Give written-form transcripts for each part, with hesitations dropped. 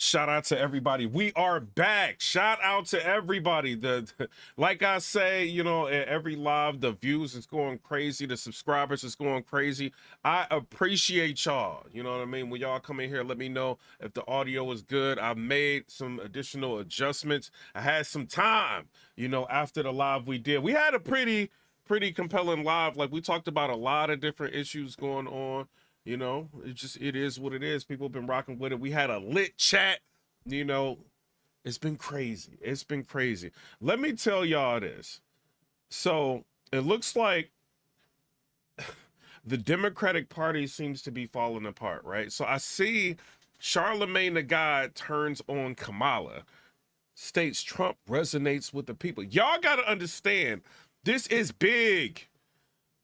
Shout out to everybody. We are back. Shout out to everybody. Like I say, you know, every live, the views is going crazy. The subscribers is going crazy. I appreciate y'all. You know what I mean? When y'all come in here, let me know if the audio is good. I made some additional adjustments. I had some time, you know, after the live we did. We had a pretty compelling live. Like, we talked about a lot of different issues going on. You know, it is what it is. People have been rocking with it. We had a lit chat. You know, it's been crazy. It's been crazy. Let me tell y'all this. So it looks like the Democratic Party seems to be falling apart, right? So I see Charlemagne the God turns on Kamala, states Trump resonates with the people. Y'all got to understand, this is big,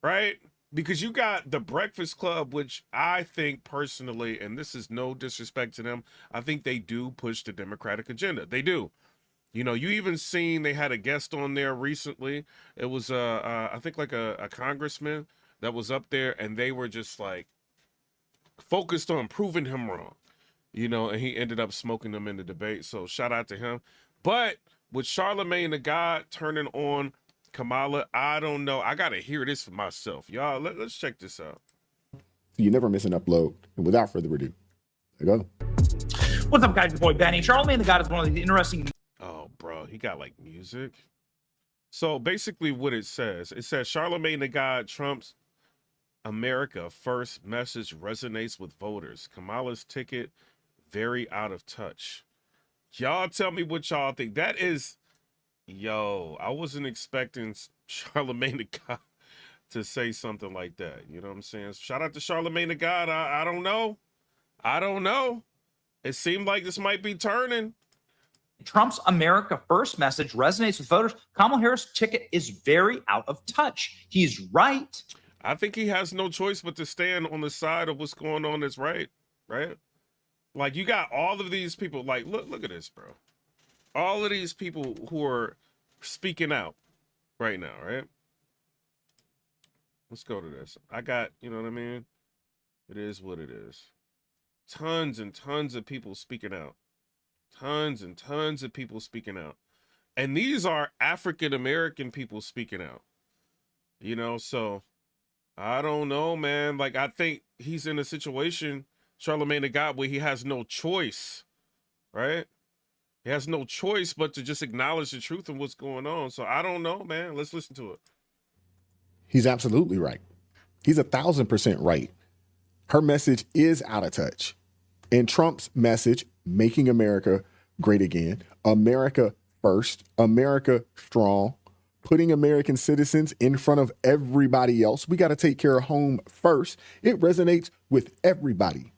right? Because you got the Breakfast Club, which I think personally, and this is no disrespect to them, I think they do push the Democratic agenda. They do. You know, you even seen they had a guest on there recently. It was, I think, like a congressman that was up there, and they were just like focused on proving him wrong, you know, and he ended up smoking them in the debate. So shout out to him. But with Charlemagne the God turning on Kamala, I don't know. I got to hear this for myself. Y'all, let's check this out. You never miss an upload. And without further ado, there you go. What's up, guys? Your boy Benny. Charlemagne the God is one of the interesting. Oh, bro, he got like music. So basically what it says Charlemagne the God Trump's America first message resonates with voters. Kamala's ticket very out of touch. Y'all tell me what y'all think. That is, yo, I wasn't expecting Charlemagne the God to say something like that. You know what I'm saying? Shout out to Charlemagne the God. I don't know. I don't know. It seemed like this might be turning. Trump's America First message resonates with voters. Kamala Harris' ticket is very out of touch. He's right. I think he has no choice but to stand on the side of what's going on that's right, right? Like, you got all of these people, like, look at this, bro. All of these people who are speaking out right now, right? Let's go to this. I got, you know what I mean? It is what it is. Tons and tons of people speaking out. Tons and tons of people speaking out. And these are African-American people speaking out. You know, so I don't know, man. Like, I think he's in a situation, Charlemagne the God, where he has no choice, right? He has no choice but to just acknowledge the truth of what's going on. So I don't know, man. Let's listen to it. He's absolutely right. He's 1,000% right. Her message is out of touch. And Trump's message, making America great again, America first, America strong, putting American citizens in front of everybody else. We got to take care of home first. It resonates with everybody.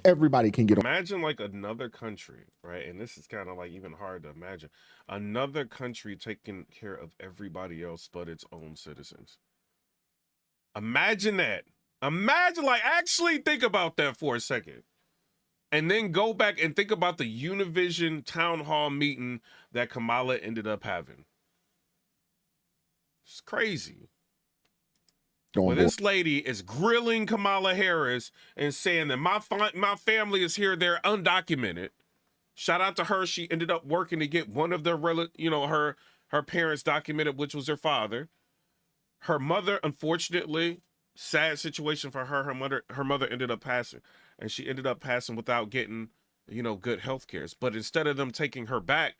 Everybody can get on. Imagine like another country, right? And this is kind of like even hard to imagine. Another country taking care of everybody else but its own citizens. Imagine that. Imagine, like, actually think about that for a second. And then go back and think about the Univision town hall meeting that Kamala ended up having. It's crazy. Well, this lady is grilling Kamala Harris and saying that my family is here, they're undocumented. Shout out to her. She ended up working to get one of their her parents documented, which was her father. Her mother, unfortunately, sad situation for her. Her mother ended up passing, and she ended up passing without getting, you know, good health care. But instead of them taking her back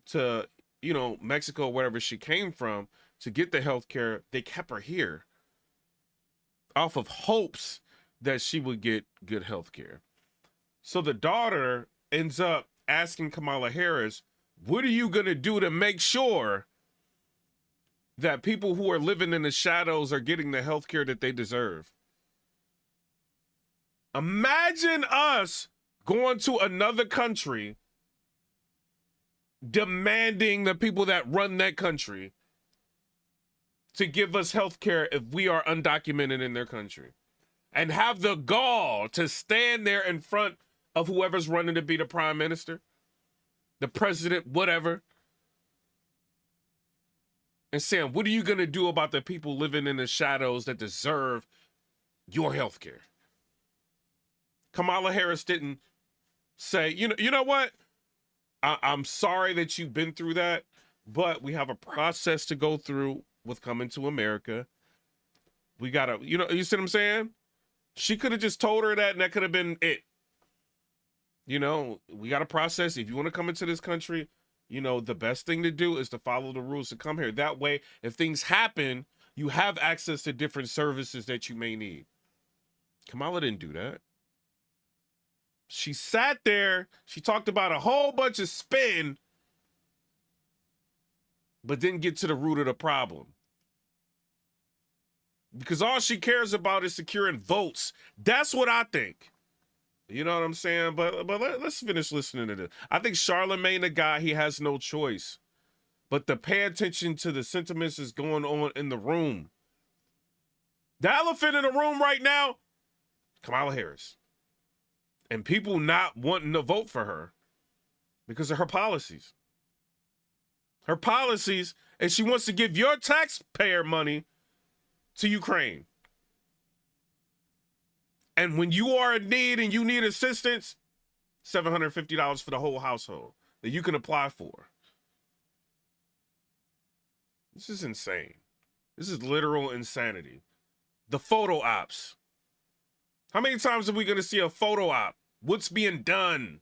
to, you know, Mexico, wherever she came from, to get the health care, they kept her here off of hopes that she would get good health care. So the daughter ends up asking Kamala Harris, what are you going to do to make sure that people who are living in the shadows are getting the health care that they deserve? Imagine us going to another country demanding the people that run that country to give us health care if we are undocumented in their country, and have the gall to stand there in front of whoever's running to be the prime minister, the president, whatever, and saying, what are you going to do about the people living in the shadows that deserve your health care? Kamala Harris didn't say, you know what? I'm sorry that you've been through that, but we have a process to go through with coming to America. We gotta, you see what I'm saying? She could have just told her that, and that could have been it. We got a process. If you want to come into this country, the best thing to do is to follow the rules to come here. That way, if things happen, you have access to different services that you may need. Kamala didn't do that. She sat there, she talked about a whole bunch of spin, but didn't get to the root of the problem. Because all she cares about is securing votes. That's what I think. You know what I'm saying? But let's finish listening to this. I think Charlemagne, the guy, he has no choice but to pay attention to the sentiments that's going on in the room. The elephant in the room right now, Kamala Harris. And people not wanting to vote for her because of her policies. Her policies, and she wants to give your taxpayer money to Ukraine. And when you are in need and you need assistance, $750 for the whole household that you can apply for. This is insane. This is literal insanity. The photo ops. How many times are we going to see a photo op? What's being done?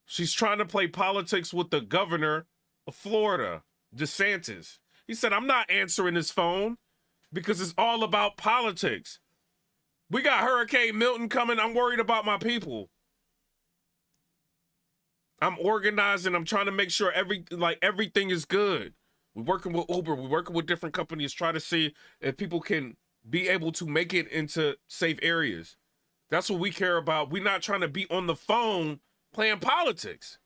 She's trying to play politics with the governor of Florida, DeSantis. He said, I'm not answering this phone because it's all about politics. We got Hurricane Milton coming. I'm worried about my people. I'm organizing. I'm trying to make sure everything is good. We're working with Uber. We're working with different companies, try to see if people can be able to make it into safe areas. That's what we care about. We're not trying to be on the phone playing politics.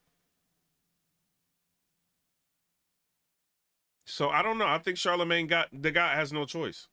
So I don't know. I think Charlemagne the guy has no choice.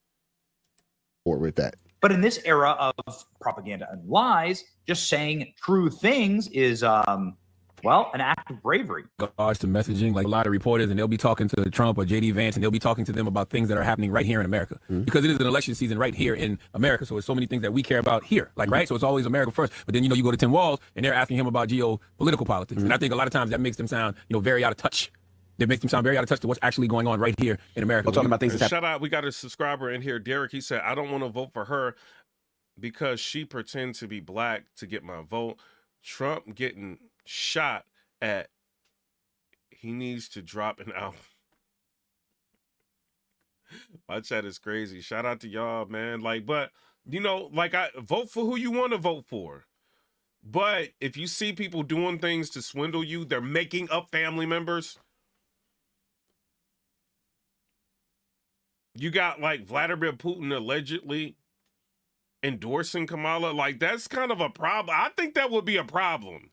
Or with that. But in this era of propaganda and lies, just saying true things is, an act of bravery. Regards to messaging, like a lot of reporters, and they'll be talking to Trump or JD Vance, and they'll be talking to them about things that are happening right here in America. Because it is an election season right here in America. So there's so many things that we care about here, right? So it's always America first. But then, you go to Tim Walz, and they're asking him about geopolitical politics. And I think a lot of times that makes them sound, very out of touch. It makes them sound very out of touch to what's actually going on right here in America. We're talking about things that's Shout out, we got a subscriber in here, Derek. He said, I don't want to vote for her because she pretends to be black to get my vote. Trump getting shot at, he needs to drop an album. My chat is crazy. Shout out to y'all, man. I vote for who you want to vote for. But if you see people doing things to swindle you, they're making up family members. You got Vladimir Putin allegedly endorsing Kamala. That's kind of a problem. I think that would be a problem.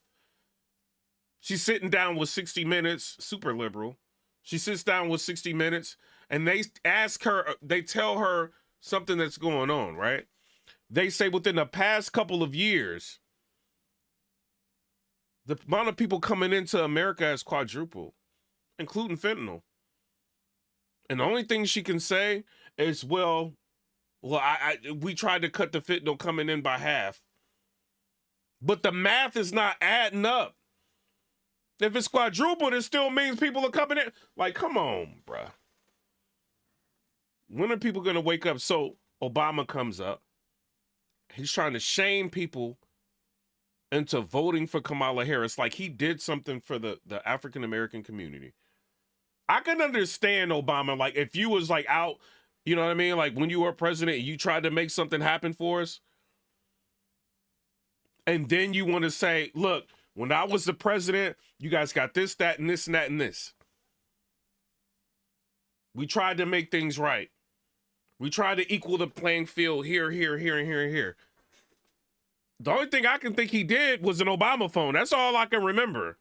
She's sitting down with 60 Minutes, super liberal. She sits down with 60 Minutes, and they ask her, they tell her something that's going on, right? They say within the past couple of years, the amount of people coming into America has quadrupled, including fentanyl. And the only thing she can say is, we tried to cut the fentanyl coming in by half. But the math is not adding up. If it's quadrupled, it still means people are coming in. Come on, bruh. When are people going to wake up? So Obama comes up. He's trying to shame people into voting for Kamala Harris like he did something for the African-American community. I can understand Obama, if you was out, you know what I mean? When you were president, you tried to make something happen for us. And then you want to say, look, when I was the president, you guys got this, that, and this, and that, and this. We tried to make things right. We tried to equal the playing field here, here, here, and here, and here. The only thing I can think he did was an Obama phone. That's all I can remember.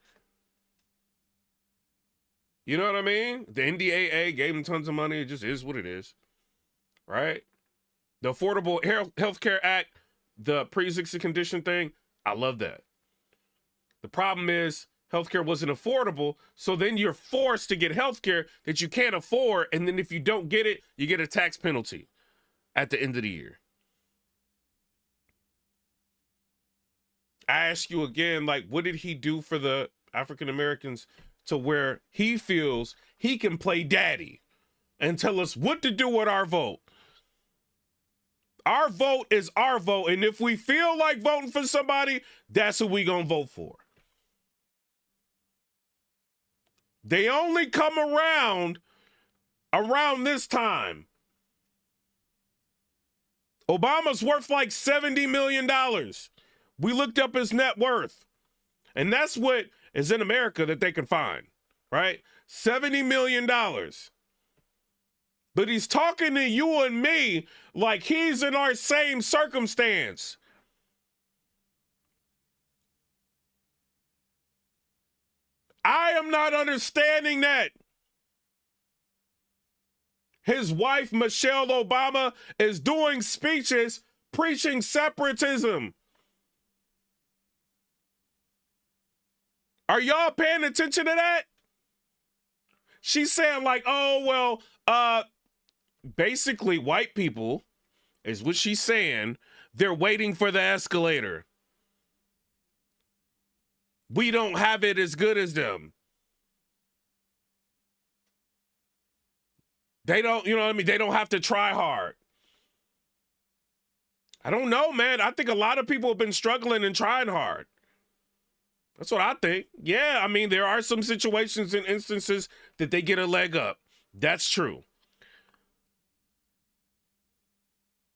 You know what I mean? The NDAA gave him tons of money. It just is what it is, right? The Affordable Health Care Act, the pre-existing condition thing, I love that. The problem is healthcare wasn't affordable, so then you're forced to get healthcare that you can't afford, and then if you don't get it, you get a tax penalty at the end of the year. ask you again, like, what did he do for the African Americans to where he feels he can play daddy and tell us what to do with our vote? Our vote is our vote, and if we feel like voting for somebody, that's who we gonna vote for. They only come around this time. Obama's worth like $70 million. We looked up his net worth, and that's what is in America that they can find, right? $70 million. But he's talking to you and me like he's in our same circumstance. I am not understanding that. His wife, Michelle Obama, is doing speeches preaching separatism. Are y'all paying attention to that? She's saying like, oh, well, basically white people, is what she's saying, they're waiting for the escalator. We don't have it as good as them. They don't, you know what I mean? They don't have to try hard. I don't know, man. I think a lot of people have been struggling and trying hard. That's what I think. Yeah, I mean, there are some situations and instances that they get a leg up. That's true.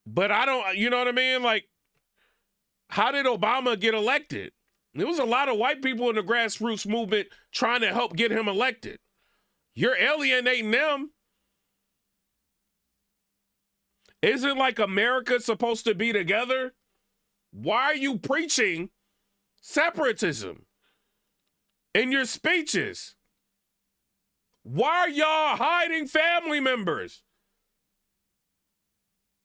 But I don't, you know what I mean? Like, how did Obama get elected? There was a lot of white people in the grassroots movement trying to help get him elected. You're alienating them. Isn't like America supposed to be together? Why are you preaching separatism in your speeches? Why are y'all hiding family members?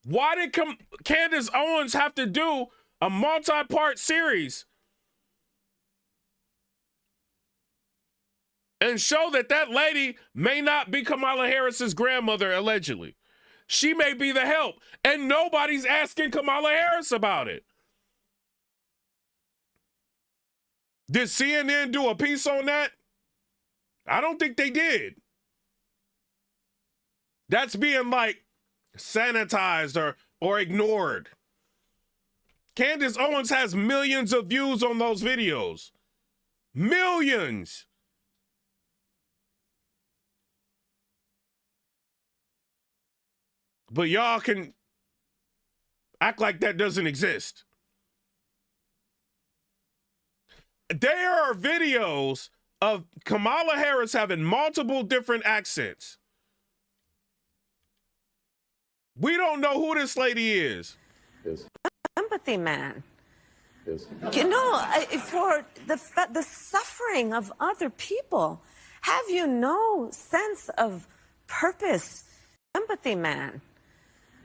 Why did Candace Owens have to do a multi-part series and show that that lady may not be Kamala Harris's grandmother, allegedly? She may be the help, and nobody's asking Kamala Harris about it. Did CNN do a piece on that? I don't think they did. That's being like sanitized or ignored. Candace Owens has millions of views on those videos. Millions. But y'all can act like that doesn't exist. There are videos of Kamala Harris having multiple different accents. We don't know who this lady is. Yes. Empathy man. Yes. You know, for the suffering of other people, have you no sense of purpose? Empathy man.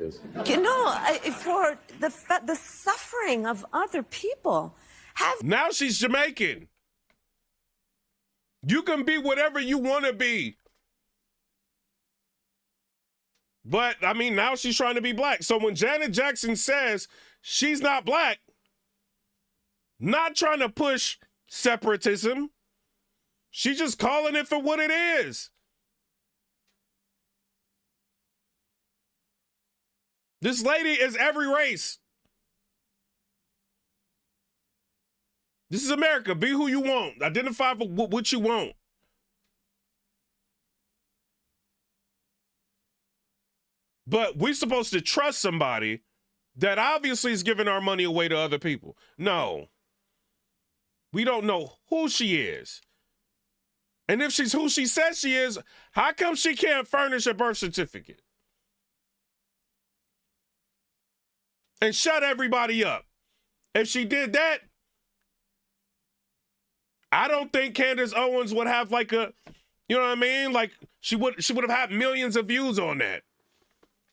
Yes. You know, for the suffering of other people, have Now she's Jamaican. You can be whatever you want to be. But, I mean, now she's trying to be black. So when Janet Jackson says she's not black, not trying to push separatism, she's just calling it for what it is. This lady is every race. This is America. Be who you want. Identify for what you want. But we're supposed to trust somebody that obviously is giving our money away to other people. No. We don't know who she is. And if she's who she says she is, how come she can't furnish a birth certificate? And shut everybody up. If she did that, I don't think Candace Owens would have like a, you know what I mean? Like she would have had millions of views on that.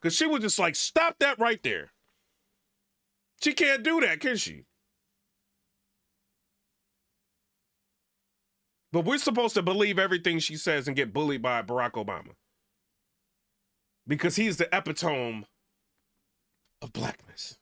Because she was just like, stop that right there. She can't do that, can she? But we're supposed to believe everything she says and get bullied by Barack Obama. Because he's the epitome of blackness.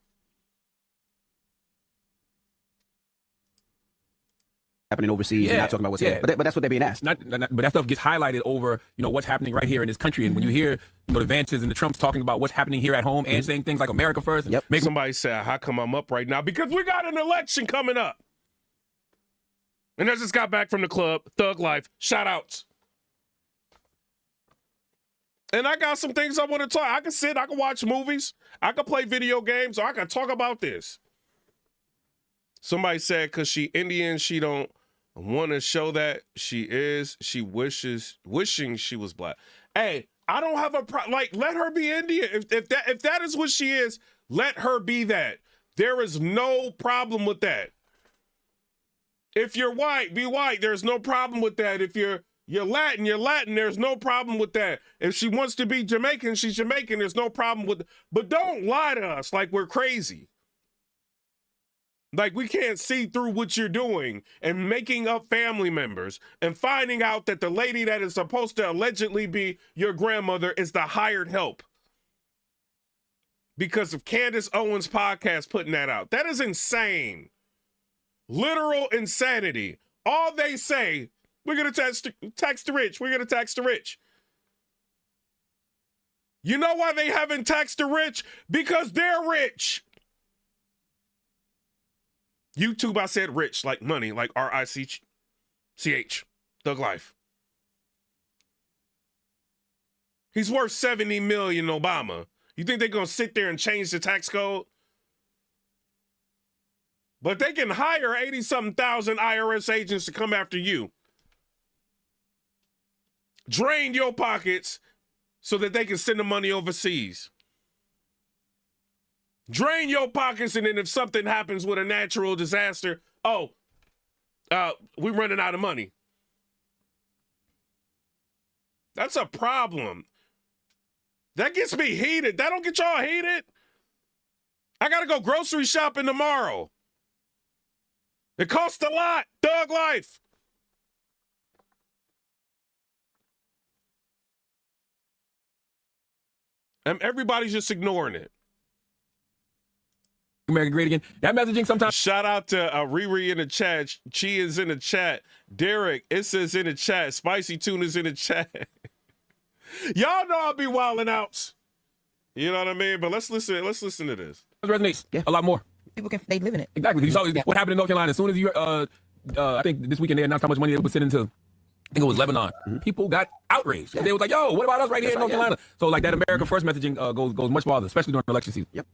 happening overseas and not talking about what's here. But that's what they're being asked. But that stuff gets highlighted over, what's happening right here in this country. And when you hear, the Vances and the Trumps talking about what's happening here at home and saying things like America first. Yep. Somebody said, how come I'm up right now? Because we got an election coming up. And I just got back from the club, Thug Life, shout outs. And I got some things I want to talk. I can sit, I can watch movies, I can play video games, or I can talk about this. Somebody said, because she Indian, she don't want to show that she wishing she was black. Hey, I don't have a problem. Like, let her be Indian. If that is what she is, let her be that. There is no problem with that. If you're white, be white. There's no problem with that. If you're Latin, you're Latin. There's no problem with that. If she wants to be Jamaican, she's Jamaican. There's no problem with it. But don't lie to us like we're crazy. Like we can't see through what you're doing and making up family members and finding out that the lady that is supposed to allegedly be your grandmother is the hired help. Because of Candace Owens' podcast putting that out. That is insane. Literal insanity. All they say, we're going to tax the rich. We're going to tax the rich. You know why they haven't taxed the rich? Because they're rich. YouTube, I said rich, like money, like R-I-C-H, Thug Life. He's worth $70 million, Obama. You think they're going to sit there and change the tax code? But they can hire 80-something thousand IRS agents to come after you. Drain your pockets so that they can send the money overseas. Drain your pockets, and then if something happens with a natural disaster, we're running out of money. That's a problem. That gets me heated. That don't get y'all heated. I got to go grocery shopping tomorrow. It costs a lot. Thug Life. And everybody's just ignoring it. America great again. That messaging sometimes. Shout out to Riri in the chat. Chi is in the chat. Derek, it says in the chat. Spicy Tuna's in the chat. Y'all know I'll be wilding out. You know what I mean? But let's listen to this. It resonates a lot more. People they live in it. Exactly. You saw what happened in North Carolina. As soon as you, I think this weekend they announced how much money they would send into, I think it was Lebanon. People got outraged. They was like, yo, what about us right here in North Carolina? So like that America First messaging goes much farther, especially during election season. Yep.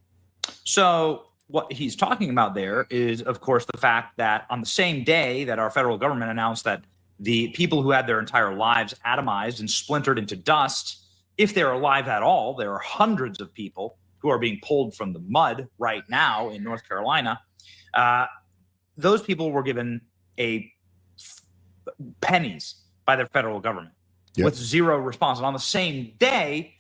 So what he's talking about there is, of course, the fact that on the same day that our federal government announced that the people who had their entire lives atomized and splintered into dust, if they're alive at all, there are hundreds of people who are being pulled from the mud right now in North Carolina. Those people were given pennies by the federal government with zero response. And on the same day.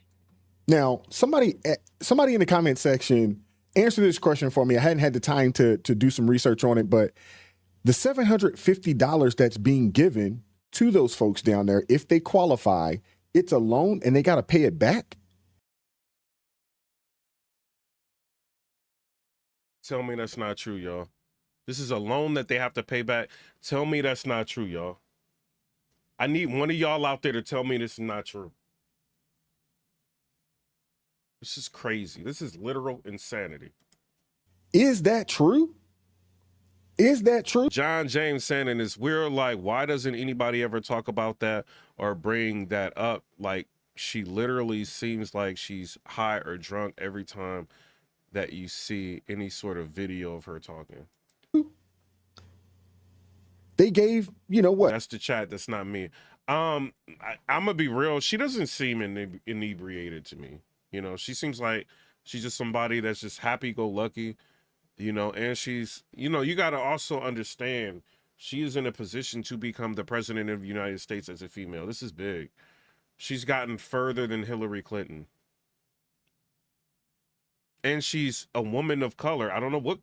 Now, somebody in the comment section answer this question for me. I hadn't had the time to do some research on it, but the $750 that's being given to those folks down there, if they qualify, it's a loan and they got to pay it back. Tell me that's not true, y'all. This is a loan that they have to pay back. Tell me that's not true, y'all. I need one of y'all out there to tell me this is not true. This is crazy. This is literal insanity. Is that true? Is that true? John James saying in this, we're like, why doesn't anybody ever talk about that or bring that up? Like, she literally seems like she's high or drunk every time that you see any sort of video of her talking. They gave, you know what? That's the chat. That's not me. I'm gonna be real. She doesn't seem inebriated to me. You know, she seems like she's just somebody that's just happy-go-lucky, you know, and she's, you know, you got to also understand she is in a position to become the president of the United States as a female. This is big. She's gotten further than Hillary Clinton. And she's a woman of color. I don't know what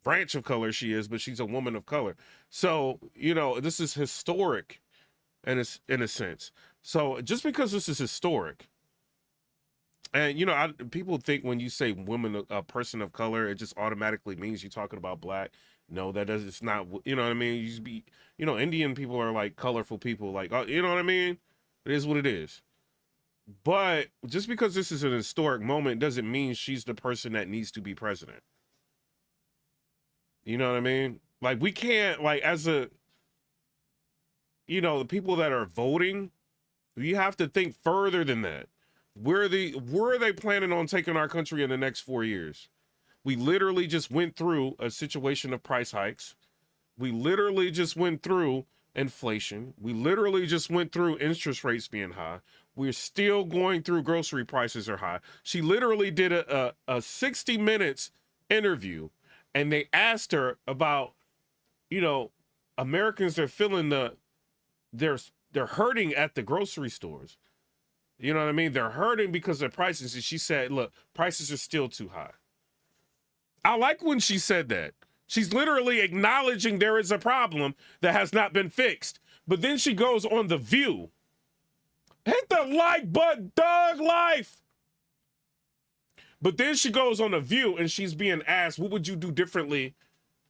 branch of color she is, but she's a woman of color. So, you know, this is historic in a sense. So just because this is historic, and, you know, people think when you say woman, a person of color, it just automatically means you're talking about black. No, that does. It's not. You know what I mean? You just be. You know, Indian people are like colorful people. Like, you know what I mean? It is what it is. But just because this is an historic moment doesn't mean she's the person that needs to be president. You know what I mean? Like, we can't, like, as a, you know, the people that are voting, you have to think further than that. Where are they planning on taking our country in the next 4 years? We literally just went through a situation of price hikes. We literally just went through inflation. We literally just went through interest rates being high. We're still going through grocery prices are high. She literally did a 60 minutes interview, and they asked her about, you know, Americans are feeling they're hurting at the grocery stores. You know what I mean? They're hurting because of prices. And she said, look, prices are still too high. I like when she said that. She's literally acknowledging there is a problem that has not been fixed. But then she goes on The View. Hit the like button, Doug Life. But then she goes on The View and she's being asked, what would you do differently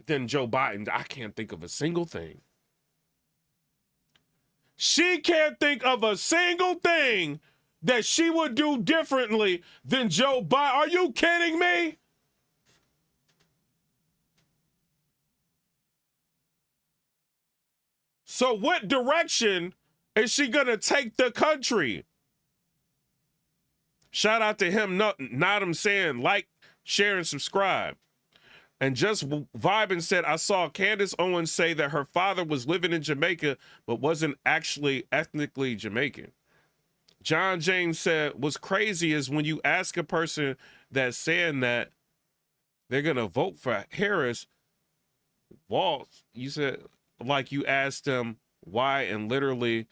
than Joe Biden? I can't think of a single thing. She can't think of a single thing that she would do differently than Joe Biden. Are you kidding me? So what direction is she going to take the country? Shout out to him, Nodam saying, like, share, and subscribe. And Just Vibing said, I saw Candace Owens say that her father was living in Jamaica, but wasn't actually ethnically Jamaican. John James said, what's crazy is when you ask a person that's saying that they're going to vote for Harris, Walt, you said, like you asked them why, and literally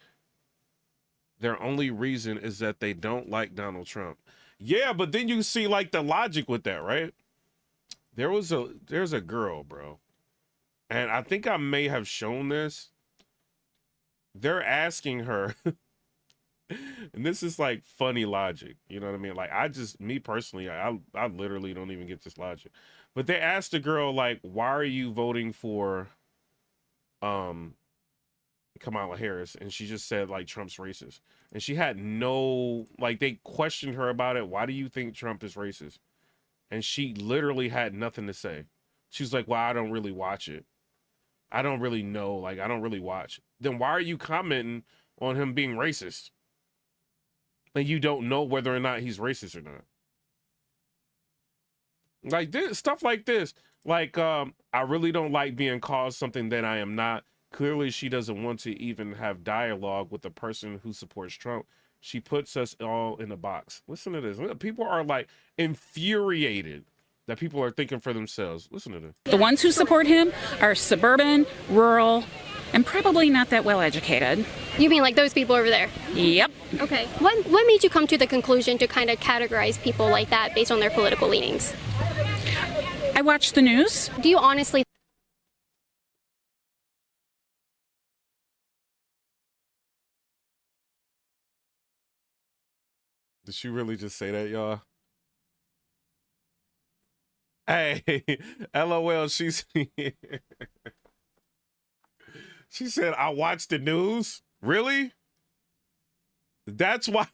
their only reason is that they don't like Donald Trump. Yeah, but then you see like the logic with that, right? There's a girl, bro. And I think I may have shown this. They're asking her, and this is like funny logic. You know what I mean? Like me personally, I literally don't even get this logic. But they asked the girl, like, why are you voting for Kamala Harris? And she just said, like, Trump's racist. And she had no, like, they questioned her about it. Why do you think Trump is racist? And she literally had nothing to say. She's like, well, I don't really watch it. I don't really know. Like, I don't really watch. Then why are you commenting on him being racist? And you don't know whether or not he's racist or not. Like this, stuff like this. Like, I really don't like being called something that I am not. Clearly, she doesn't want to even have dialogue with the person who supports Trump. She puts us all in a box. Listen to this. People are like infuriated that people are thinking for themselves. Listen to this. The ones who support him are suburban, rural, and probably not that well educated. You mean like those people over there? Yep. Okay. What made you come to the conclusion to kind of categorize people like that based on their political leanings? I watch the news. Do you honestly Did she really just say that, y'all? Hey, LOL, she said, I watch the news? Really? That's why.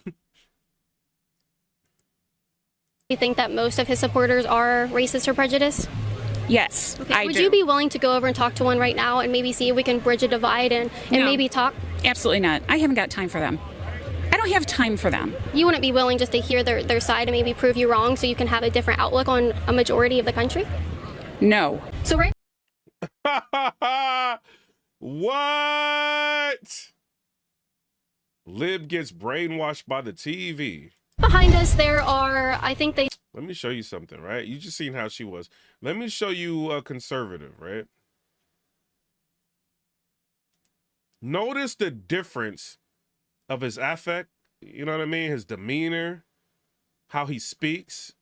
you think that most of his supporters are racist or prejudiced? Yes, Okay. I Would do. you be willing to go over and talk to one right now and maybe see if we can bridge a divide and No. maybe talk? Absolutely not. I haven't got time for them. I don't have time for them. You wouldn't be willing just to hear their side and maybe prove you wrong so you can have a different outlook on a majority of the country? No. So right What? Lib gets brainwashed by the TV. behind us there are, I think they Let me show you something, right? You just seen how she was. Let me show you a conservative, right? Notice the difference of his affect, you know what I mean? His demeanor, how he speaks.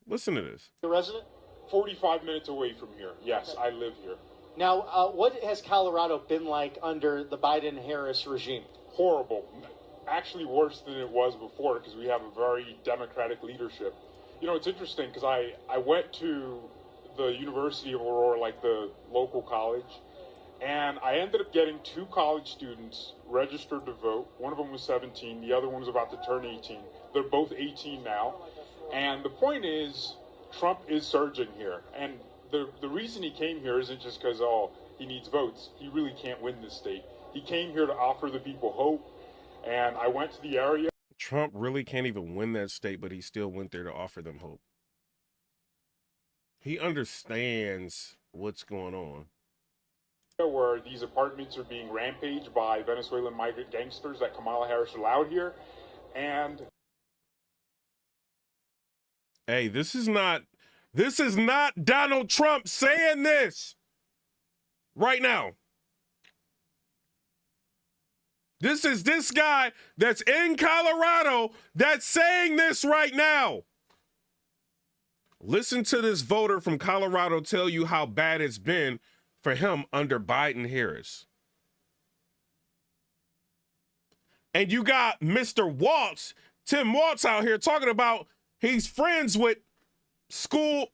Listen to this. The resident? 45 minutes away from here. Yes, I live here. Now, what has Colorado been like under the Biden-Harris regime? Horrible. Actually worse than it was before because we have a very democratic leadership. You know, it's interesting because I went to the University of Aurora, like the local college, and I ended up getting 2 college students registered to vote. One of them was 17, the other one was about to turn 18. They're both 18 now. And the point is, Trump is surging here. And the reason he came here isn't just because, oh, he needs votes. He really can't win this state. He came here to offer the people hope. And I went to the area. Trump really can't even win that state, but he still went there to offer them hope. He understands what's going on. Where these apartments are being rampaged by Venezuelan migrant gangsters that Kamala Harris allowed here. And hey, this is not Donald Trump saying this right now. This is this guy that's in Colorado that's saying this right now. Listen to this voter from Colorado tell you how bad it's been for him under Biden Harris. And you got Mr. Waltz, Tim Waltz out here talking about he's friends with school.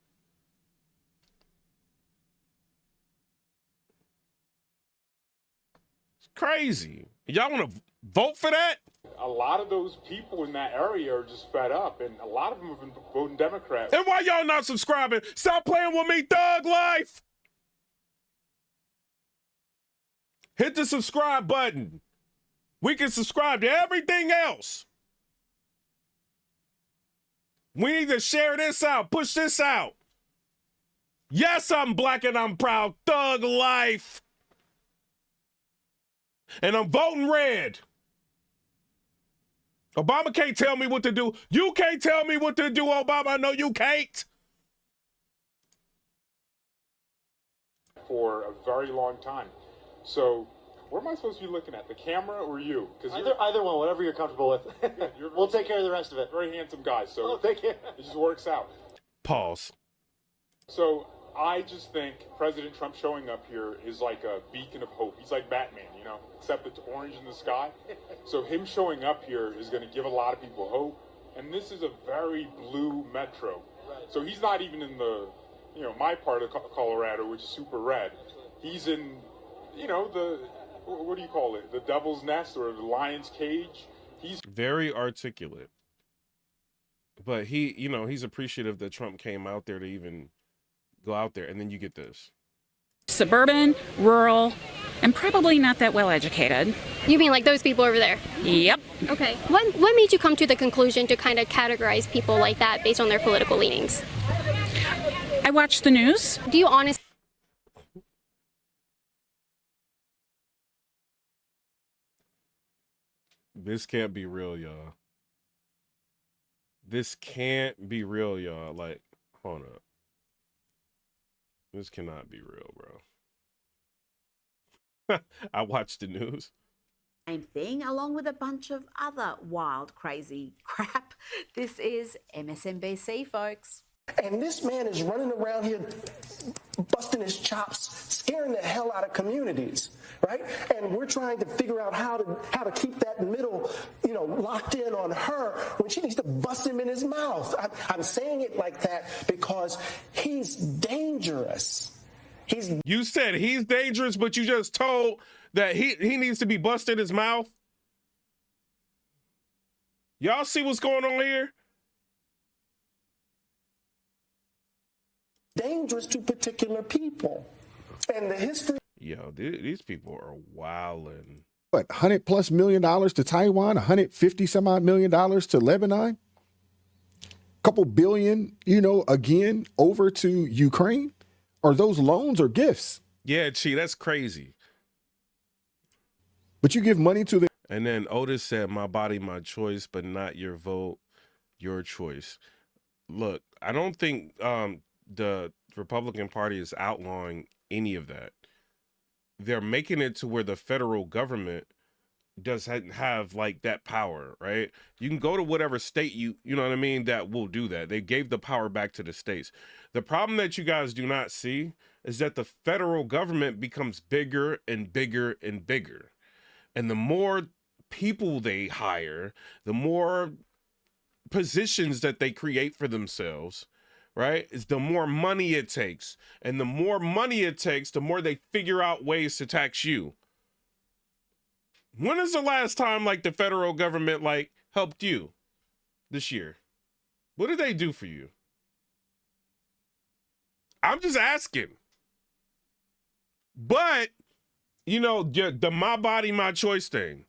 It's crazy. Y'all want to vote for that? a lot of those people in that area are just fed up, and a lot of them have been voting Democrat. And why y'all not subscribing? Stop playing with me, Thug Life. Hit the subscribe button. We can subscribe to everything else. We need to share this out, push this out. Yes, I'm black and I'm proud. Thug Life. And I'm voting red. Obama can't tell me what to do. You can't tell me what to do, Obama. No, you can't. For a very long time. So, where am I supposed to be looking at? The camera or you? Either one, whatever you're comfortable with. We'll take care of the rest of it. Very handsome guy, so thank you. It just works out. Pause. So, I just think President Trump showing up here is like a beacon of hope. He's like Batman, you know, except it's orange in the sky. So him showing up here is going to give a lot of people hope. And this is a very blue metro. So he's not even in the, you know, my part of Colorado, which is super red. He's in, you know, the, what do you call it? The devil's nest or the lion's cage. He's very articulate. But he, you know, he's appreciative that Trump came out there to even go out there. And then you get this. Suburban, rural, and probably not that well educated. You mean like those people over there? Yep. Okay. What made you come to the conclusion to kind of categorize people like that based on their political leanings? I watch the news. Do you honestly? This can't be real, y'all. This can't be real, y'all. Like, hold up. This cannot be real, bro. I watched the news. Same thing, along with a bunch of other wild, crazy crap. This is MSNBC, folks. And this man is running around here busting his chops, scaring the hell out of communities, right? And we're trying to figure out how to keep that middle, you know, locked in on her when she needs to bust him in his mouth. I'm saying it like that because he's dangerous. You said he's dangerous, but you just told that he needs to be busted in his mouth. Y'all see what's going on here? Dangerous to particular people. And the history. Yo, these people are wildin'. What, $100+ million to Taiwan, $150 some odd million to Lebanon? Couple billion, you know, again, over to Ukraine? Are those loans or gifts? Yeah, Chi, that's crazy. But you give money to the. And then Otis said, my body, my choice, but not your vote, your choice. Look, I don't think the Republican Party is outlawing any of that. They're making it to where the federal government doesn't have like that power, right? You can go to whatever state you know what I mean, that will do that. They gave the power back to the states. The problem that you guys do not see is that the federal government becomes bigger and bigger and bigger. And the more people they hire, the more positions that they create for themselves, right? Is the more money it takes. And the more money it takes, the more they figure out ways to tax you. When is the last time like the federal government like helped you this year? What did they do for you? I'm just asking. But, you know, the my body, my choice thing.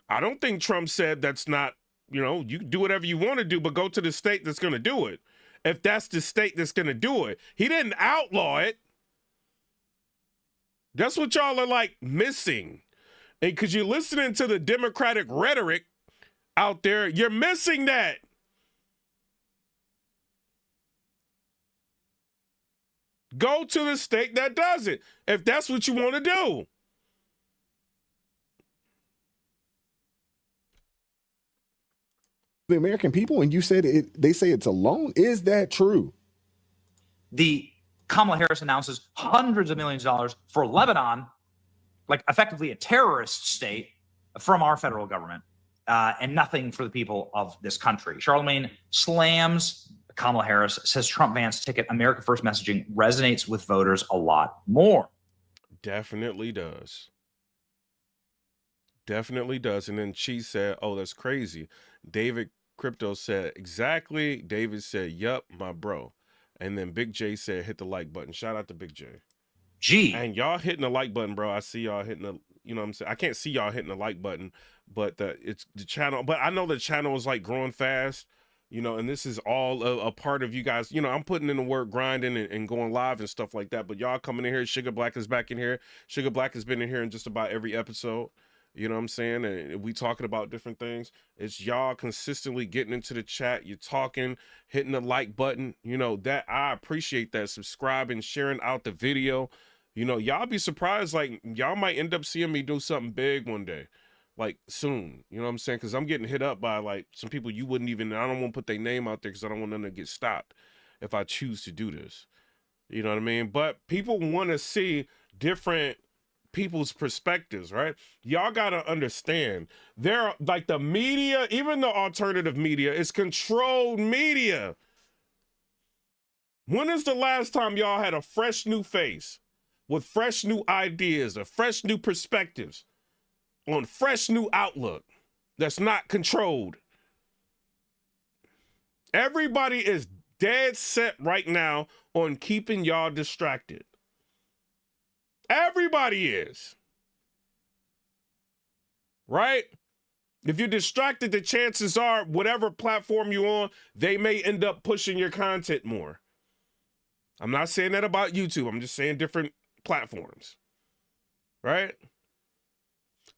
I don't think Trump said that's not, you know, you can do whatever you want to do, but go to the state that's going to do it. If that's the state that's going to do it. He didn't outlaw it. That's what y'all are like missing. And because you're listening to the Democratic rhetoric out there, you're missing that. Go to the state that does it, if that's what you want to do. The American people, and you said they say it's a loan. Is that true? The Kamala Harris announces hundreds of millions of dollars for Lebanon, like effectively a terrorist state, from our federal government, and nothing for the people of this country. Charlemagne slams Kamala Harris, says Trump Vance ticket America First messaging resonates with voters a lot more. Definitely does. Definitely does. And then she said, oh, that's crazy. David Crypto said, exactly. David said, yup, my bro. And then Big J said, hit the like button. Shout out to Big J. Gee. And y'all hitting the like button, bro. I see y'all hitting the, you know what I'm saying? I can't see y'all hitting the like button, but it's the channel. But I know the channel is like growing fast, you know, and this is all a part of you guys. You know, I'm putting in the work, grinding and going live and stuff like that. But y'all coming in here. Sugar Black is back in here. Sugar Black has been in here in just about every episode. You know what I'm saying? And we talking about different things. It's y'all consistently getting into the chat. You're talking, hitting the like button. You know, that I appreciate that. Subscribing, sharing out the video. You know, y'all be surprised. Like, y'all might end up seeing me do something big one day. Like, soon. You know what I'm saying? Because I'm getting hit up by, like, some people you wouldn't even... I don't want to put their name out there because I don't want them to get stopped if I choose to do this. You know what I mean? But people want to see different people's perspectives, right? Y'all gotta understand, they're like the media, even the alternative media, is controlled media. When is the last time y'all had a fresh new face with fresh new ideas or fresh new perspectives on fresh new outlook that's not controlled? Everybody is dead set right now on keeping y'all distracted. Everybody is. Right? If you're distracted, the chances are whatever platform you're on, they may end up pushing your content more. I'm not saying that about YouTube. I'm just saying different platforms. Right?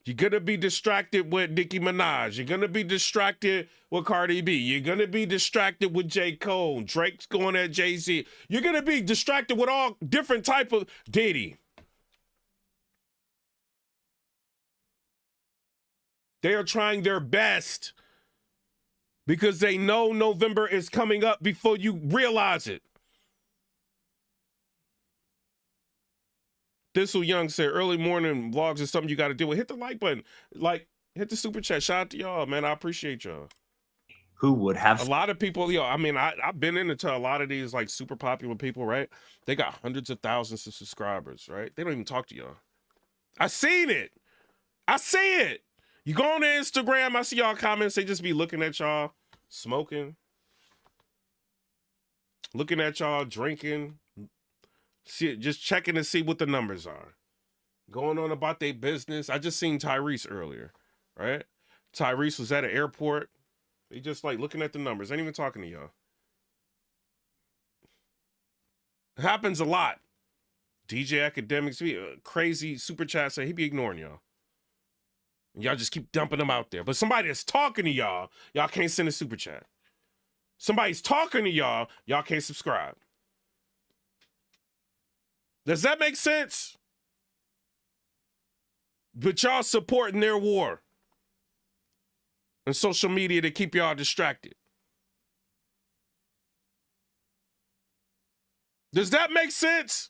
You're going to be distracted with Nicki Minaj. You're going to be distracted with Cardi B. You're going to be distracted with J. Cole. Drake's going at Jay-Z. You're going to be distracted with all different type of Diddy. They are trying their best because they know November is coming up before you realize it. Thistle Young said, early morning vlogs is something you got to deal with. Hit the like button. Like, hit the super chat. Shout out to y'all, man. I appreciate y'all. Who would have... A lot of people, yo, I mean, I've been into a lot of these, like, super popular people, right? They got hundreds of thousands of subscribers, right? They don't even talk to y'all. I seen it. I see it. You go on to Instagram, I see y'all comments, they just be looking at y'all smoking, looking at y'all drinking, just checking to see what the numbers are. Going on about their business. I just seen Tyrese earlier, right? Tyrese was at an airport. He just like looking at the numbers, ain't even talking to y'all. It happens a lot. DJ Academics, crazy super chat say he be ignoring y'all. Y'all just keep dumping them out there. But somebody that's talking to y'all, y'all can't send a super chat. Somebody's talking to y'all, y'all can't subscribe. Does that make sense? But y'all supporting their war and social media to keep y'all distracted. Does that make sense?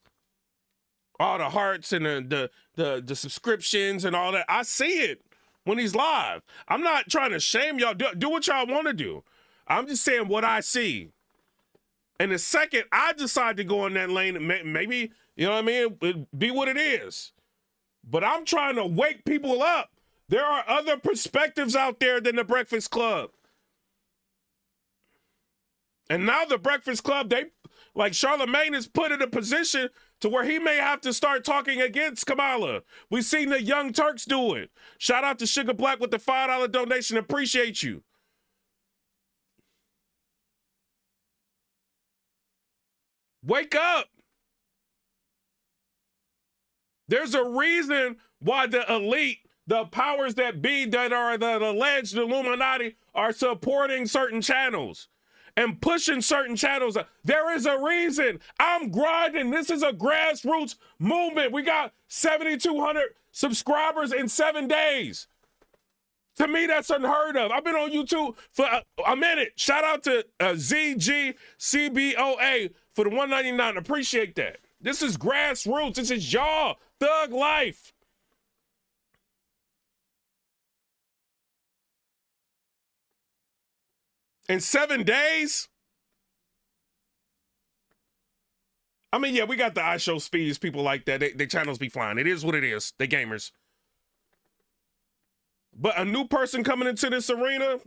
All the hearts and the subscriptions and all that. I see it when he's live. I'm not trying to shame y'all. Do what y'all want to do. I'm just saying what I see. And the second I decide to go in that lane, maybe, you know what I mean, it be what it is. But I'm trying to wake people up. There are other perspectives out there than the Breakfast Club. And now the Breakfast Club, they, like Charlemagne is put in a position to where he may have to start talking against Kamala. We've seen the Young Turks do it. Shout out to Sugar Black with the $5 donation. Appreciate you. Wake up. There's a reason why the elite, the powers that be that are the alleged Illuminati are supporting certain channels and pushing certain channels. There is a reason. I'm grinding. This is a grassroots movement. We got 7,200 subscribers in 7 days. To me, that's unheard of. I've been on YouTube for a minute. Shout out to ZGCBOA for the $1.99. Appreciate that. This is grassroots. This is y'all. Thug life. In 7 days? I mean, yeah, we got the iShow speeds, people like that. They channels be flying. It is what it is. They gamers. But a new person coming into this arena,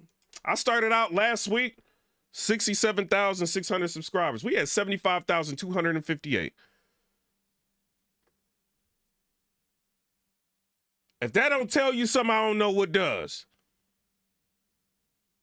I started out last week, 67,600 subscribers. We had 75,258. If that don't tell you something, I don't know what does.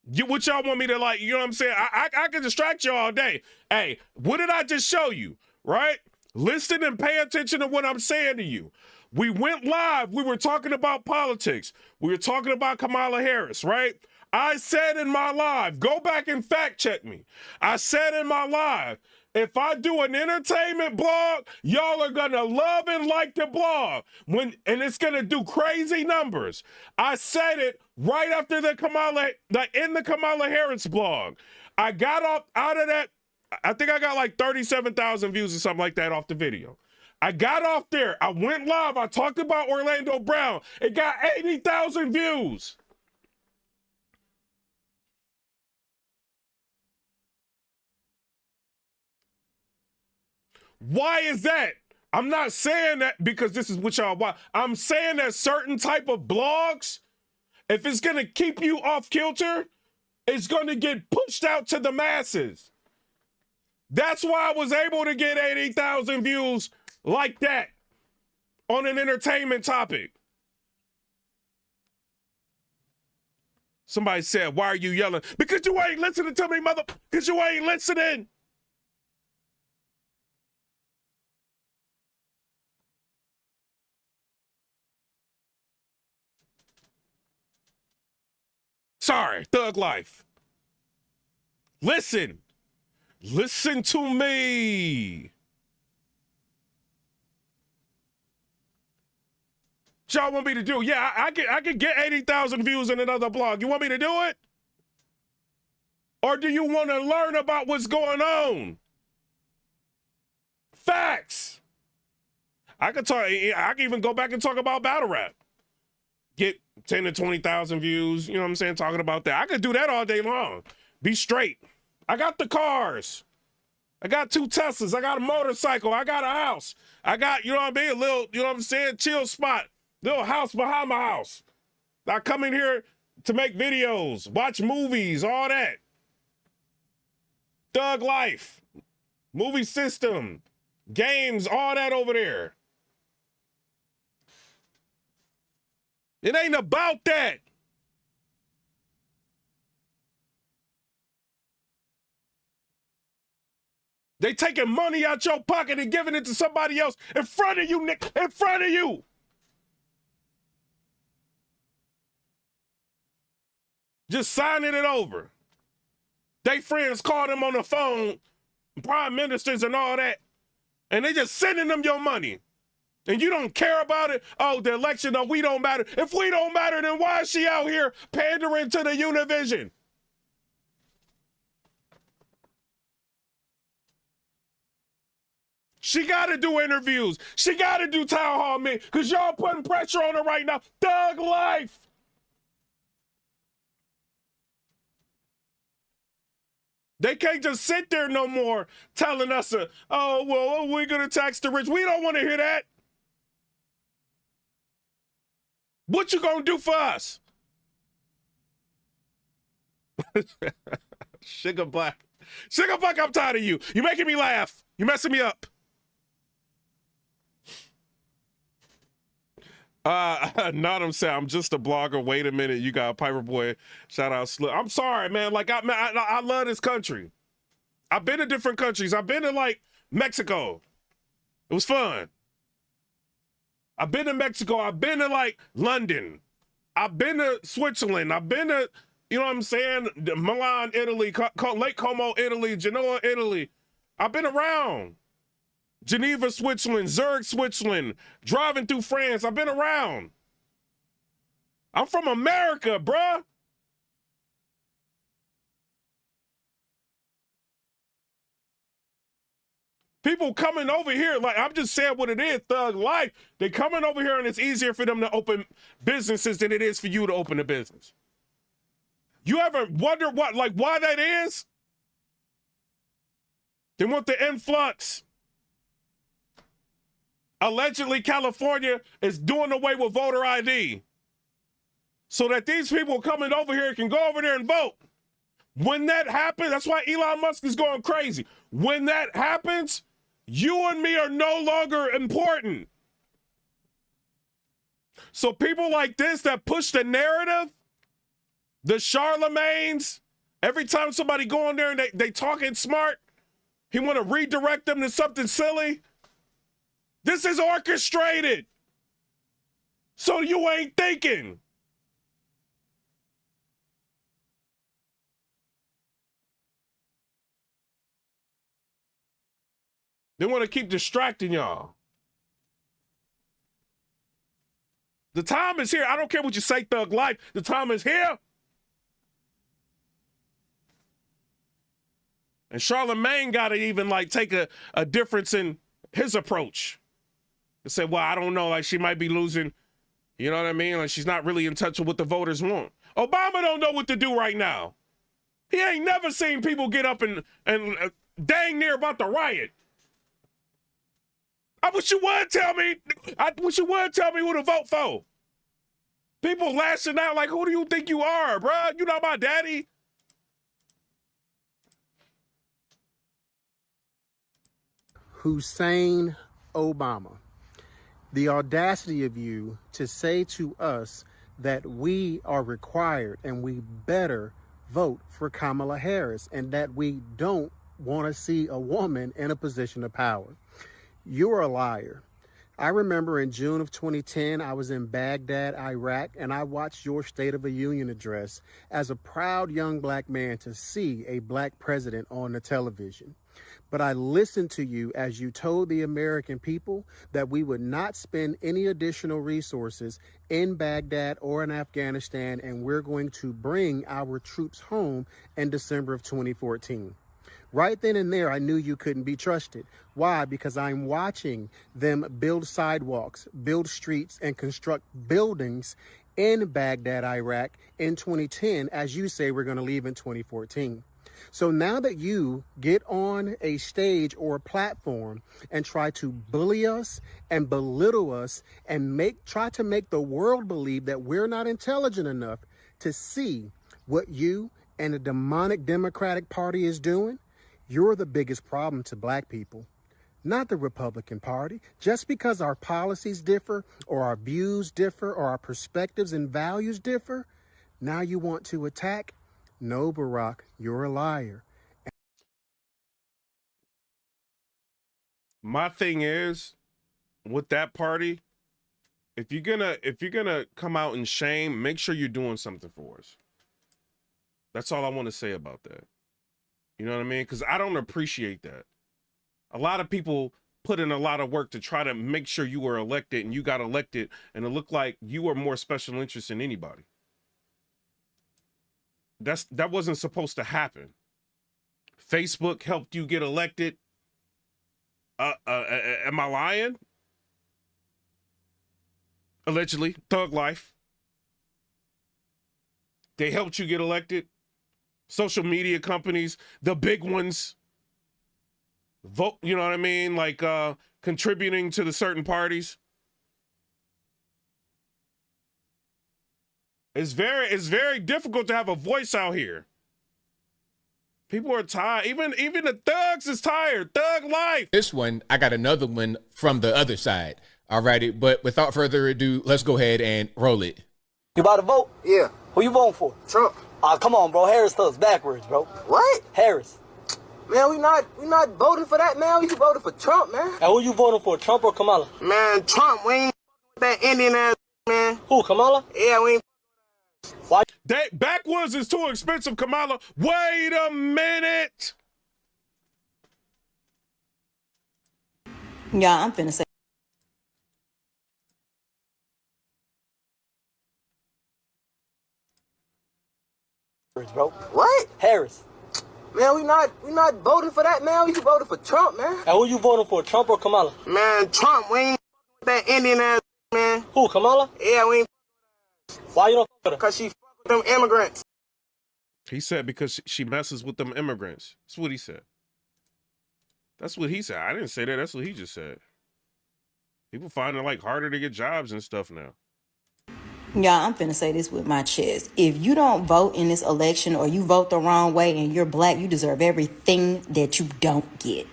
What y'all want me to, like, you know what I'm saying? I can distract you all day. Hey, what did I just show you, right? Listen and pay attention to what I'm saying to you. We went live. We were talking about politics. We were talking about Kamala Harris, right? I said in my live, go back and fact check me. I said in my live, if I do an entertainment blog, y'all are gonna love and like the blog, and it's gonna do crazy numbers. I said it right after in the Kamala Harris blog. I got out of that. I think I got like 37,000 views or something like that off the video. I got off there. I went live. I talked about Orlando Brown. It got 80,000 views. Why is that? I'm not saying that because this is what y'all want. I'm saying that certain type of blogs, if it's going to keep you off kilter, it's going to get pushed out to the masses. That's why I was able to get 80,000 views like that on an entertainment topic. Somebody said, why are you yelling? Because you ain't listening to me, mother. Because you ain't listening. Sorry, thug life. Listen. Listen to me. What y'all want me to do? Yeah, I could get 80,000 views in another blog. You want me to do it? Or do you want to learn about what's going on? Facts. I can even go back and talk about battle rap. Get 10 to 20,000 views, you know what I'm saying, talking about that. I could do that all day long. Be straight. I got the cars. I got 2 Teslas. I got a motorcycle. I got a house. I got, you know what I mean, a little, you know what I'm saying, chill spot. Little house behind my house. I come in here to make videos, watch movies, all that. Thug life. Movie system. Games, all that over there. It ain't about that. They taking money out your pocket and giving it to somebody else in front of you, Nick, in front of you. Just signing it over. They friends call them on the phone, prime ministers and all that, and they just sending them your money. And you don't care about it? Oh, the election, we don't matter. If we don't matter, then why is she out here pandering to the Univision? She got to do interviews. She got to do town hall meetings because y'all putting pressure on her right now. Thug life. They can't just sit there no more telling us, oh, well, we're going to tax the rich. We don't want to hear that. What you going to do for us? Sugar Black. Sugar Black, I'm tired of you. You're making me laugh. You're messing me up. Not said, I'm just a blogger. Wait a minute. You got a Piper Boy. Shout out Slim. I'm sorry, man. Like, I love this country. I've been to different countries. I've been to, like, Mexico. It was fun. I've been to Mexico. I've been to, like, London. I've been to Switzerland. I've been to, you know what I'm saying, Milan, Italy, Lake Como, Italy, Genoa, Italy. I've been around. Geneva, Switzerland, Zurich, Switzerland, driving through France. I've been around. I'm from America, bruh. People coming over here, like, I'm just saying what it is, thug life. They coming over here and it's easier for them to open businesses than it is for you to open a business. You ever wonder why that is? They want the influx. Allegedly, California is doing away with voter ID so that these people coming over here can go over there and vote. When that happens, that's why Elon Musk is going crazy. When that happens, you and me are no longer important. So people like this that push the narrative, the Charlemagnes, every time somebody go in there and they talking smart, he want to redirect them to something silly. This is orchestrated. So you ain't thinking. They want to keep distracting y'all. The time is here. I don't care what you say, thug life. The time is here. And Charlemagne got to even like take a difference in his approach. They say, well, I don't know, like she might be losing, you know what I mean? Like she's not really in touch with what the voters want. Obama don't know what to do right now. He ain't never seen people get up and dang near about to riot. I wish you would tell me. I wish you would tell me who to vote for. People lashing out like, who do you think you are, bruh? You not my daddy. Hussein Obama. The audacity of you to say to us that we are required and we better vote for Kamala Harris and that we don't want to see a woman in a position of power. You're a liar. I remember in June of 2010, I was in Baghdad, Iraq, and I watched your State of the Union address as a proud young black man to see a black president on the television. But I listened to you as you told the American people that we would not spend any additional resources in Baghdad or in Afghanistan, and we're going to bring our troops home in December of 2014. Right then and there, I knew you couldn't be trusted. Why? Because I'm watching them build sidewalks, build streets, and construct buildings in Baghdad, Iraq in 2010, as you say we're going to leave in 2014. So now that you get on a stage or a platform and try to bully us and belittle us and try to make the world believe that we're not intelligent enough to see what you and the demonic Democratic Party is doing, you're the biggest problem to black people, not the Republican Party. Just because our policies differ or our views differ or our perspectives and values differ, now you want to attack? No, Barack, you're a liar. My thing is, with that party, if you're gonna come out and shame, make sure you're doing something for us. That's all I want to say about that. You know what I mean? Because I don't appreciate that. A lot of people put in a lot of work to try to make sure you were elected and you got elected, and it looked like you were more special interest than anybody. That wasn't supposed to happen. Facebook helped you get elected. Am I lying? Allegedly, Thug Life. They helped you get elected. social media companies, the big ones, vote, you know what I mean? Like contributing to the certain parties. It's very difficult to have a voice out here. People are tired. Even the thugs is tired. Thug life. This one, I got another one from the other side. All righty, but without further ado, let's go ahead and roll it. You about to vote? Yeah. Who you voting for? Trump. Come on, bro. Harris thugs backwards, bro. What? Harris. Man, we not voting for that, man. We voting for Trump, man. And who you voting for, Trump or Kamala? Man, Trump. We ain't with that Indian ass, man. Who, Kamala? Yeah, we ain't. Why? That backwoods is too expensive, Kamala. Wait a minute. Yeah, I'm finna say. Bro. What? Harris. Man, we not voting for that, man. We voting for Trump, man. And who you voting for, Trump or Kamala? Man, Trump. We ain't with that Indian ass, man. Who, Kamala? Yeah, we ain't. Why you don't fuck with her? Because she fuck with them immigrants. He said because she messes with them immigrants. That's what he said. That's what he said. I didn't say that. That's what he just said. People find it like harder to get jobs and stuff now. Yeah, I'm finna say this with my chest. If you don't vote in this election or you vote the wrong way and you're black, you deserve everything that you don't get.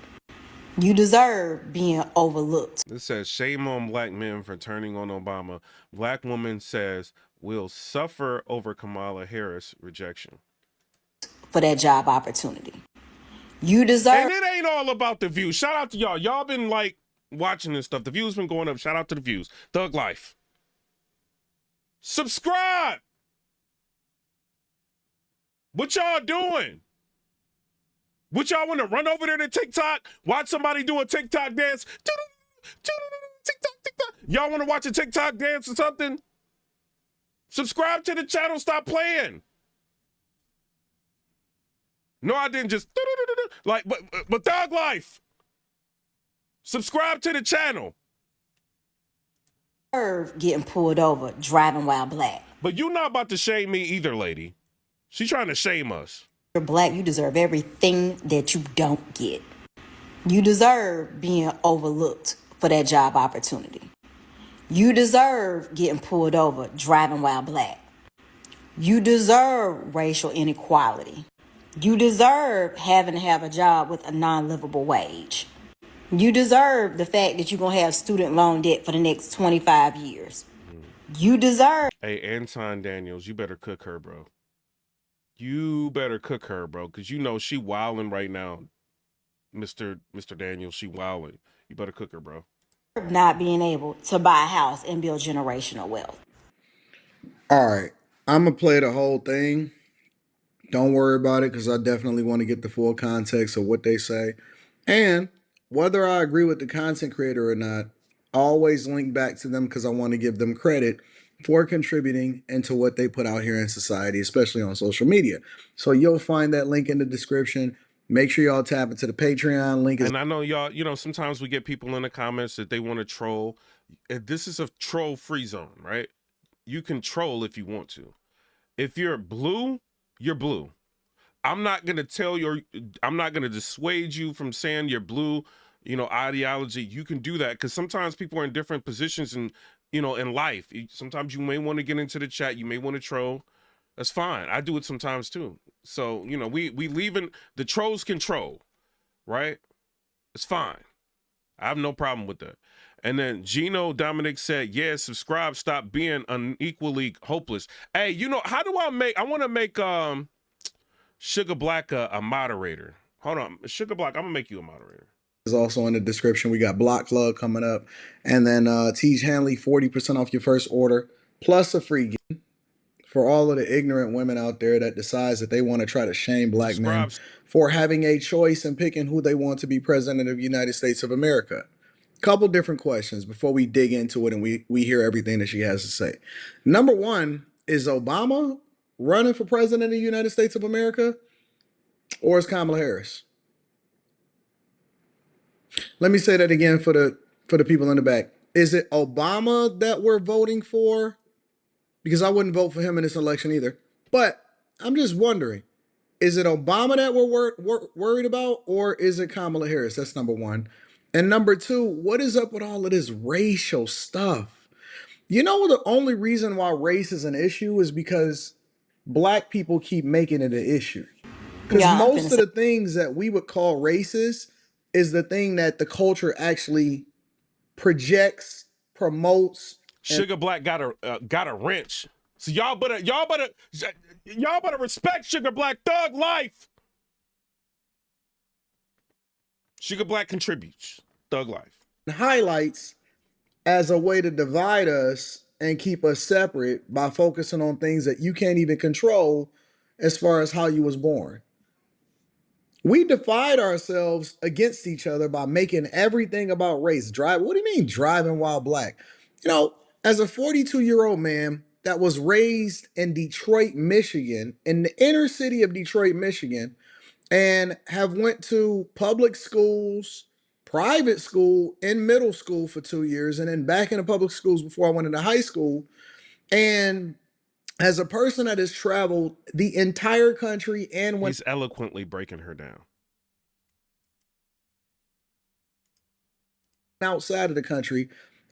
You deserve being overlooked. It says, shame on black men for turning on Obama. Black woman says, will suffer over Kamala Harris rejection. For that job opportunity. You deserve. And it ain't all about the views. Shout out to y'all. Y'all been like watching this stuff. The views been going up. Shout out to the views. Thug Life. Subscribe. What y'all doing? What y'all want to run over there to TikTok? Watch somebody do a TikTok dance? TikTok. Y'all want to watch a TikTok dance or something? Subscribe to the channel. Stop playing. No, I didn't just like, but Thug Life. Subscribe to the channel. Getting pulled over, driving while black. But you not about to shame me either, lady. She's trying to shame us. You're black, you deserve everything that you don't get. You deserve being overlooked for that job opportunity. You deserve getting pulled over, driving while black. You deserve racial inequality. You deserve having to have a job with a non-livable wage. You deserve the fact that you're going to have student loan debt for the next 25 years. You deserve. Hey, Anton Daniels, you better cook her, bro. You better cook her, bro, because you know she wilding right now. Mr. Daniels, she wilding. You better cook her, bro. Not being able to buy a house and build generational wealth. All right. I'm going to play the whole thing. Don't worry about it because I definitely want to get the full context of what they say. And whether I agree with the content creator or not, I always link back to them because I want to give them credit for contributing into what they put out here in society, especially on social media. So you'll find that link in the description. Make sure y'all tap into the Patreon link. And I know y'all, you know, sometimes we get people in the comments that they want to troll. This is a troll-free zone, right? You can troll if you want to. If you're blue, you're blue. I'm not going to tell you, I'm not going to dissuade you from saying you're blue, you know, ideology. You can do that because sometimes people are in different positions in, you know, in life. Sometimes you may want to get into the chat. You may want to troll. That's fine. I do it sometimes too. So, you know, we leaving, the trolls can troll, right? It's fine. I have no problem with that. And then Gino Dominic said, yeah, subscribe, stop being unequally hopeless. Hey, you know, how do I want to make, Sugar Black a moderator. Hold on. Sugar Black, I'm going to make you a moderator. Is also in the description. We got Block Club coming up. And then Teach Hanley, 40% off your first order, plus a free gift for all of the ignorant women out there that decides that they want to try to shame black men for having a choice and picking who they want to be president of the United States of America. Couple different questions before we dig into it and we hear everything that she has to say. Number one, is Obama running for president of the United States of America, or is Kamala Harris? Let me say that again for the people in the back. Is it Obama that we're voting for? Because I wouldn't vote for him in this election either. But I'm just wondering, is it Obama that we're worried about, or is it Kamala Harris? That's number one. And number two, what is up with all of this racial stuff? You know, the only reason why race is an issue is because black people keep making it an issue. Because most of the things that we would call racist is the thing that the culture actually projects, promotes. Sugar Black got a wrench. So y'all better respect Sugar Black thug life. Sugar Black contributes thug life. Highlights as a way to divide us and keep us separate by focusing on things that you can't even control as far as how you was born. We divide ourselves against each other by making everything about race. What do you mean driving while black? You know, as a 42-year-old man that was raised in Detroit, Michigan, in the inner city of Detroit, Michigan, and have went to public schools, private school, and middle school for 2 years, and then back into public schools before I went into high school. And as a person that has traveled the entire country and went— He's eloquently breaking her down. outside of the country,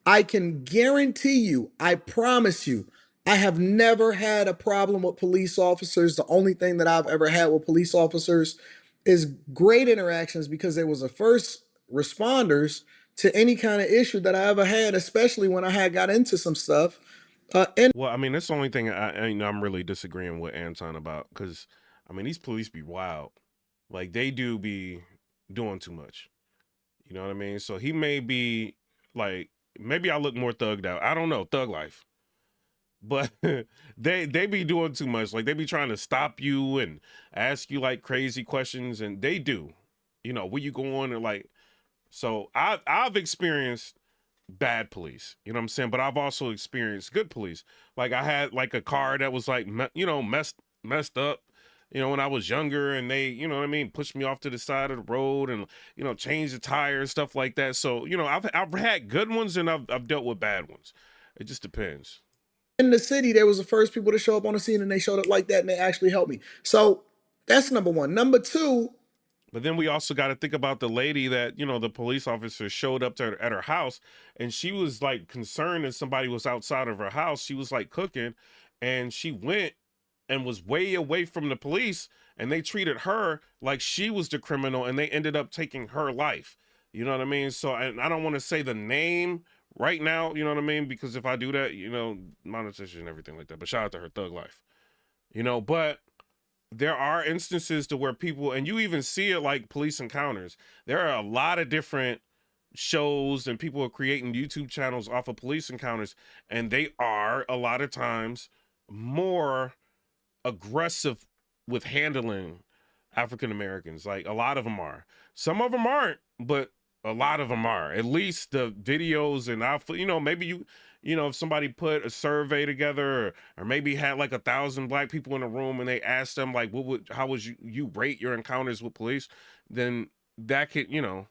I can guarantee you, I promise you, I have never had a problem with police officers. The only thing that I've ever had with police officers is great interactions because they was the first responders to any kind of issue that I ever had, especially when I had got into some stuff. Well, I mean, that's the only thing I'm really disagreeing with Anton about, because, I mean, these police be wild. Like, they do be doing too much. You know what I mean? So he may be, like, maybe I look more thugged out. I don't know, thug life. But they be doing too much. Like, they be trying to stop you and ask you, like, crazy questions, and they do. You know, where you going, and, like, so I've experienced bad police, you know what I'm saying? But I've also experienced good police. Like, I had like a car that was like, messed up, you know, when I was younger, and they, you know what I mean, pushed me off to the side of the road and, you know, changed the tires, stuff like that. So, you know, I've had good ones and I've dealt with bad ones. It just depends. In the city, they was the first people to show up on the scene, and they showed up like that, and they actually helped me. So that's number one. Number two. But then we also got to think about the lady that, you know, the police officer showed up to at her house, and she was like concerned that somebody was outside of her house. She was like cooking, and she went and was way away from the police, and they treated her like she was the criminal, and they ended up taking her life. You know what I mean? So, and I don't want to say the name right now, you know what I mean? Because if I do that, you know, monetization and everything like that. But shout out to her thug life, you know, but there are instances to where people, and you even see it like police encounters. There are a lot of different shows and people are creating YouTube channels off of police encounters, and they are a lot of times more aggressive with handling African Americans. Like, a lot of them are. Some of them aren't, but a lot of them are. At least the videos, and you know, maybe you know, if somebody put a survey together, or maybe had like 1,000 black people in a room, and they asked them like, how would you rate your encounters with police? Then that could, you know,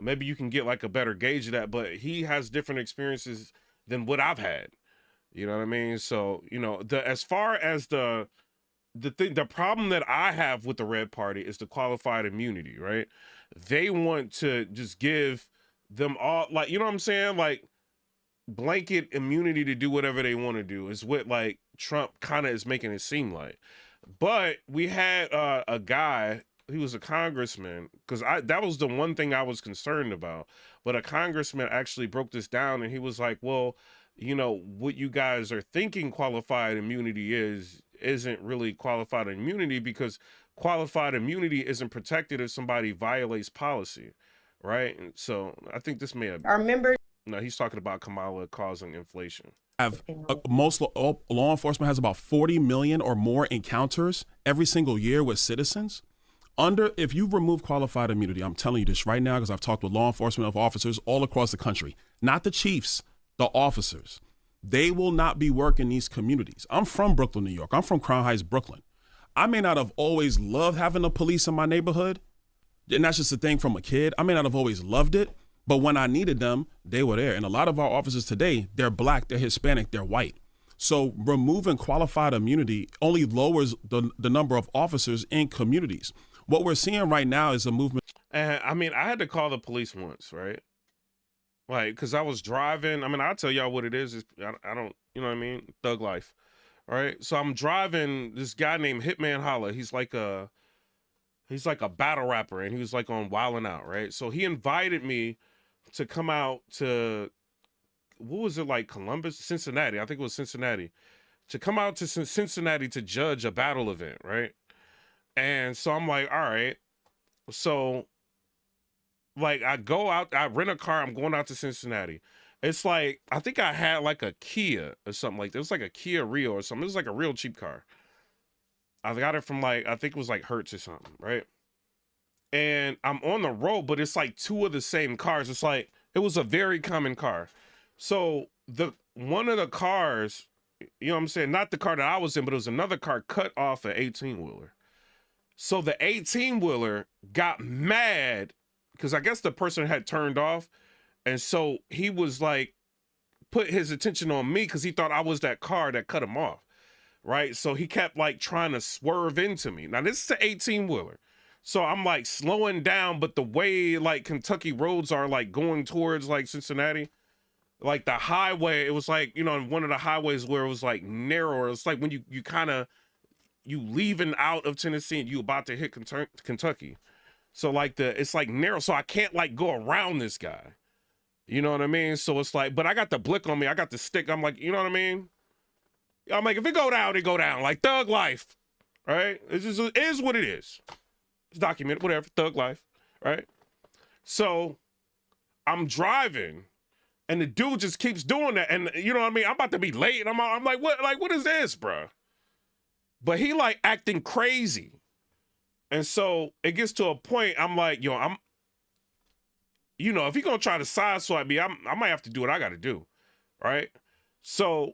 maybe you can get like a better gauge of that. But he has different experiences than what I've had. You know what I mean? So, you know, as far as the problem that I have with the Red Party is the qualified immunity, right? They want to just give them all, like, you know what I'm saying? Like, blanket immunity to do whatever they want to do is what, like, Trump kind of is making it seem like. But we had a guy, he was a congressman, because that was the one thing I was concerned about. But a congressman actually broke this down, and he was like, well, you know, what you guys are thinking qualified immunity isn't really qualified immunity, because qualified immunity isn't protected if somebody violates policy, right? And so I think this may have— Our members— No, he's talking about Kamala causing inflation. Most law enforcement has about 40 million or more encounters every single year with citizens. If you remove qualified immunity, I'm telling you this right now because I've talked with law enforcement officers all across the country, not the chiefs, the officers. They will not be working these communities. I'm from Brooklyn, New York. I'm from Crown Heights, Brooklyn. I may not have always loved having the police in my neighborhood, and that's just a thing from a kid. I may not have always loved it, but when I needed them, they were there. And a lot of our officers today, they're black, they're Hispanic, they're white. So removing qualified immunity only lowers the number of officers in communities. What we're seeing right now is a movement. And I mean, I had to call the police once, right? Like, cause I was driving. I mean, I'll tell y'all what it is. I don't, you know what I mean? Thug life, right? So I'm driving this guy named Hitman Holla. He's like a battle rapper, and he was like on Wildin' Out, right? So he invited me to come out to, what was it, like Columbus, Cincinnati? I think it was Cincinnati. To come out to Cincinnati to judge a battle event, right? And so I'm like, all right. So like I go out, I rent a car, I'm going out to Cincinnati. It's like, I think I had like a Kia or something like that. It was like a Kia Rio or something. It was like a real cheap car. I got it from like, I think it was like Hertz or something, right? And I'm on the road, but it's like two of the same cars. It's like, it was a very common car. So one of the cars, you know what I'm saying? Not the car that I was in, but it was another car cut off an 18-wheeler. So the 18-wheeler got mad because I guess the person had turned off. And so he was like, put his attention on me because he thought I was that car that cut him off, right? So he kept like trying to swerve into me. Now this is an 18-wheeler. So I'm like slowing down, but the way like Kentucky roads are like going towards like Cincinnati, like the highway, it was like, you know, one of the highways where it was like narrower. It's like when you kind of, you leaving out of Tennessee and you about to hit Kentucky. So like it's like narrow. So I can't like go around this guy. You know what I mean? So it's like, but I got the blick on me. I got the stick. I'm like, you know what I mean? I'm like, if it go down, it go down. Like thug life, right? It is what it is. It's documented, whatever, thug life, right? So I'm driving and the dude just keeps doing that. And you know what I mean? I'm about to be late. And I'm like, what is this, bro? But he like acting crazy. And so it gets to a point, I'm like, yo, you know, if he gonna try to sideswipe me, I might have to do what I gotta do, right? So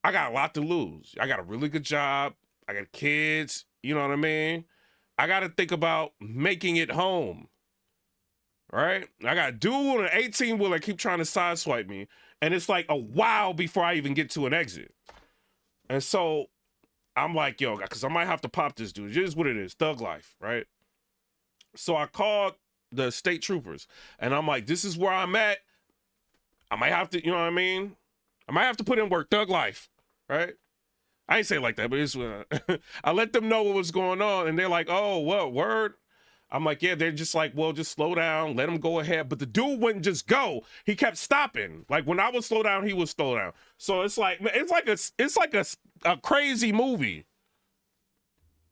I got a lot to lose. I got a really good job. I got kids, you know what I mean? I gotta think about making it home, right? I got a dude on an 18-wheeler keep trying to sideswipe me, and it's like a while before I even get to an exit. And so I'm like, yo, because I might have to pop this dude. It is what it is, thug life, right? So I called the state troopers, and I'm like, this is where I'm at. I might have to, you know what I mean? I might have to put in work, thug life, right? I ain't say it like that, but it's, I let them know what was going on, and they're like, oh, what, word? I'm like, yeah, they're just like, well, just slow down, let him go ahead. But the dude wouldn't just go. He kept stopping. Like when I would slow down, he would slow down. So it's like a crazy movie.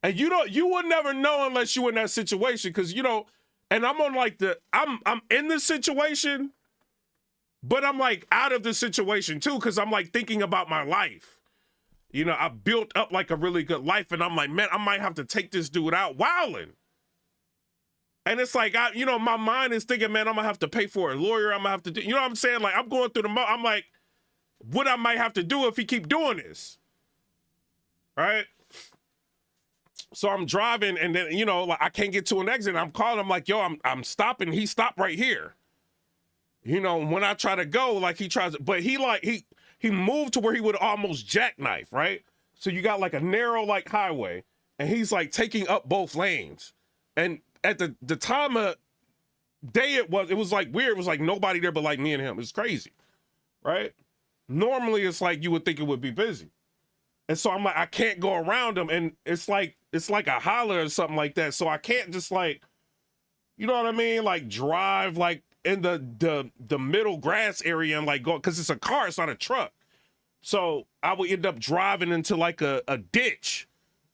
And you would never know unless you were in that situation. Cause you know, and I'm on like I'm in the situation, but I'm like out of the situation too. Cause I'm like thinking about my life. You know, I built up like a really good life, and I'm like, man, I might have to take this dude out wilding. And it's like, you know, my mind is thinking, man, I'm gonna have to pay for a lawyer. I'm gonna have to do, you know what I'm saying? Like, I'm going through I'm like, what I might have to do if he keep doing this, right? So I'm driving, and then, you know, like I can't get to an exit. I'm calling him like, yo, I'm stopping. He stopped right here. You know, when I try to go, like he tries, but he moved to where he would almost jackknife, right? So you got like a narrow like highway, and he's like taking up both lanes. And at the time of day it was like weird. It was like nobody there but like me and him. It's crazy, right? Normally it's like you would think it would be busy. And so I'm like, I can't go around him, and it's like a holler or something like that. So I can't just like, you know what I mean? Like drive like in the middle grass area and like go, because it's a car, it's not a truck. So I would end up driving into like a ditch.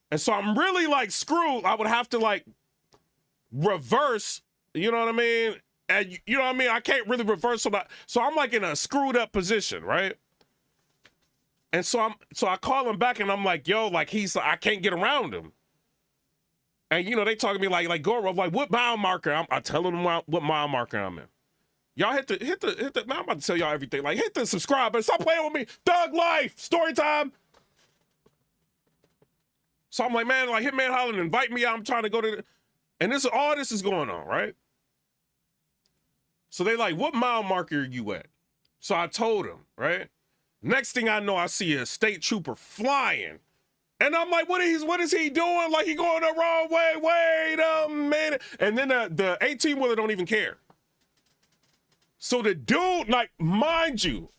And so I'm really like screwed. I would have to like reverse, you know what I mean? And you know what I mean? I can't really reverse. So I'm like in a screwed up position, right? And so I call him back, and I'm like, yo, like I can't get around him. And you know, they talking to me like go, I'm like, what mile marker? I tell them what mile marker I'm in. Y'all hit the, man, I'm about to tell y'all everything. Like hit the subscribe button. Stop playing with me. Thug life, story time. So I'm like, man, like Hitman Holland, invite me out. I'm trying to go to and all this is going on, right? So they like, what mile marker are you at? So I told him, right? Next thing I know, I see a state trooper flying. And I'm like, what is he doing? Like, he going the wrong way. Wait a minute. And then the 18-wheeler don't even care. So the dude, like, mind you,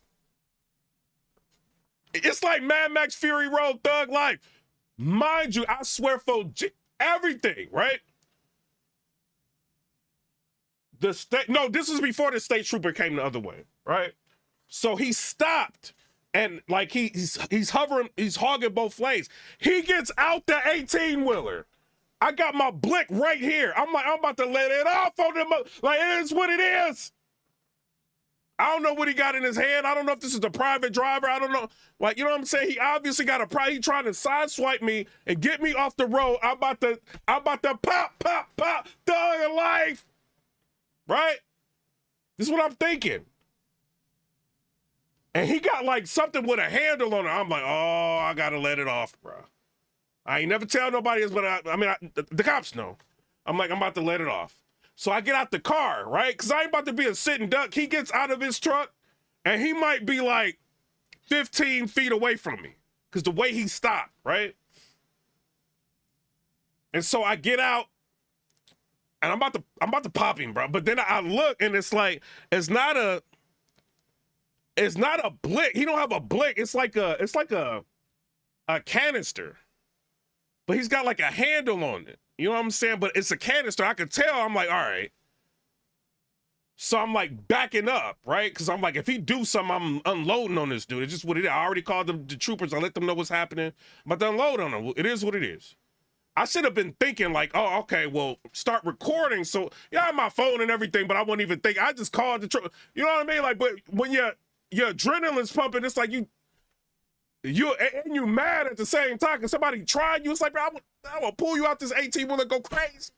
it's like Mad Max Fury Road Thug Life. Mind you, I swear for everything, right? This is before the state trooper came the other way, right? So he stopped and like he's hovering, he's hogging both lanes. He gets out the 18-wheeler. I got my blick right here. I'm like, I'm about to let it off on them. Like, it is what it is. I don't know what he got in his hand. I don't know if this is the private driver. I don't know. Like, you know what I'm saying? He obviously got he trying to sideswipe me and get me off the road. I'm about to pop, thug of life. Right? This is what I'm thinking. And he got like something with a handle on it. I'm like, oh, I gotta let it off, bro. I ain't never tell nobody else, but the cops know. I'm like, I'm about to let it off. So I get out the car, right? Because I ain't about to be a sitting duck. He gets out of his truck, and he might be like 15 feet away from me because the way he stopped, right? And so I get out, and I'm about to pop him, bro. But then I look, and it's like it's not a blick. He don't have a blick. It's like a canister, but he's got like a handle on it. You know what I'm saying? But it's a canister. I could tell. I'm like, all right. So I'm like backing up, right? Because I'm like, if he do something, I'm unloading on this dude. It's just what it is. I already called the troopers. I let them know what's happening. But to unload on him, it is what it is. I should have been thinking like, oh, okay, well, start recording. So yeah, I have my phone and everything, but I wouldn't even think. I just called the trooper. You know what I mean? Like, but when your adrenaline's pumping, it's like you mad at the same time because somebody tried you. It's like, bro, I will pull you out this 18-wheeler, go crazy.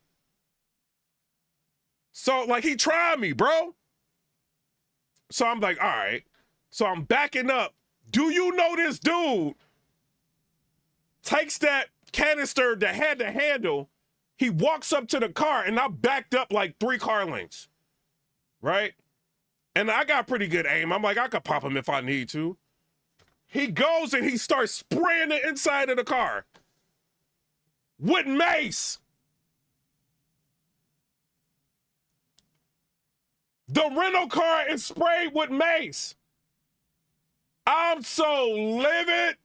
So like he tried me, bro. So I'm like, all right. So I'm backing up. Do you know this dude takes that canister that had the handle, he walks up to the car, and I backed up like 3 car lengths, right? And I got pretty good aim. I'm like, I could pop him if I need to. He goes and he starts spraying the inside of the car with mace. The rental car is sprayed with mace. I'm so livid.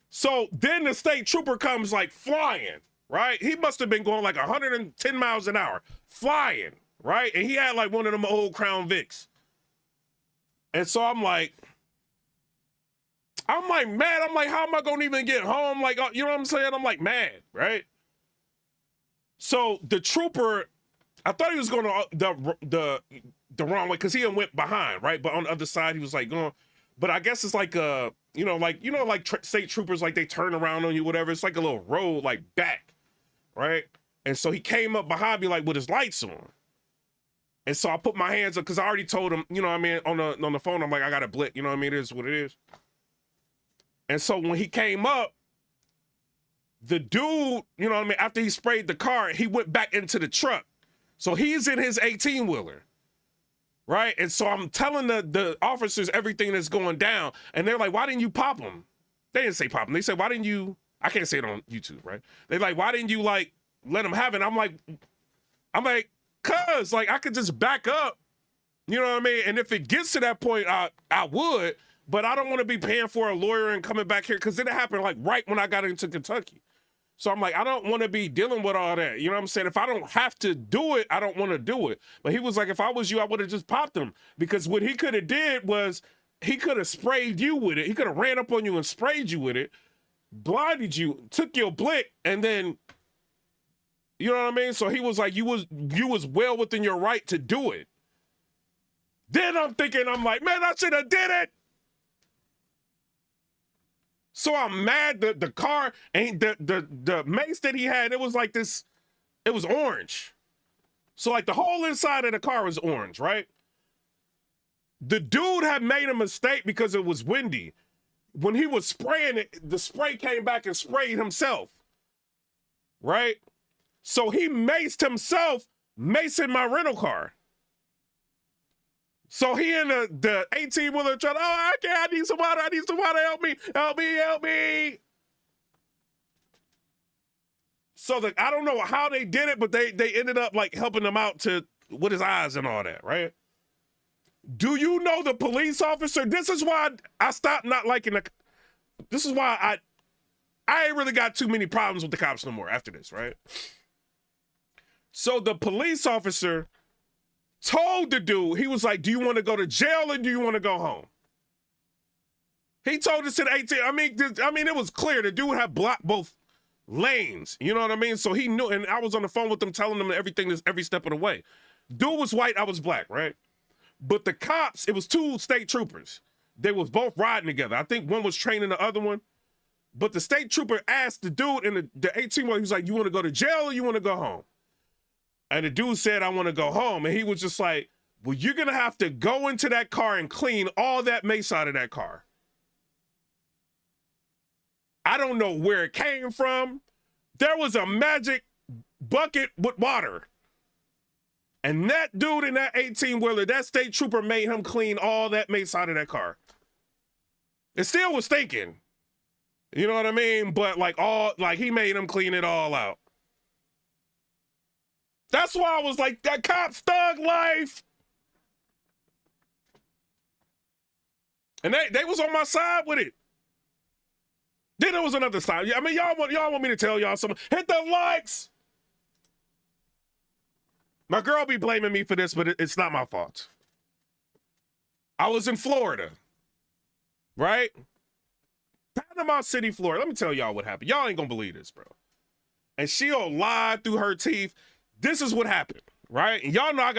So then the state trooper comes like flying, right? He must have been going like 110 miles an hour, flying, right? And he had like one of them old Crown Vics. And so I'm like mad. I'm like, how am I gonna even get home? Like, you know what I'm saying? I'm like mad, right? So the trooper, I thought he was going the wrong way because he went behind, right? But on the other side, he was like going. But I guess it's like state troopers, like they turn around on you, whatever. It's like a little road, like back, right? And so he came up behind me, like with his lights on. And so I put my hands up because I already told him, you know what I mean, on the phone. I'm like, I got a blick, you know what I mean? It is what it is. And so when he came up, the dude, you know what I mean, after he sprayed the car, he went back into the truck. So he's in his 18-wheeler, right? And so I'm telling the officers everything that's going down, and they're like, why didn't you pop him? They didn't say pop him. They said, why didn't you, I can't say it on YouTube, right? They're like, why didn't you, like, let him have it? I'm like, cuz, like, I could just back up, you know what I mean? And if it gets to that point, I would, but I don't want to be paying for a lawyer and coming back here because it happened, like, right when I got into Kentucky. So I'm like, I don't want to be dealing with all that. You know what I'm saying? If I don't have to do it, I don't want to do it. But he was like, if I was you, I would have just popped him. Because what he could have did was he could have sprayed you with it. He could have ran up on you and sprayed you with it, blinded you, took your blick, and then, you know what I mean? So he was like, you was well within your right to do it. Then I'm thinking, I'm like, man, I should have did it. So I'm mad that the car ain't the mace that he had, it was like this, it was orange. So like the whole inside of the car was orange, right? The dude had made a mistake because it was windy. When he was spraying it, the spray came back and sprayed himself, right? So he maced himself, macing my rental car. So he in the 18-wheeler trying, I can't, I need some water, help me. So I don't know how they did it, but they ended up like helping him out with his eyes and all that, right? Do you know the police officer? This is why I stopped not liking this is why I ain't really got too many problems with the cops no more after this, right? So the police officer told the dude, he was like, do you want to go to jail or do you want to go home? He told us at 18. I mean, it was clear. The dude had blocked both lanes. You know what I mean? So he knew, and I was on the phone with him telling him everything every step of the way. Dude was white, I was black, right? But the cops, it was 2 state troopers. They was both riding together. I think one was training the other one. But the state trooper asked the dude in the 18-wheeler, he was like, you want to go to jail or you want to go home? And the dude said, I want to go home. And he was just like, well, you're going to have to go into that car and clean all that mace out of that car. I don't know where it came from. There was a magic bucket with water. And that dude in that 18-wheeler, that state trooper made him clean all that mace out of that car. It still was stinking. You know what I mean? But he made him clean it all out. That's why I was like, that cop's thug life. And they was on my side with it. Then there was another side. I mean, y'all want me to tell y'all something? Hit the likes. My girl be blaming me for this, but it's not my fault. I was in Florida, right? Panama City, Florida. Let me tell y'all what happened. Y'all ain't gonna believe this, bro. And she'll lie through her teeth. This is what happened, right? And y'all know I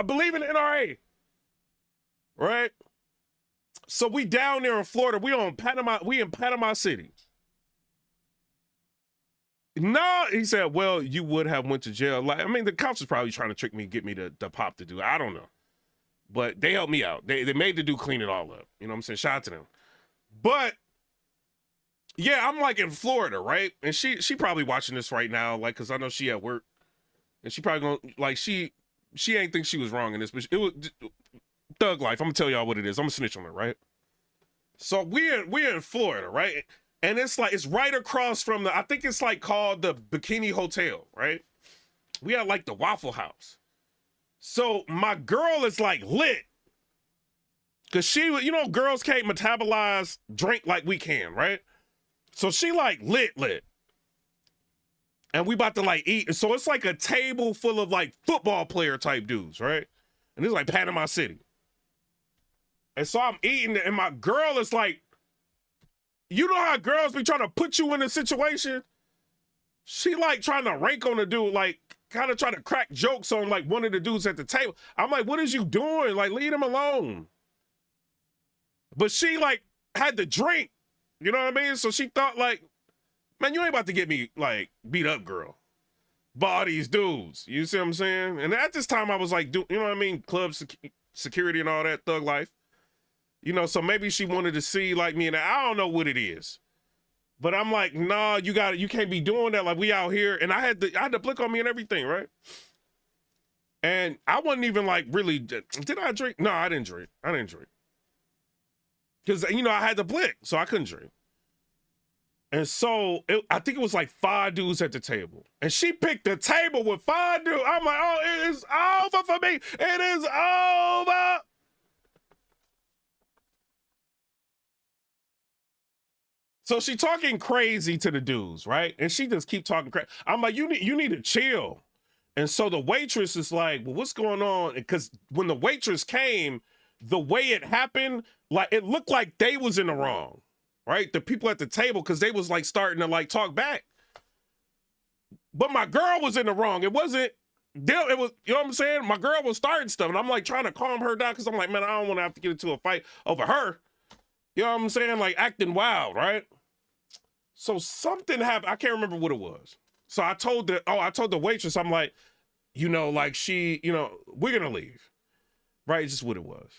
believe in the NRA, right? So we down there in Florida. We in Panama City. No, he said, well, you would have went to jail. The cops was probably trying to trick me, get me to pop the dude. I don't know. But they helped me out. They made the dude clean it all up. You know what I'm saying? Shout out to them. But yeah, I'm like in Florida, right? And she probably watching this right now, like, cause I know she at work. And she probably gonna, like, she ain't think she was wrong in this, but it was thug life. I'm gonna tell y'all what it is. I'm gonna snitch on her, right? So we're in Florida, right? And it's right across from I think it's like called the Bikini Hotel, right? We had like the Waffle House. So my girl is like lit. Cause girls can't metabolize drink like we can, right? So she like lit. And we about to like eat. And so it's like a table full of like football player type dudes, right? And it's like Panama City. And so I'm eating and my girl is like, you know how girls be trying to put you in a situation? She like trying to rank on the dude, like kind of trying to crack jokes on like one of the dudes at the table. I'm like, what is you doing? Like, leave him alone. But she like had to drink, you know what I mean? So she thought like, man, you ain't about to get me like beat up, girl. By all these dudes, you see what I'm saying? And at this time I was like, you know what I mean? Club security and all that, thug life. You know, so maybe she wanted to see like me, and I don't know what it is. But I'm like, nah, you can't be doing that. Like, we out here, and I had the blick on me and everything, right? And I wasn't even like really, did I drink? No, I didn't drink. Because, I had the blick, so I couldn't drink. And so I think it was like 5 dudes at the table. And she picked the table with 5 dudes. I'm like, oh, it is over for me. It is over. So she talking crazy to the dudes, right? And she just keep talking crazy. I'm like, you need to chill. And so the waitress is like, well, what's going on? Because when the waitress came, the way it happened, like it looked like they was in the wrong, right? The people at the table, because they was like starting to like talk back. But my girl was in the wrong. It was, you know what I'm saying? My girl was starting stuff. And I'm like trying to calm her down because I'm like, man, I don't want to have to get into a fight over her. You know what I'm saying? Like acting wild, right? So something happened. I can't remember what it was. So I told the waitress, I'm like, like she, we're going to leave. Right? It's just what it was.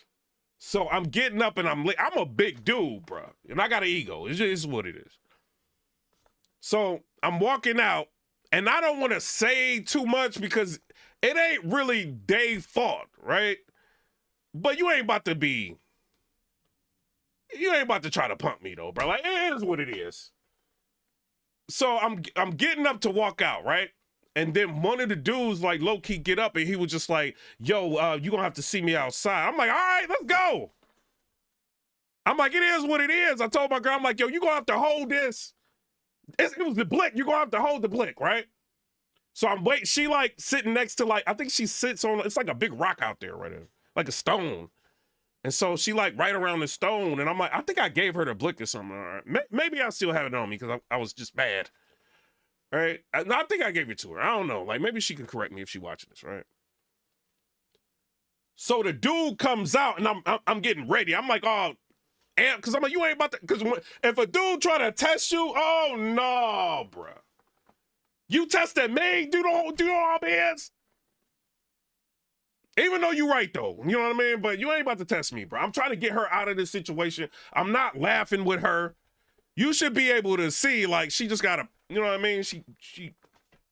So I'm getting up and I'm a big dude, bro. And I got an ego. It's just what it is. So I'm walking out and I don't want to say too much because it ain't really their fault, right? But you ain't about to try to pump me though, bro. Like, it is what it is. So I'm getting up to walk out, right? And then one of the dudes like low key get up and he was just like, yo, you gonna have to see me outside. I'm like, all right, let's go. I'm like, it is what it is. I told my girl, I'm like, yo, you gonna have to hold this. It was the blick. You're gonna have to hold the blick, right? So I'm waiting. She like sitting next to like, I think she sits on, it's like a big rock out there right there, like a stone. And so she like right around the stone. And I'm like, I think I gave her the blick or something. All right. Maybe I still have it on me because I was just mad. All right. I think I gave it to her. I don't know. Like maybe she can correct me if she's watching this, right? So the dude comes out and I'm getting ready. I'm like, oh, because I'm like, you ain't about to, because if a dude try to test you, oh no, bro. You tested me, do all hands. Even though you right though, you know what I mean? But you ain't about to test me, bro. I'm trying to get her out of this situation. I'm not laughing with her. You should be able to see, like, she just got a, you know what I mean? She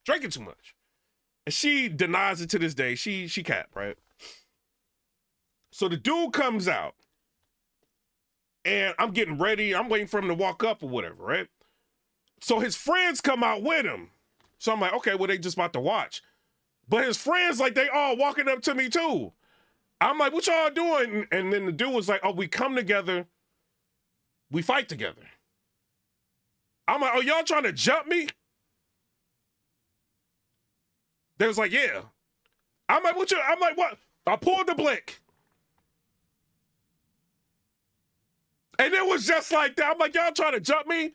drinking too much. And she denies it to this day. She capped, right? So the dude comes out and I'm getting ready. I'm waiting for him to walk up or whatever, right? So his friends come out with him. So I'm like, okay, well, they just about to watch. But his friends, like, they all walking up to me too. I'm like, what y'all doing? And then the dude was like, oh, we come together. We fight together. I'm like, oh, y'all trying to jump me? They was like, yeah. I'm like, what? I pulled the blick. And it was just like that. I'm like, y'all trying to jump me?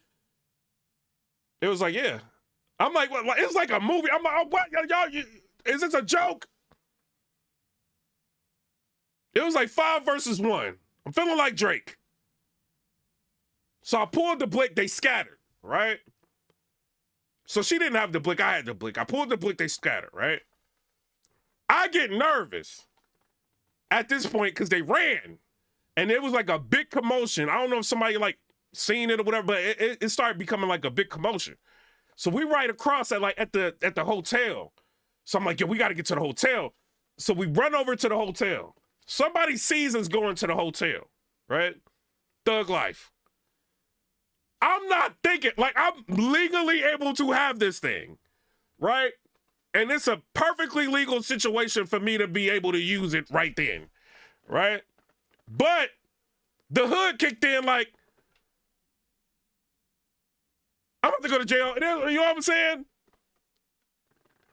It was like, yeah. I'm like, what? It's like a movie. I'm like, oh, what? Y'all, is this a joke? It was like 5 versus 1. I'm feeling like Drake. So I pulled the blick. They scattered, right? So she didn't have the blick. I had the blick. I pulled the blick. They scattered, right? I get nervous at this point because they ran. And it was like a big commotion. I don't know if somebody like seen it or whatever, but it started becoming like a big commotion. So we right across at the hotel. So I'm like, yo, we got to get to the hotel. So we run over to the hotel. Somebody sees us going to the hotel, right? Thug life. I'm not thinking, like, I'm legally able to have this thing, right? And it's a perfectly legal situation for me to be able to use it right then, right? But the hood kicked in like, I'm about to go to jail. You know what I'm saying?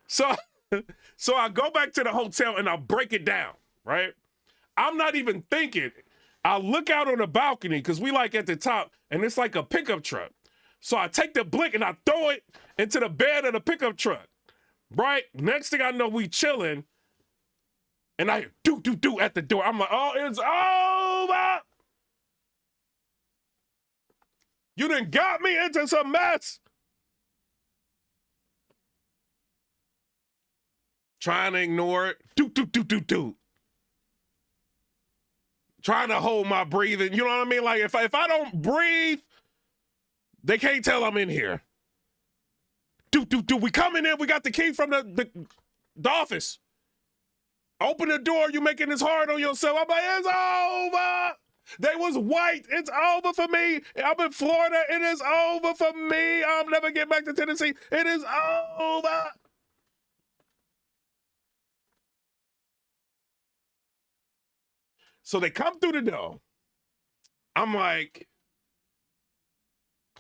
So I go back to the hotel and I break it down, right? I'm not even thinking. I look out on the balcony because we like at the top and it's like a pickup truck. So I take the blick and I throw it into the bed of the pickup truck, right? Next thing I know, we chilling and I hear do at the door. I'm like, oh, it's over. You done got me into some mess. Trying to ignore it. Do. Trying to hold my breathing. You know what I mean? Like, if I don't breathe, they can't tell I'm in here. Do. We coming in. We got the key from the office. Open the door. You making this hard on yourself. I'm like, it's over. They was white. It's over for me. I'm in Florida. It is over for me. I'll never get back to Tennessee. It is over. So they come through the door. I'm like,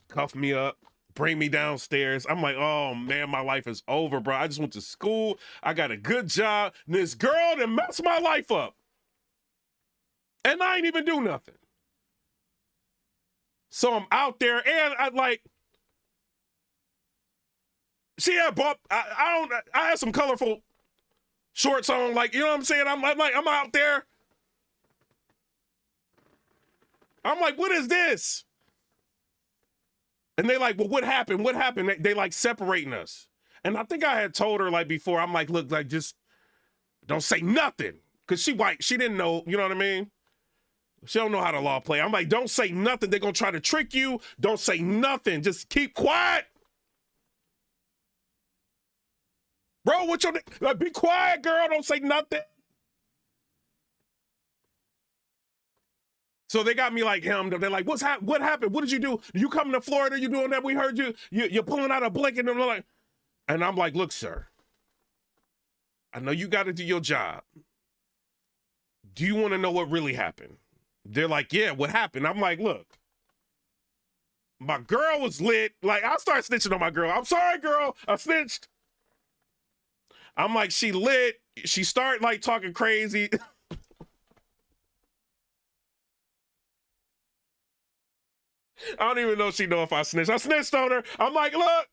cuff me up, bring me downstairs. I'm like, oh man, my life is over, bro. I just went to school. I got a good job. And this girl that messed my life up. And I ain't even do nothing. So I'm out there and she had bought, I had some colorful shorts on, like, you know what I'm saying? I'm out there. I'm like, what is this? And they like, well, what happened? What happened? They like separating us. And I think I had told her like before, I'm like, look, like just don't say nothing. Cause she white, she didn't know, you know what I mean? She don't know how the law play. I'm like, don't say nothing. They're gonna try to trick you. Don't say nothing. Just keep quiet. Bro, what your like? Be quiet, girl. Don't say nothing. So they got me like him. They're like, what happened? What did you do? You coming to Florida? You doing that? We heard you're pulling out a blick. And they're like, and I'm like, look, sir, I know you got to do your job. Do you want to know what really happened? They're like, yeah, what happened? I'm like, look, my girl was lit. Like, I'll start snitching on my girl. I'm sorry, girl. I snitched. I'm like, she lit. She started like talking crazy. I don't even know if she know if I snitched. I snitched on her. I'm like, look,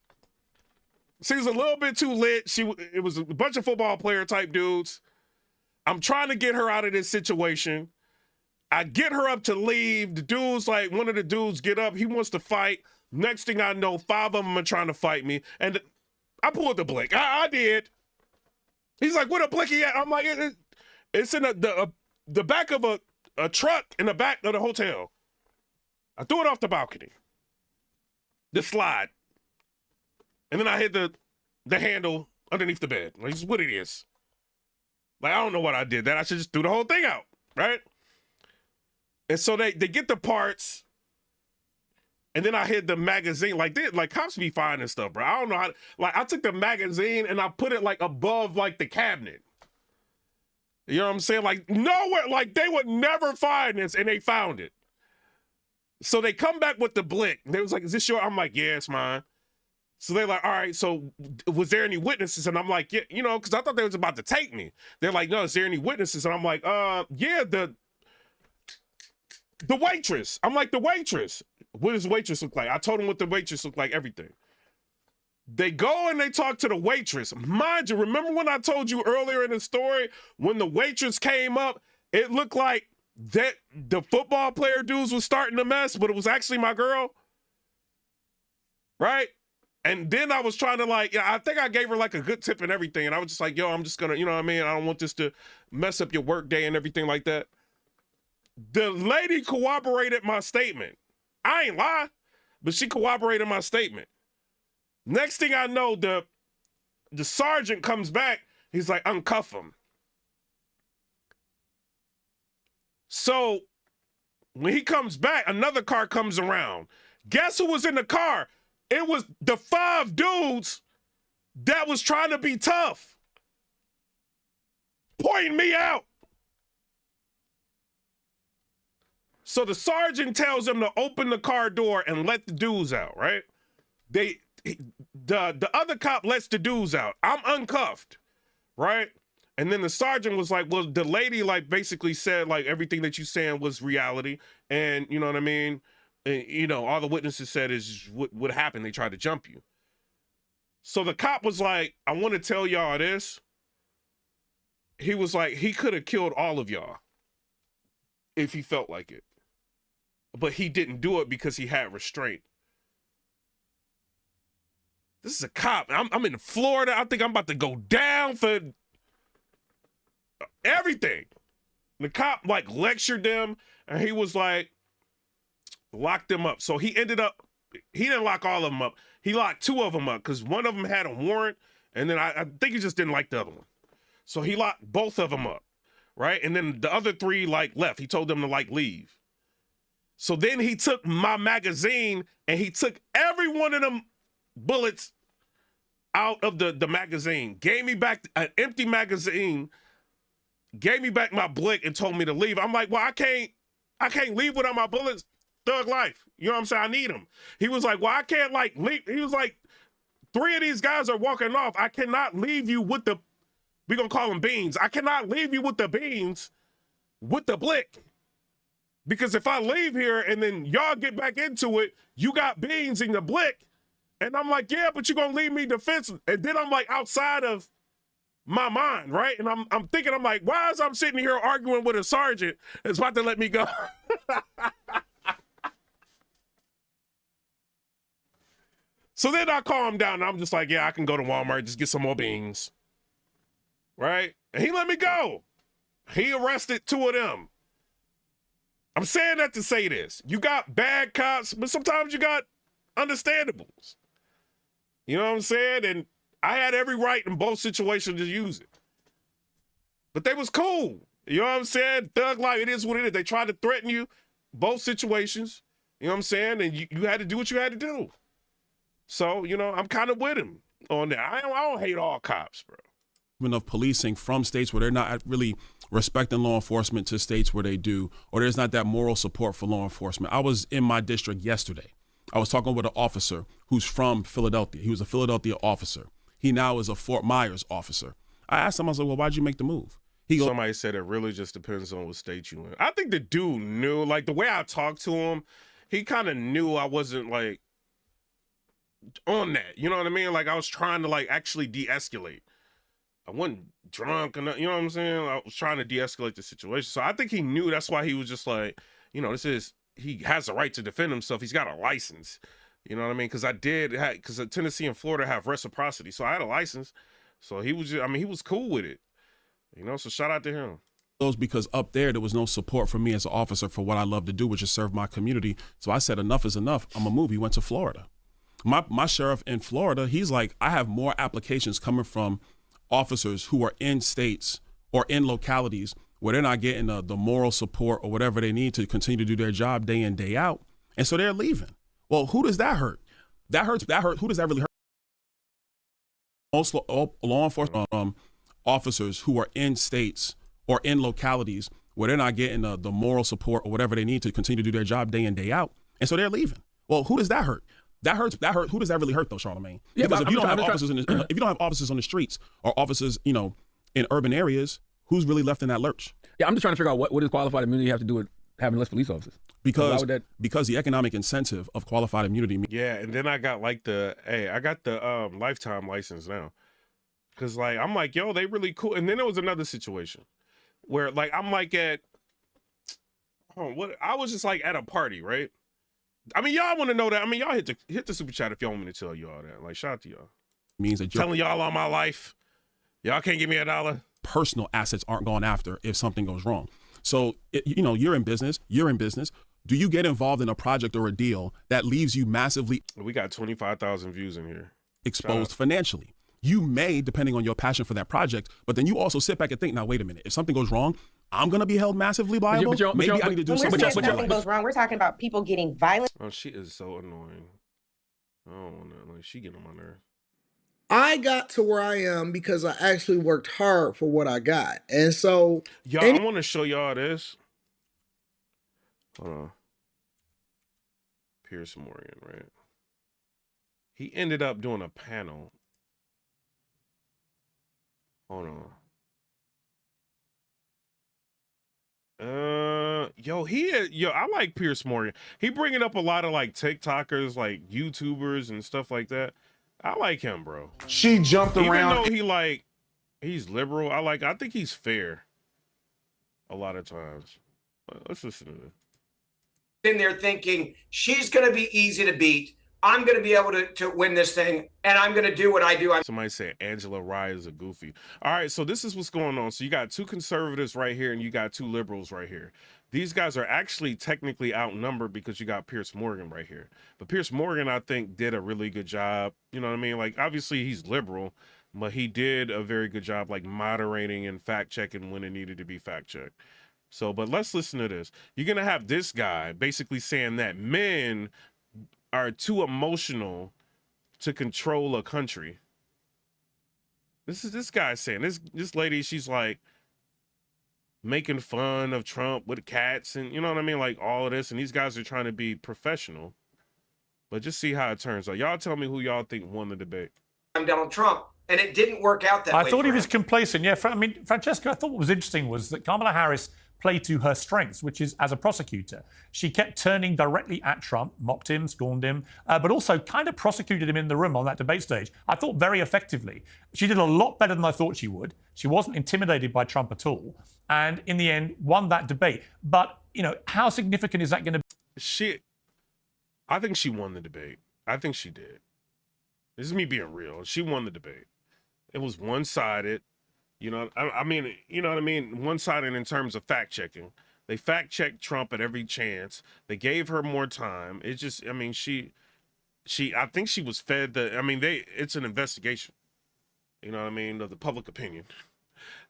she was a little bit too lit. It was a bunch of football player type dudes. I'm trying to get her out of this situation. I get her up to leave. The dudes, like one of the dudes get up. He wants to fight. Next thing I know, 5 of them are trying to fight me. And I pulled the blick. I did. He's like, what a blicky at? I'm like, it's in the back of a truck in the back of the hotel. I threw it off the balcony. The slide. And then I hit the handle underneath the bed. Like, this is what it is. Like, I don't know what I did. That I should just threw the whole thing out, right? And so they get the parts. And then I hid the magazine. Like cops be finding stuff, bro. I don't know how. Like, I took the magazine and I put it like above like the cabinet. You know what I'm saying? Like nowhere. Like they would never find this, and they found it. So they come back with the blick. They was like, "Is this your?" I'm like, "Yeah, it's mine." So they're like, "All right. So was there any witnesses?" And I'm like, "Yeah, you know, because I thought they was about to take me." They're like, "No, is there any witnesses?" And I'm like, yeah, the waitress." I'm like, "The waitress. What does the waitress look like?" I told them what the waitress looked like, everything. They go and they talk to the waitress. Mind you, remember when I told you earlier in the story, when the waitress came up, it looked like that the football player dudes was starting to mess, but it was actually my girl. Right? And then I was trying to like, I think I gave her like a good tip and everything. And I was just like, yo, I'm just gonna, you know what I mean? I don't want this to mess up your work day and everything like that. The lady corroborated my statement. I ain't lie, but she corroborated my statement. Next thing I know, the sergeant comes back. He's like, uncuff him. So when he comes back, another car comes around. Guess who was in the car? It was the 5 dudes that was trying to be tough, pointing me out. So the sergeant tells them to open the car door and let the dudes out, right? The other cop lets the dudes out. I'm uncuffed, right? And then the sergeant was like, well, the lady like basically said like everything that you saying was reality. And you know what I mean? And, you know, all the witnesses said is what happened. They tried to jump you. So the cop was like, I want to tell y'all this. He was like, he could have killed all of y'all if he felt like it. But he didn't do it because he had restraint. This is a cop. I'm in Florida. I think I'm about to go down for everything. The cop like lectured them, and he was like, locked them up. So he ended up, he didn't lock all of them up. He locked 2 of them up because one of them had a warrant, and then I think he just didn't like the other one. So he locked both of them up, right? And then the other 3 like left. He told them to like leave. So then he took my magazine and he took every one of them bullets out of the magazine, gave me back an empty magazine, gave me back my blick and told me to leave. I'm like, well, I can't leave without my bullets. Thug life. You know what I'm saying? I need them. He was like, well, I can't like leave. He was like, 3 of these guys are walking off. I cannot leave you with the, we're going to call them beans. I cannot leave you with the beans with the blick. Because if I leave here and then y'all get back into it, you got beans in the blick. And I'm like, yeah, but you're going to leave me defensive. And then I'm like outside of my mind, right? And I'm thinking, I'm like, why is I'm sitting here arguing with a sergeant that's about to let me go? So then I calm down and I'm just like, yeah, I can go to Walmart, just get some more beans, right? And he let me go. He arrested 2 of them. I'm saying that to say this. You got bad cops, but sometimes you got understandables. You know what I'm saying? And I had every right in both situations to use it. But they was cool. You know what I'm saying? Thug life, it is what it is. They tried to threaten you, both situations. You know what I'm saying? And you had to do what you had to do. So, you know, I'm kind of with him on that. I don't hate all cops, bro. Of policing from states where they're not really respecting law enforcement to states where they do, or there's not that moral support for law enforcement. I was in my district yesterday. I was talking with an officer who's from Philadelphia. He was a Philadelphia officer. He now is a Fort Myers officer. I asked him, I was like, well, why'd you make the move? Somebody said it really just depends on what state you in. I think the dude knew, like the way I talked to him, he kind of knew I wasn't like on that. You know what I mean? Like I was trying to like actually de-escalate. I wasn't drunk enough, you know what I'm saying? I was trying to de-escalate the situation. So I think he knew. That's why he was just like, you know, he has a right to defend himself. He's got a license. You know what I mean? Because because Tennessee and Florida have reciprocity. So I had a license. So he was just, I mean, he was cool with it. You know, so shout out to him. Because up there was no support for me as an officer for what I love to do, which is serve my community. So I said, enough is enough. I'm gonna move. He went to Florida. My sheriff in Florida, he's like, I have more applications coming from officers who are in states or in localities where they're not getting the moral support or whatever they need to continue to do their job day in, day out. And so they're leaving. Well, who does that hurt? That hurts. Who does that really hurt? Most law enforcement officers who are in states or in localities where they're not getting the moral support or whatever they need to continue to do their job day in, day out. And so they're leaving. Well, who does that hurt? That hurts. Who does that really hurt though, Charlamagne? Yeah, because if you don't have officers on the streets or officers, you know, in urban areas, who's really left in that lurch? Yeah, I'm just trying to figure out what does qualified immunity have to do with having less police officers? Because the economic incentive of qualified immunity. Yeah, and then I got like the lifetime license now. Cause like I'm like, yo, they really cool. And then there was another situation where like I'm like I was just like at a party, right? I mean, y'all want to know that. I mean, y'all hit the super chat if y'all want me to tell you all that. Like, shout out to y'all. Means that telling y'all all my life, y'all can't give me $1. Personal assets aren't gone after if something goes wrong. So, you know, you're in business. Do you get involved in a project or a deal that leaves you massively? We got 25,000 views in here. Exposed financially. You may, depending on your passion for that project, but then you also sit back and think, now, wait a minute. If something goes wrong, I'm going to be held massively liable. Maybe I need to do something. When something goes wrong, we're talking about people getting violent. Oh, she is so annoying. I don't want to, like, she getting on my nerves. I got to where I am because I actually worked hard for what I got. And so... Y'all, I want to show y'all this. Hold on. Piers Morgan, right? He ended up doing a panel. Hold on. I like Piers Morgan. He bringing up a lot of like TikTokers, like YouTubers and stuff like that. I like him, bro. She jumped around. Even though he's liberal, I think he's fair a lot of times. Let's listen to this. In there thinking she's going to be easy to beat. I'm going to be able to win this thing, and I'm going to do what I do. Somebody said Angela Rye is a goofy. All right, so this is what's going on. So you got two conservatives right here, and you got two liberals right here. These guys are actually technically outnumbered because you got Piers Morgan right here. But Piers Morgan, I think, did a really good job. You know what I mean? Like, obviously, he's liberal, but he did a very good job, like, moderating and fact-checking when it needed to be fact-checked. So, but let's listen to this. You're going to have this guy basically saying that men are too emotional to control a country. This is this guy saying, this lady, she's like making fun of Trump with cats and you know what I mean? Like all of this. And these guys are trying to be professional, but just see how it turns out. Y'all tell me who y'all think won the debate. I'm Donald Trump. And it didn't work out that way. I thought he was complacent. Yeah, I mean, Francesca, I thought what was interesting was that Kamala Harris played to her strengths, which is as a prosecutor. She kept turning directly at Trump, mocked him, scorned him, but also kind of prosecuted him in the room on that debate stage. I thought very effectively. She did a lot better than I thought she would. She wasn't intimidated by Trump at all. And in the end, won that debate. But, you know, how significant is that going to be? I think she won the debate. I think she did. This is me being real. She won the debate. It was one-sided. You know, I mean, you know what I mean? One-sided in terms of fact-checking. They fact-checked Trump at every chance. They gave her more time. It just, I mean, I think she was fed it's an investigation. You know what I mean? Of the public opinion.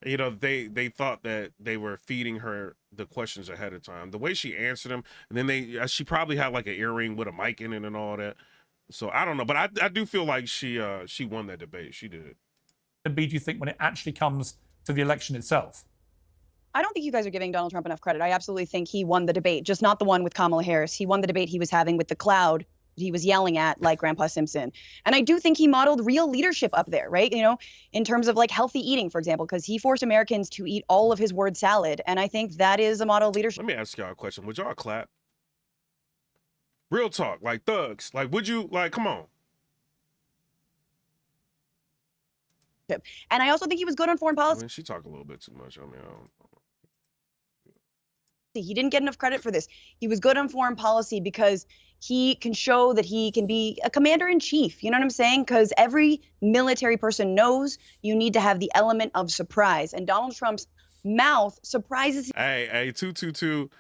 You know, they thought that they were feeding her the questions ahead of time. The way she answered them, and then she probably had like an earring with a mic in it and all that. So I don't know, but I do feel like she won that debate. She did. Be, do you think, when it actually comes to the election itself? I don't think you guys are giving Donald Trump enough credit. I absolutely think he won the debate, just not the one with Kamala Harris. He won the debate he was having with the cloud he was yelling at, like Grandpa Simpson. And I do think he modeled real leadership up there, right? You know, in terms of like healthy eating, for example, because he forced Americans to eat all of his word salad. And I think that is a model of leadership. Let me ask y'all a question. Would y'all clap? Real talk, like thugs. Like, would you, like, come on. And I also think he was good on foreign policy. I mean, she talked a little bit too much. I mean, I don't. He didn't get enough credit for this. He was good on foreign policy because he can show that he can be a commander in chief. You know what I'm saying? Because every military person knows you need to have the element of surprise. And Donald Trump's mouth surprises. Hey, 222.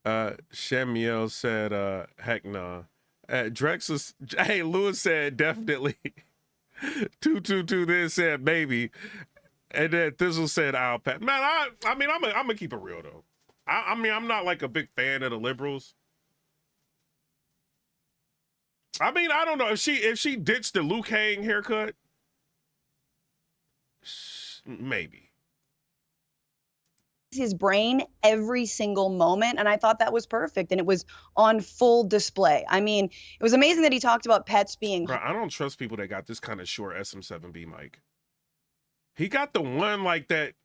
Shemiel said, heck nah. Drex was, hey, Lewis said definitely. 222 then said maybe. And then Thizzle said I'll pass. Man, I mean, I'm gonna keep it real though. I mean, I'm not like a big fan of the liberals. I mean, I don't know if she ditched the Luke Hang haircut, maybe. His brain every single moment, and I thought that was perfect, and it was on full display. I mean, it was amazing that he talked about pets being. Bro, I don't trust people that got this kind of short SM7B mic. He got the one like that.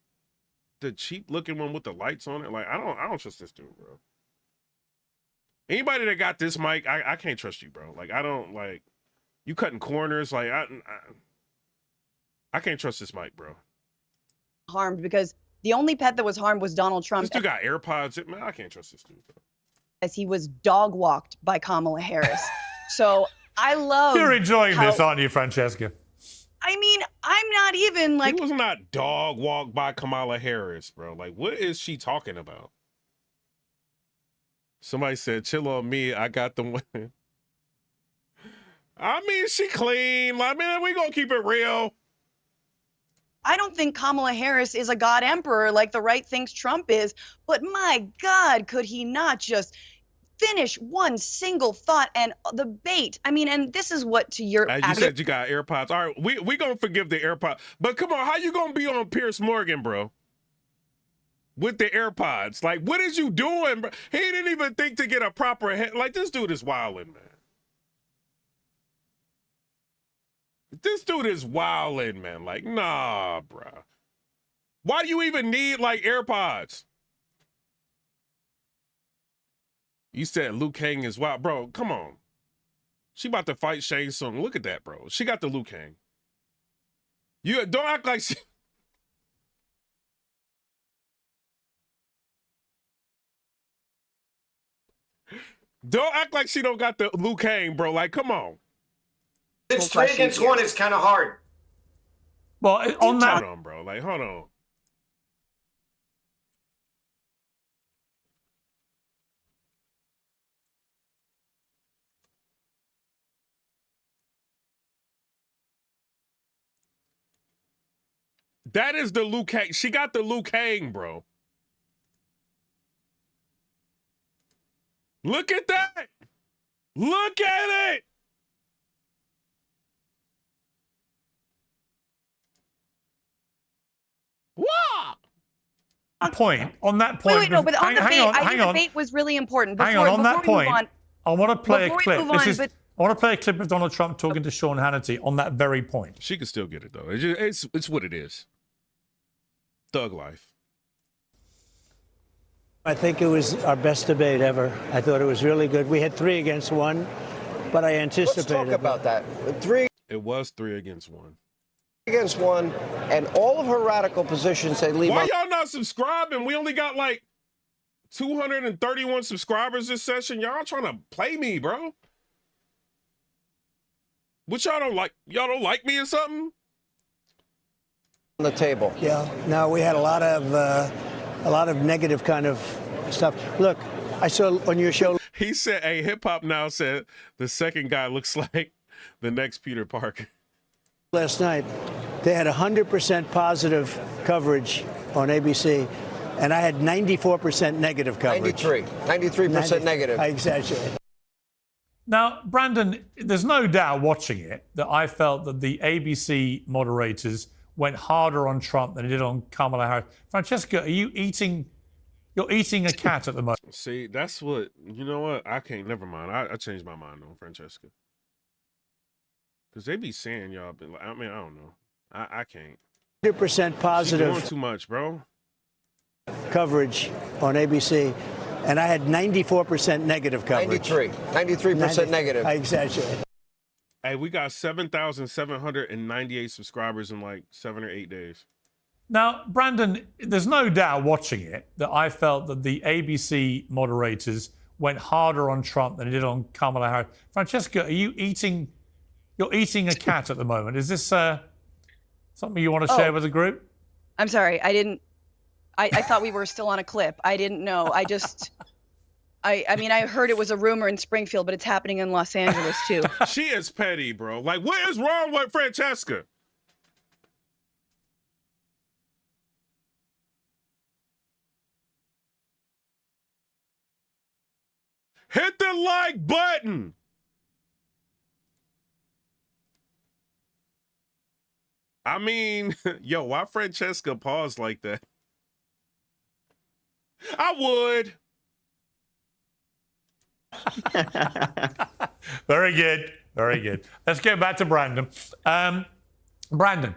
The cheap looking one with the lights on it. Like, I don't trust this dude, bro. Anybody that got this mic, I can't trust you, bro. Like, I don't, like, you cutting corners. Like, I can't trust this mic, bro. Harmed because the only pet that was harmed was Donald Trump. This dude got AirPods. Man, I can't trust this dude, bro. As he was dog walked by Kamala Harris. So I love. You're enjoying this, aren't you, Francesca? I mean, I'm not even like. He was not dog walked by Kamala Harris, bro. Like, what is she talking about? Somebody said, chill on me. I got the one. I mean, she clean. I mean, we gonna keep it real. I don't think Kamala Harris is a god emperor like the right thinks Trump is. But my God, could he not just finish one single thought and the bait? I mean, and this is what to your. As you said, you got AirPods. All right, we gonna forgive the AirPods, but come on, how you gonna be on Piers Morgan, bro? With the AirPods, like, what is you doing, bro? He didn't even think to get a proper head. Like, this dude is wilding, man. This dude is wilding, man. Like, nah, bro. Why do you even need like AirPods? You said Luke Hang is wild. Bro, come on. She about to fight Shane Sung. Look at that, bro. She got the Luke Hang. You don't act like she... Don't act like she don't got the Luke Hang, bro. Like, come on. It's 3 against 1. It's kind of hard. Well, on that... Hold on, bro. Like, hold on. That is the Luke Hang. She got the Luke Hang, bro. Look at that. Look at it. On that point. Wait, no, but on the debate, I think the debate was really important. Hang on that point. I want to play a clip. I want to play a clip of Donald Trump talking to Sean Hannity on that very point. She can still get it, though. It's what it is. Thug life. I think it was our best debate ever. I thought it was really good. We had 3 against 1, but I anticipated. Let's talk about that. 3. It was 3 against 1. Against 1, and all of her radical positions say leave. Why y'all not subscribing? We only got like 231 subscribers this session. Y'all trying to play me, bro. What y'all don't like? Y'all don't like me or something? On the table. Yeah. No, we had a lot of negative kind of stuff. Look, I saw on your show. He said, "Hey, hip hop now said the second guy looks like the next Peter Parker." Last night, They had 100% positive coverage on ABC, and I had 94% negative coverage. 93% negative. I exaggerate. Now, Brandon, there's no doubt watching it that I felt that the ABC moderators went harder on Trump than they did on Kamala Harris. Francesca, are you eating? You're eating a cat at the moment. See, that's what, you know what? I can't, never mind. I changed my mind on Francesca. Because they be saying y'all, but like, I mean, I don't know. I can't. 100% positive. She's doing too much, bro. Coverage on ABC, and I had 94% negative coverage. 93% negative. I exaggerate. Hey, we got 7,798 subscribers in like 7 or 8 days. Now, Brandon, there's no doubt watching it that I felt that the ABC moderators went harder on Trump than they did on Kamala Harris. Francesca, are you eating? You're eating a cat at the moment. Is this something you want to share with the group? I'm sorry. I thought we were still on a clip. I didn't know. I mean, I heard it was a rumor in Springfield, but it's happening in Los Angeles too. She is petty, bro. Like, what is wrong with Francesca? Hit the like button. I mean, yo, why Francesca paused like that? I would. Very good. Very good. Let's get back to Brandon. Brandon,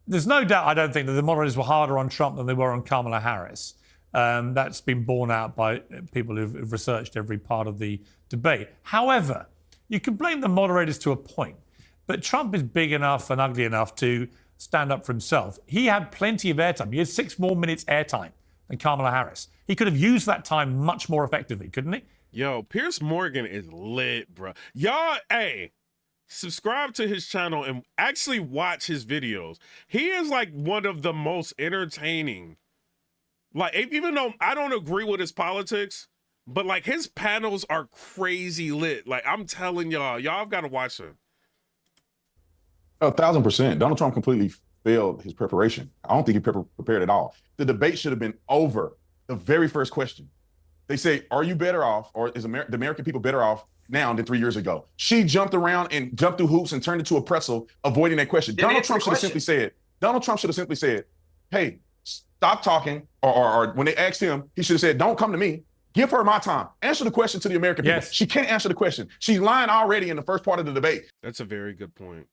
there's no doubt, I don't think, that the moderators were harder on Trump than they were on Kamala Harris. That's been borne out by people who've researched every part of the debate. However, you can blame the moderators to a point, but Trump is big enough and ugly enough to stand up for himself. He had plenty of airtime. He had 6 more minutes airtime than Kamala Harris. He could have used that time much more effectively, couldn't he? Yo, Piers Morgan is lit, bro. Y'all, hey, subscribe to his channel and actually watch his videos. He is like one of the most entertaining. Like, even though I don't agree with his politics, but like his panels are crazy lit. Like, I'm telling y'all have got to watch them. 1,000%. Donald Trump completely failed his preparation. I don't think he prepared at all. The debate should have been over the very first question. They say, are you better off, or is the American people better off now than 3 years ago? She jumped around and jumped through hoops and turned into a pretzel, avoiding that question. Donald Trump should have simply said, hey, stop talking, or when they asked him, he should have said, don't come to me. Give her my time. Answer the question to the American people. She can't answer the question. She's lying already in the first part of the debate. That's a very good point.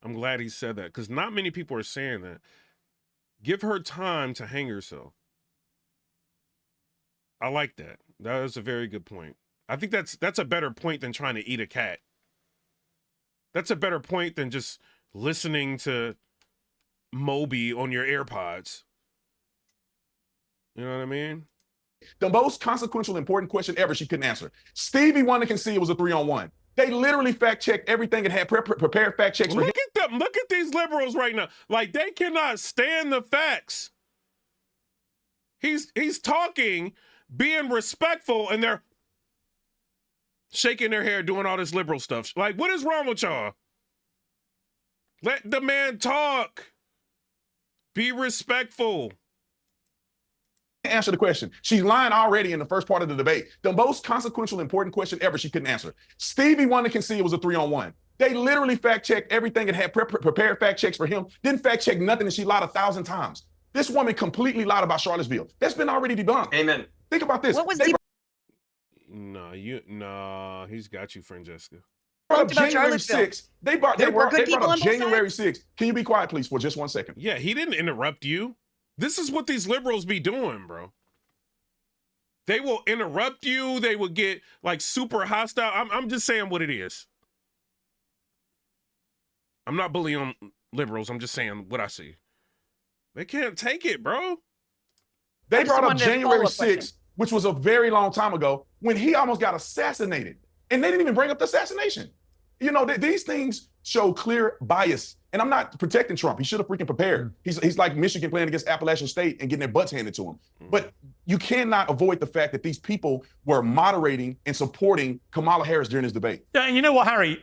I'm glad he said that, because not many people are saying that. Give her time to hang herself. I like that. That is a very good point. I think that's a better point than trying to eat a cat. That's a better point than just listening to Moby on your AirPods. You know what I mean? The most consequential, important question ever she couldn't answer. Stevie Wonder can see it was a 3-on-1. They literally fact-checked everything and had prepared fact checks. Look at them. Look at these liberals right now. Like, they cannot stand the facts. He's talking, being respectful, and they're shaking their hair, doing all this liberal stuff. Like, what is wrong with y'all? Let the man talk. Be respectful. Answer the question. She's lying already in the first part of the debate. The most consequential, important question ever she couldn't answer. Stevie Wonder can see it was a 3-on-1. They literally fact-checked everything and had prepared fact checks for him. Didn't fact-check nothing, and she lied 1,000 times. This woman completely lied about Charlottesville. That's been already debunked. Amen. Think about this. What was Nah, he's got you, Francesca. Brought up January 6th. They brought up January 6th. Can you be quiet, please, for just 1 second? Yeah, he didn't interrupt you. This is what these liberals be doing, bro. They will interrupt you. They will get like super hostile. I'm just saying what it is. I'm not bullying liberals. I'm just saying what I see. They can't take it, bro. They brought up January 6th, which was a very long time ago, when he almost got assassinated. And they didn't even bring up the assassination. You know, these things show clear bias And I'm not protecting Trump. He should have freaking prepared. He's like Michigan playing against Appalachian State and getting their butts handed to him. But you cannot avoid the fact that these people were moderating and supporting Kamala Harris during this debate. Yeah, and you know what, Harry?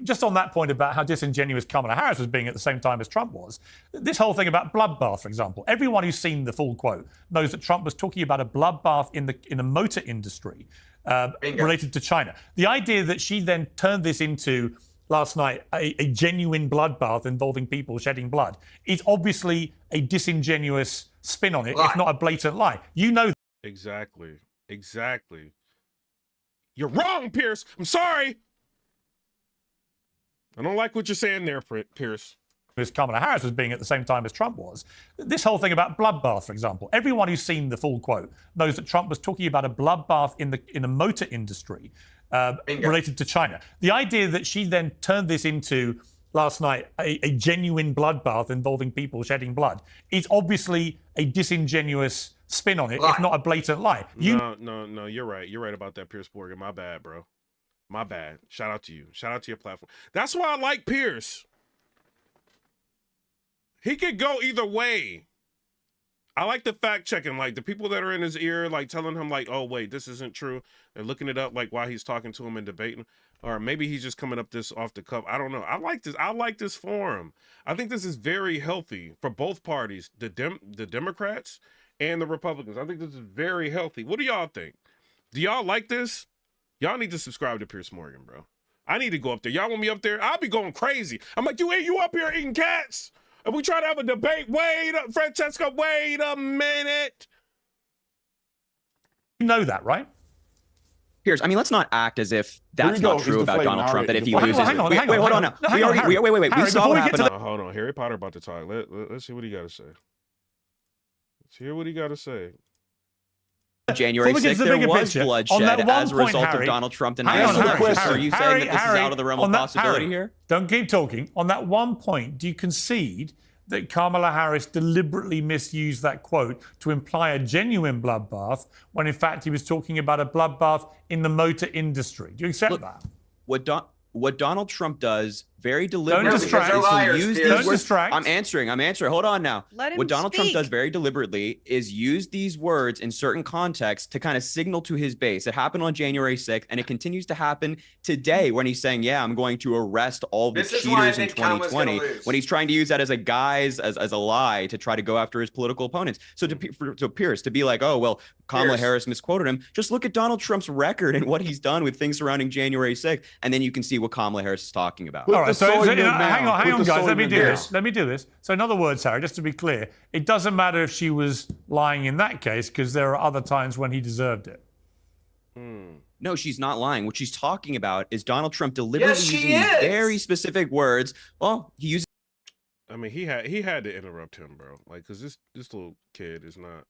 Just on that point about how disingenuous Kamala Harris was being at the same time as Trump was, this whole thing about bloodbath, for example, everyone who's seen the full quote knows that Trump was talking about a bloodbath in the motor industry related to China. The idea that she then turned this into last night a genuine bloodbath involving people shedding blood is obviously a disingenuous spin on it, if not a blatant lie. You know. Exactly. You're wrong, Pierce. I'm sorry. I don't like what you're saying there, Pierce. As Kamala Harris was being at the same time as Trump was. This whole thing about bloodbath, for example, everyone who's seen the full quote knows that Trump was talking about a bloodbath in the motor industry related to China. The idea that she then turned this into last night a genuine bloodbath involving people shedding blood is obviously a disingenuous spin on it, if not a blatant lie. No, you're right. You're right about that, Pierce Morgan. My bad, bro. My bad. Shout out to you. Shout out to your platform. That's why I like Pierce. He could go either way. I like the fact checking, like the people that are in his ear, like telling him like, oh, wait, this isn't true. They're looking it up like while he's talking to him and debating. Or maybe he's just coming up this off the cuff. I don't know. I like this. I like this forum. I think this is very healthy for both parties, the Democrats and the Republicans. I think this is very healthy. What do y'all think? Do y'all like this? Y'all need to subscribe to Pierce Morgan, bro. I need to go up there. Y'all want me up there? I'll be going crazy. I'm like, you up here eating cats? And we try to have a debate. Wait up, Francesca, wait a minute. You know that, right? Pierce, I mean, let's not act as if that's not true about Donald Trump, that if he loses... Hang on, wait, hold on now. Wait. We saw what happened. Hold on. Harry Potter about to talk. Let's see what he got to say. Let's hear what he got to say. January 6th, there was bloodshed as a result of Donald Trump denying elections. Are you saying that this is out of the realm of possibility here? Don't keep talking. On that one point, do you concede that Kamala Harris deliberately misused that quote to imply a genuine bloodbath when in fact he was talking about a bloodbath in the motor industry? Do you accept that? What Donald Trump does very deliberately is to use these words. Distract. I'm answering. Hold on now. What Donald Trump does very deliberately is use these words in certain contexts to kind of signal to his base. It happened on January 6th, and it continues to happen today when he's saying, yeah, I'm going to arrest all the cheaters in 2020, when he's trying to use that as a guise, as a lie to try to go after his political opponents. So to Pierce, to be like, oh, well, Kamala Harris misquoted him, just look at Donald Trump's record and what he's done with things surrounding January 6th, and then you can see what Kamala Harris is talking about. All right, so hang on, guys. Let me do this. So in other words, Harry, just to be clear, it doesn't matter if she was lying in that case because there are other times when he deserved it. No, she's not lying. What she's talking about is Donald Trump deliberately using these very specific words. Well, he used. I mean, he had to interrupt him, bro. Like, because this little kid is not.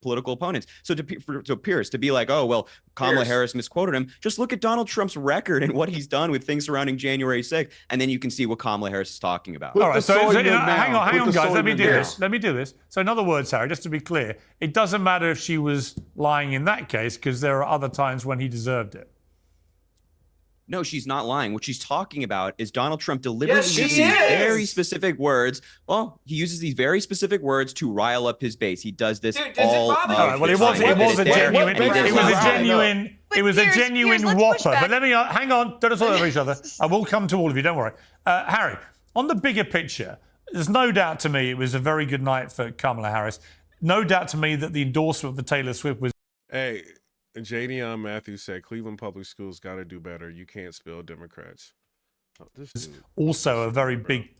Political opponents. So to Pierce, to be like, oh, well, Kamala Harris misquoted him, just look at Donald Trump's record and what he's done with things surrounding January 6th, and then you can see what Kamala Harris is talking about. All right, hang on, guys. Let me do this. So in other words, Harry, just to be clear, it doesn't matter if she was lying in that case because there are other times when he deserved it. No, she's not lying. What she's talking about is Donald Trump deliberately using these very specific words. Well, he uses these very specific words to rile up his base. He does this all of the time. It was a genuine whopper. But let me hang on. Don't talk over each other. I will come to all of you. Don't worry, Harry. On the bigger picture, there's no doubt to me it was a very good night for Kamala Harris. No doubt to me that the endorsement for Taylor Swift was. Hey. J.D. Matthews said Cleveland Public Schools got to do better. You can't spell Democrats. Oh, this dude. Also a very big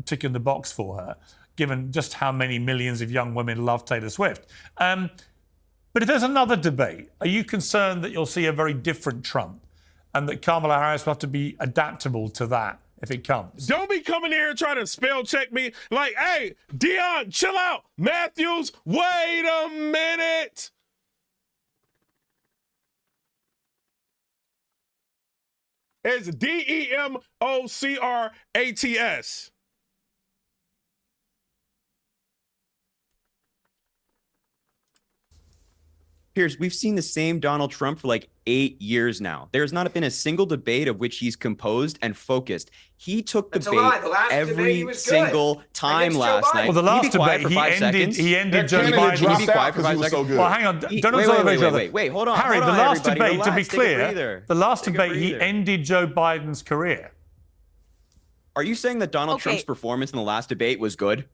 tick in the box for her, given just how many millions of young women love Taylor Swift. But if there's another debate, are you concerned that you'll see a very different Trump and that Kamala Harris will have to be adaptable to that if it comes? Don't be coming here and trying to spell check me like, hey, Dion, chill out. Matthews, wait a minute. It's Democrats. Piers, we've seen the same Donald Trump for like 8 years now. There's not been a single debate of which he's composed and focused. He took the bait every single time last night. Well, the last debate, he ended Joe Biden. Can you be quiet for 5 seconds? Well, hang on. Wait, hold on. Harry, hold on, the last everybody. debate, to be Relax, take a clear, breather. the last Take a debate, he breather. ended Joe Biden's career. Are you saying that Donald Trump's performance in the last debate was good?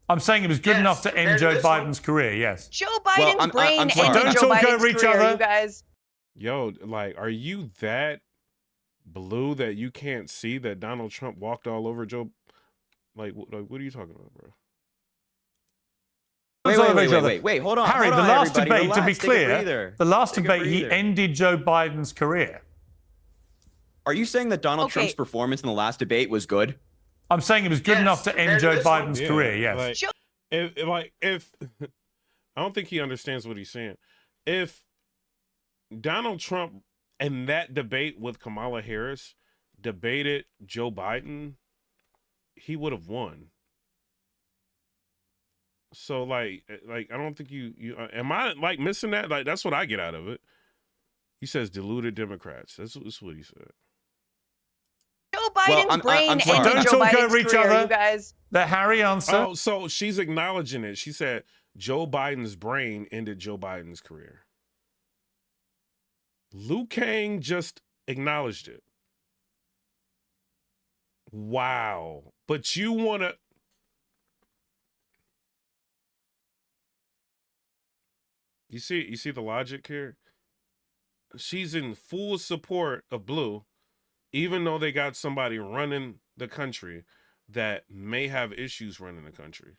I'm saying it was good enough to end Joe Biden's career, yes. Joe Biden's brain ended Don't Joe talk Biden's over each career, other. you guys. Yo, like, are you that blue that you can't see that Donald Trump walked all over Joe? Like what are you talking about, bro? Wait, hold on. Harry, hold on, the last everybody. debate, to be Relax, take a clear, breather. the last Take a debate, he breather. ended Joe Biden's career. Are you saying that Donald Trump's performance in the last debate was good? I'm saying it was good enough to end Joe Biden's Yeah, career, yes. if I don't think he understands what he's saying. If Donald Trump in that debate with Kamala Harris debated Joe Biden, he would have won. So like I don't think you am I like missing that? Like that's what I get out of it. He says deluded Democrats. That's what he said. Joe Biden's brain ended Don't Joe talk Biden's over each career, other. you guys. Let Harry answer. Oh, so she's acknowledging it. She said Joe Biden's brain ended Joe Biden's career. Liu Kang just acknowledged it. Wow. But you want to... You see the logic here? She's in full support of Blue, even though they got somebody running the country that may have issues running the country.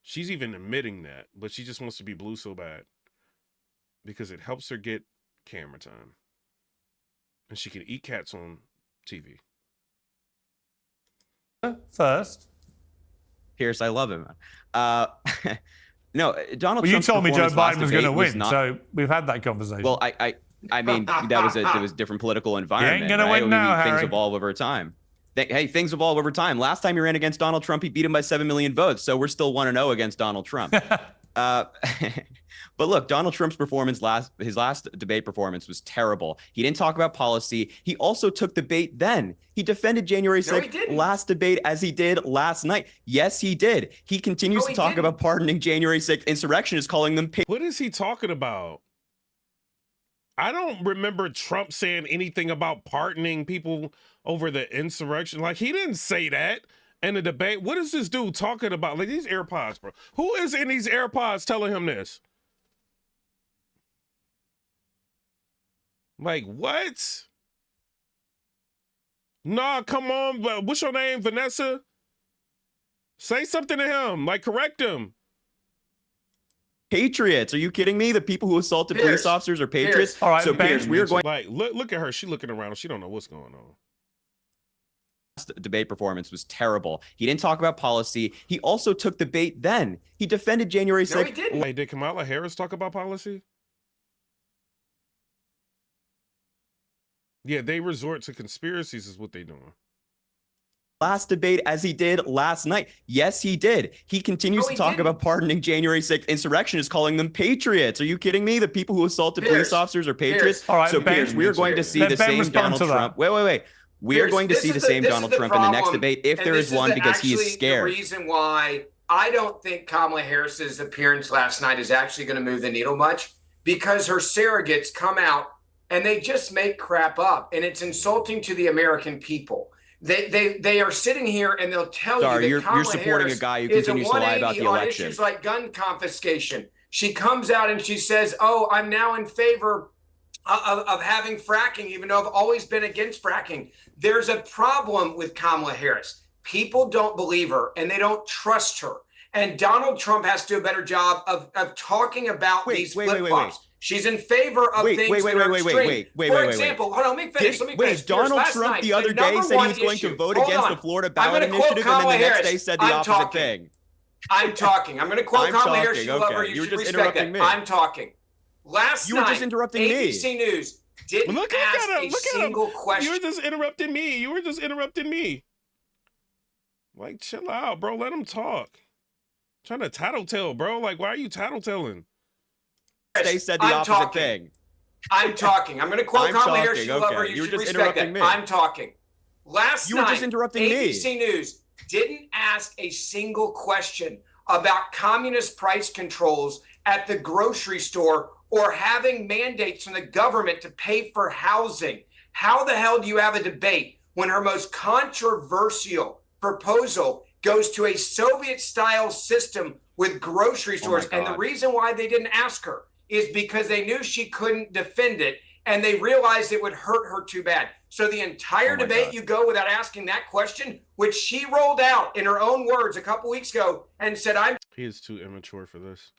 She's even admitting that, but she just wants to be Blue so bad because it helps her get camera time. And she can eat cats on TV. First. Pierce, I love him. No, Donald Well, you Trump's told me Joe performance last Biden was going to debate win, not- so we've had that conversation. Well, I mean, there was a different political environment. gonna right? win now, Things Harry. evolve over time. Hey, things evolve over time. Last time he ran against Donald Trump, he beat him by 7 million votes. So we're still 1-0 against Donald Trump. But look, Donald Trump's performance his last debate performance was terrible. He didn't talk about policy. He also took the bait then. He defended January 6th last debate as he did last night. Yes, he did. He continues to talk about pardoning January 6th insurrectionists, calling them What is he talking about? I don't remember Trump saying anything about pardoning people over the insurrection. Like, he didn't say that in the debate. What is this dude talking about? Like, these AirPods, bro. Who is in these AirPods telling him this? Like, what? Nah, come on. What's your name, Vanessa? Say something to him. Like, correct him. patriots. Are you kidding me? The people who assaulted police officers are patriots. All right, so Pierce, we're going. Like, look at her. She looking around. She don't know what's going on. Debate performance was terrible. He didn't talk about policy. He also took the bait then. He defended January 6th. No, he didn't. Wait, did Kamala Harris talk about policy? Yeah, they resort to conspiracies is what they doing. Last debate as he did last night. Yes, he did. He continues to talk about pardoning January 6th insurrectionists, calling them patriots. Are you kidding me? The people who assaulted police officers are patriots. All right, so Ben, Pierce, we are going to see the Ben same respond Donald to that. Trump. Wait. We are going to see the same Donald Trump in the next debate if there is one because he is scared. The reason why I don't think Kamala Harris's appearance last night is actually going to move the needle much, because her surrogates come out and they just make crap up, and it's insulting to the American people. They are sitting here and they'll tell you that Kamala you're supporting Harris a guy who is continues to lie about the on election. issues like gun confiscation. She comes out and she says, "Oh, I'm now in favor of having fracking, even though I've always been against fracking." There's a problem with Kamala Harris. People don't believe her and they don't trust her. And Donald Trump has to do a better job of talking about these flip-flops. She's in favor of things that are extreme. For example, hold on, let me finish. Donald Trump the other day said he was going to vote against the Florida ballot initiative, and then the next day said the opposite thing. I'm talking. I'm going to quote Kamala Harris. Okay. You love her. You should respect that. I'm talking. Last night, you were just interrupting me. ABC News didn't ask a single question. You were just interrupting me. Like, chill out, bro. Let him talk. Trying to tattletale, bro. Like, why are you tattletaling? They said the opposite thing. I'm talking. I'm going to quote Kamala Harris. You love her. You You were should just respect that. interrupting me. I'm talking. Last You night, were just interrupting me. ABC News didn't ask a single question about communist price controls at the grocery store or having mandates from the government to pay for housing. How the hell do you have a debate when her most controversial proposal goes to a Soviet-style system with grocery stores? And the reason why they didn't ask her is because they knew she couldn't defend it, and they realized it would hurt her too bad. So the entire debate, you go without asking that question, which she rolled out in her own words a couple weeks ago and said, He is too immature for this.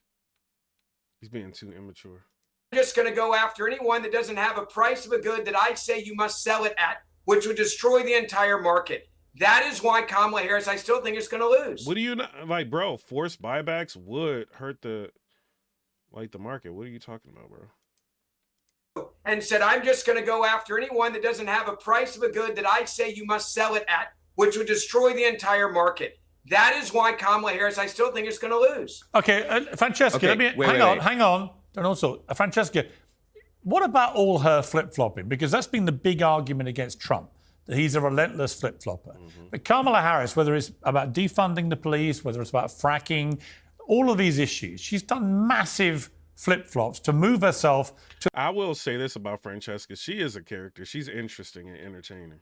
He's being too immature. just going to go after anyone that doesn't have a price of a good that I say you must sell it at, which would destroy the entire market. That is why Kamala Harris, I still think, is going to lose. What do you like, bro? Forced buybacks would hurt the market. What are you talking about, bro? And said, I'm just going to go after anyone that doesn't have a price of a good that I say you must sell it at, which would destroy the entire market. That is why Kamala Harris, I still think, is going to lose. Okay, Francesca, let me hang on. And also, Francesca, what about all her flip-flopping? Because that's been the big argument against Trump, that he's a relentless flip-flopper. But Kamala Harris, whether it's about defunding the police, whether it's about fracking, all of these issues, she's done massive flip-flops to move herself to... I will say this about Francesca. She is a character. She's interesting and entertaining.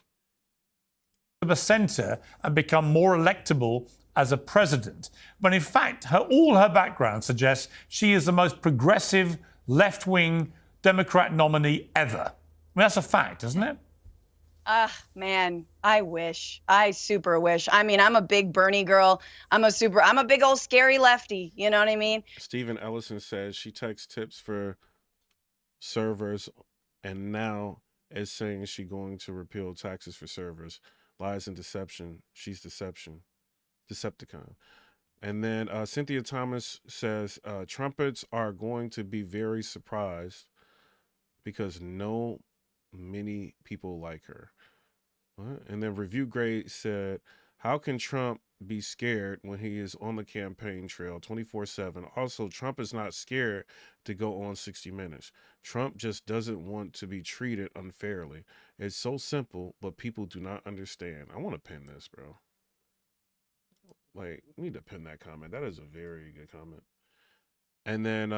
...the center and become more electable as a president. But in fact, all her background suggests she is the most progressive, left-wing Democrat nominee ever. I mean, that's a fact, isn't it? Man, I wish. I super wish. I mean, I'm a big Bernie girl. I'm a big old scary lefty. You know what I mean? Stephen Ellison says she texts tips for servers and now is saying she's going to repeal taxes for servers. Lies and deception. She's deception. Decepticon. And then Cynthia Thomas says trumpets are going to be very surprised because many people like her. What? And then Review Grade said, how can Trump be scared when he is on the campaign trail 24/7? Also, Trump is not scared to go on 60 Minutes. Trump just doesn't want to be treated unfairly. It's so simple, but people do not understand. I want to pin this, bro. Like, we need to pin that comment. That is a very good comment. And then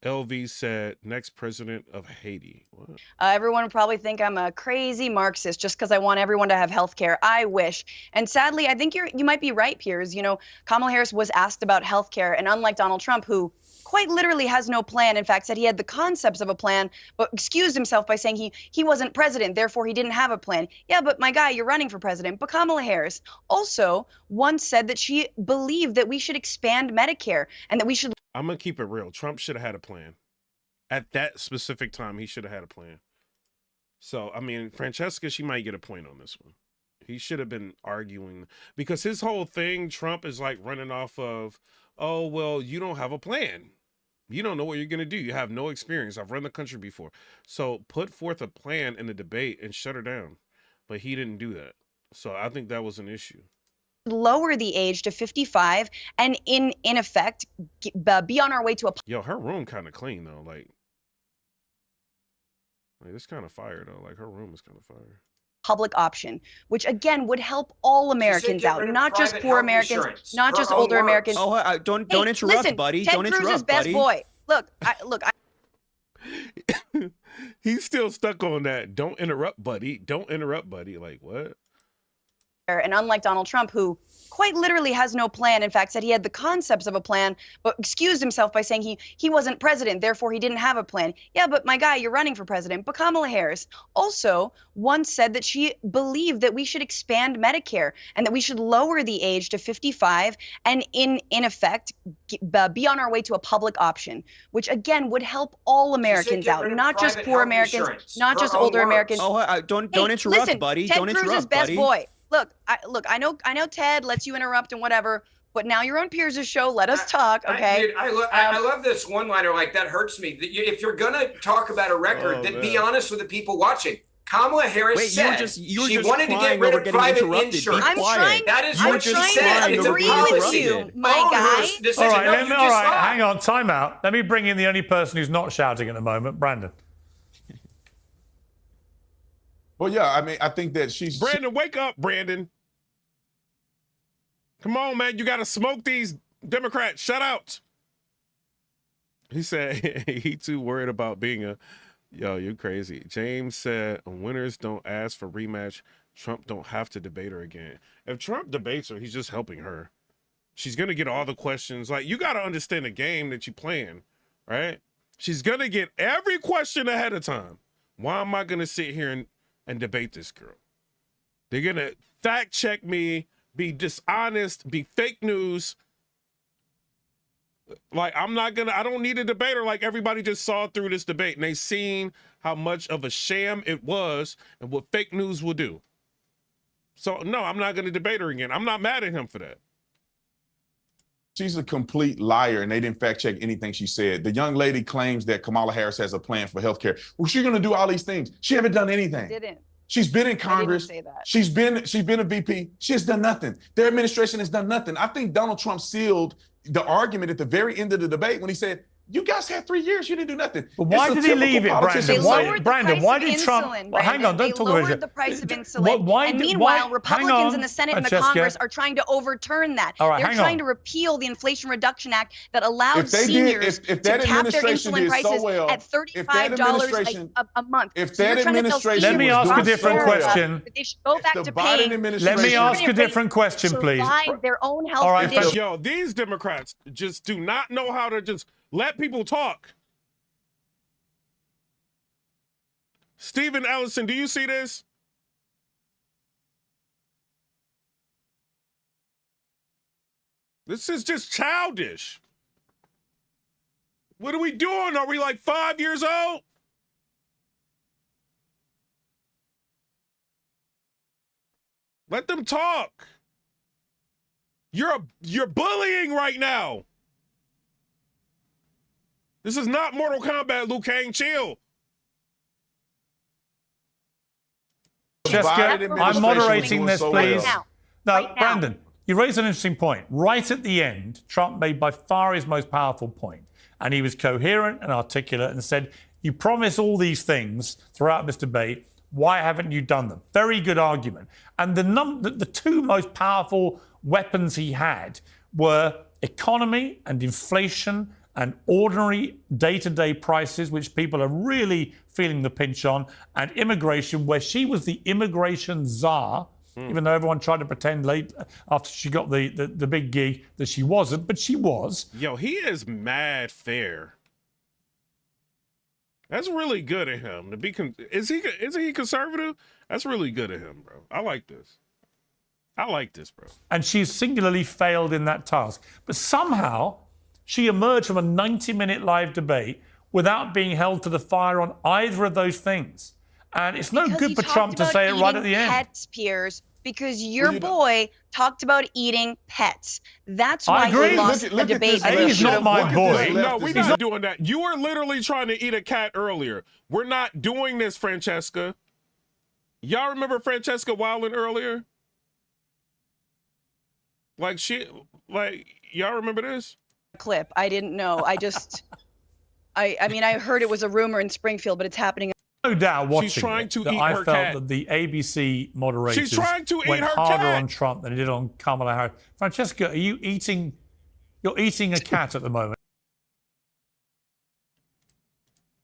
LV said, next president of Haiti. What? Everyone would probably think I'm a crazy Marxist just because I want everyone to have health care. I wish. And sadly, I think you might be right, Piers. You know, Kamala Harris was asked about health care, and unlike Donald Trump, who quite literally has no plan, in fact, said he had the concepts of a plan, but excused himself by saying he wasn't president, therefore he didn't have a plan. Yeah, but my guy, you're running for president. But Kamala Harris also once said that she believed that we should expand Medicare and that we should... I'm going to keep it real. Trump should have had a plan. At that specific time, he should have had a plan. So, I mean, Francesca, she might get a point on this one. He should have been arguing. Because his whole thing, Trump is like running off of, oh, well, you don't have a plan. You don't know what you're going to do. You have no experience. I've run the country before. So put forth a plan in the debate and shut her down. But he didn't do that. So I think that was an issue. Lower the age to 55 and in effect be on our way to a... Yo, her room kind of clean though. Like it's kind of fire though. Like her room is kind of fire. Public option, which again would help all Americans out, not just poor Americans, not just older Americans. Oh, don't interrupt, listen, buddy. Ted Don't Cruz's interrupt, best buddy. boy. Look. He's still stuck on that. Don't interrupt, buddy. Don't interrupt, buddy. Like what? And unlike Donald Trump, who quite literally has no plan, in fact, said he had the concepts of a plan, but excused himself by saying he wasn't president, therefore he didn't have a plan. Yeah, but my guy, you're running for president. But Kamala Harris also once said that she believed that we should expand Medicare and that we should lower the age to 55 and in effect be on our way to a public option, which again would help all Americans out, not just poor Americans, not just older Americans. Oh, don't interrupt, listen, buddy. Ted Don't Cruz's interrupt, best buddy. boy. Look, I know Ted lets you interrupt and whatever, but now you're on Piers' show. Let us talk, okay? Dude, I love this one-liner. Like, that hurts me. If you're going to talk about a record, then be honest with the people watching. Kamala Harris said you were she just wanted to get crying rid over of getting private interrupted. Be insurance. quiet. That is You were what she just said. crying It's a over being policy. interrupted. My guy. Decision. All right, No, you just lied. hang on, time out. Let me bring in the only person who's not shouting at the moment, Brandon. Well, yeah, I mean, I think that she's Brandon, wake up, Brandon. Come on, man. You got to smoke these Democrats. Shut out. He said he too worried about being a, yo, you crazy. James said winners don't ask for rematch. Trump don't have to debate her again. If Trump debates her, he's just helping her. She's going to get all the questions. Like, you got to understand the game that you're playing, right? She's going to get every question ahead of time. Why am I going to sit here and debate this girl? They're going to fact check me, be dishonest, be fake news. Like, I don't need a debater. Like, everybody just saw through this debate and they seen how much of a sham it was and what fake news will do. So, no, I'm not going to debate her again. I'm not mad at him for that. She's a complete liar, and they didn't fact check anything she said. The young lady claims that Kamala Harris has a plan for healthcare. Well, she's going to do all these things. She haven't done anything. Didn't. She's been in Congress. I didn't say that. She's been a VP. She has done nothing. Their administration has done nothing. I think Donald Trump sealed the argument at the very end of the debate when he said, "You guys had 3 years. You didn't do nothing." But why did he leave it, Brandon? Why did Trump? Well, hang on, don't talk about it. They lowered the price of insulin. And meanwhile, Republicans in the Senate and the Congress are trying to overturn that. All right, They're trying to repeal the Inflation Reduction Act that allows If seniors if to that cap their administration insulin did prices so well, at $35 a month. if So that you're trying to tell administration Let me seniors ask a across different America question. that they should go back to paying. Let me ask a different question, please. Survive their own health All right, conditions. Yo, these Democrats just do not know how to just let people talk. Stephen Ellison, do you see this? This is just childish. What are we doing? Are we like 5 years old? Let them talk. You're bullying right now. This is not Mortal Kombat, Liu Kang. Chill. Jessica, I'm moderating this, please. No, Right now. Brandon, you raised an interesting point. Right at the end, Trump made by far his most powerful point, and he was coherent and articulate and said, "You promise all these things throughout this debate. Why haven't you done them?" Very good argument. And the two most powerful weapons he had were economy and inflation and ordinary day-to-day prices, which people are really feeling the pinch on, and immigration, where she was the immigration czar, even though everyone tried to pretend late after she got the big gig that she wasn't, but she was. Yo, he is mad fair. That's really good of him to be. Is he conservative? That's really good of him, bro. I like this. I like this, bro. And she's singularly failed in that task. But somehow she emerged from a 90-minute live debate without being held to the fire on either of those things. And it's no good for Trump to say it right at the end. Pets, Piers, because your boy talked about eating pets. That's why I agree. he lost the debate. He's not my boy. No, we're not doing that. You were literally trying to eat a cat earlier. We're not doing this, Francesca. Y'all remember Francesca wilding earlier? Y'all remember this? Clip. I didn't know. I mean, I heard it was a rumor in Springfield, but it's happening. No doubt watching She's trying to that eat I her felt cat. that the ABC moderators She's trying to eat went her harder cat. on Trump than they did on Kamala Harris. Francesca, are you eating? You're eating a cat at the moment.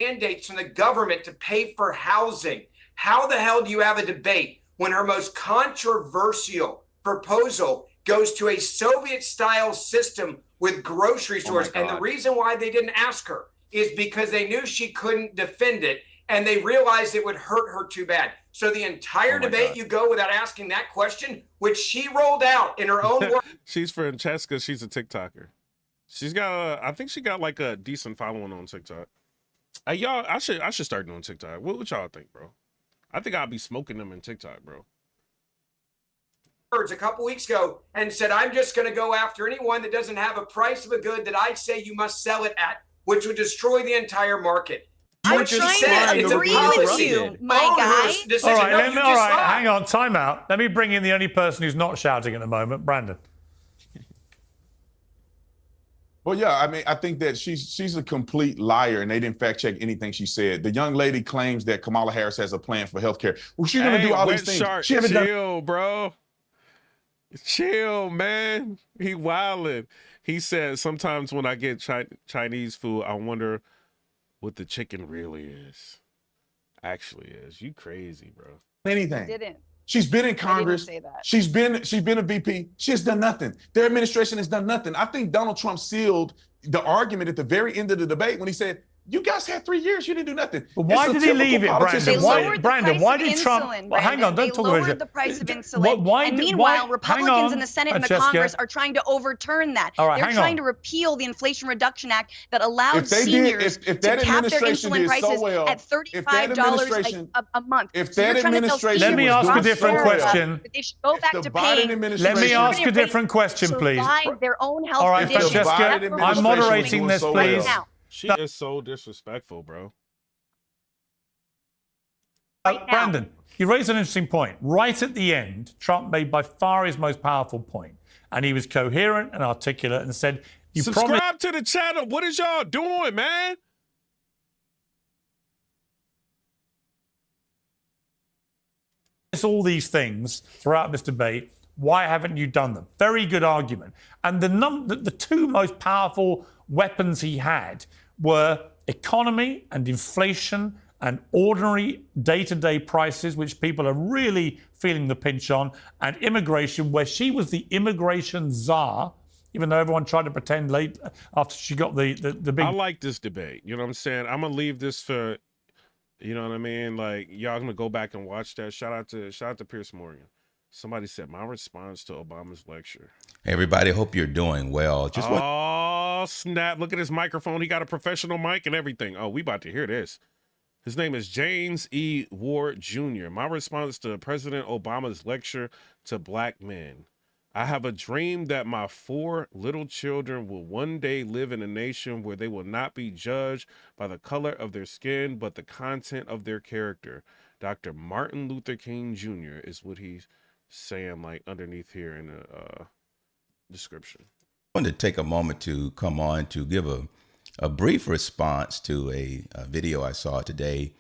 Mandates from the government to pay for housing. How the hell do you have a debate when her most controversial proposal goes to a Soviet-style system with grocery stores? And the reason why they didn't ask her is because they knew she couldn't defend it, and they realized it would hurt her too bad. So the entire debate, you go without asking that question, which she rolled out in her own words. She's Francesca. She's a TikToker. She's got I think she got like a decent following on TikTok. Hey, y'all, I should start doing TikTok. What y'all think, bro? I think I'll be smoking them in TikTok, bro. A couple weeks ago and said, I'm just going to go after anyone that doesn't have a price of a good that I say you must sell it at, which would destroy the entire market. I'm what you trying said. to It's a agree policy. with you, My guy. Decision. All right, No, all right, lied. hang on, time out. Let me bring in the only person who's not shouting at the moment, Brandon. Well, yeah, I mean, I think that she's a complete liar, and they didn't fact check anything she said. The young lady claims that Kamala Harris has a plan for healthcare. Well, she's going to do all these things. Shark, She haven't done. chill, bro. Chill, man. He wildin'. He said, sometimes when I get Chinese food, I wonder what the chicken really is. Actually is. You crazy, bro. Anything. Didn't. She's been in Congress. say that. She's been a VP. She has done nothing. Their administration has done nothing. I think Donald Trump sealed the argument at the very end of the debate when he said, "You guys had 3 years. You didn't do nothing." But why did he leave it, Brandon? Why did Trump? Hang on, don't talk about it. They lowered the price of insulin. And meanwhile, Republicans in the Senate and the Congress are trying to overturn that. All right, They're trying to repeal the Inflation Reduction Act that allowed seniors if to that cap their administration insulin did prices so well, at $35 a month. If So that you're trying to tell administration seniors Let me ask a different question. that they should go back to paying. Let me ask a different question, please. Their own health All right, conditions. Francesca, I'm moderating this, please. She is so disrespectful, bro. Brandon, you raised an interesting point. Right at the end, Trump made by far his most powerful point, and he was coherent and articulate and said, "You subscribe to the channel. What is y'all doing, man?" all these things throughout this debate. Why haven't you done them? Very good argument. And the two most powerful weapons he had were economy and inflation and ordinary day-to-day prices, which people are really feeling the pinch on, and immigration, where she was the immigration czar, even though everyone tried to pretend late after she got the big... I like this debate. You know what I'm saying? I'm going to leave this for, you know what I mean? Like, y'all going to go back and watch that. Shout out to Pierce Morgan. Somebody said, my response to Obama's lecture. Hey, everybody, hope you're doing well. Oh, snap. Look at his microphone. He got a professional mic and everything. Oh, we about to hear this. His name is James E. Ward Jr. My response to President Obama's lecture to black men. I have a dream that my 4 little children will one day live in a nation where they will not be judged by the color of their skin, but the content of their character. Dr. Martin Luther King Jr. is what he's saying, like underneath here in the description. I wanted to take a moment to come on to give a brief response to a video I saw today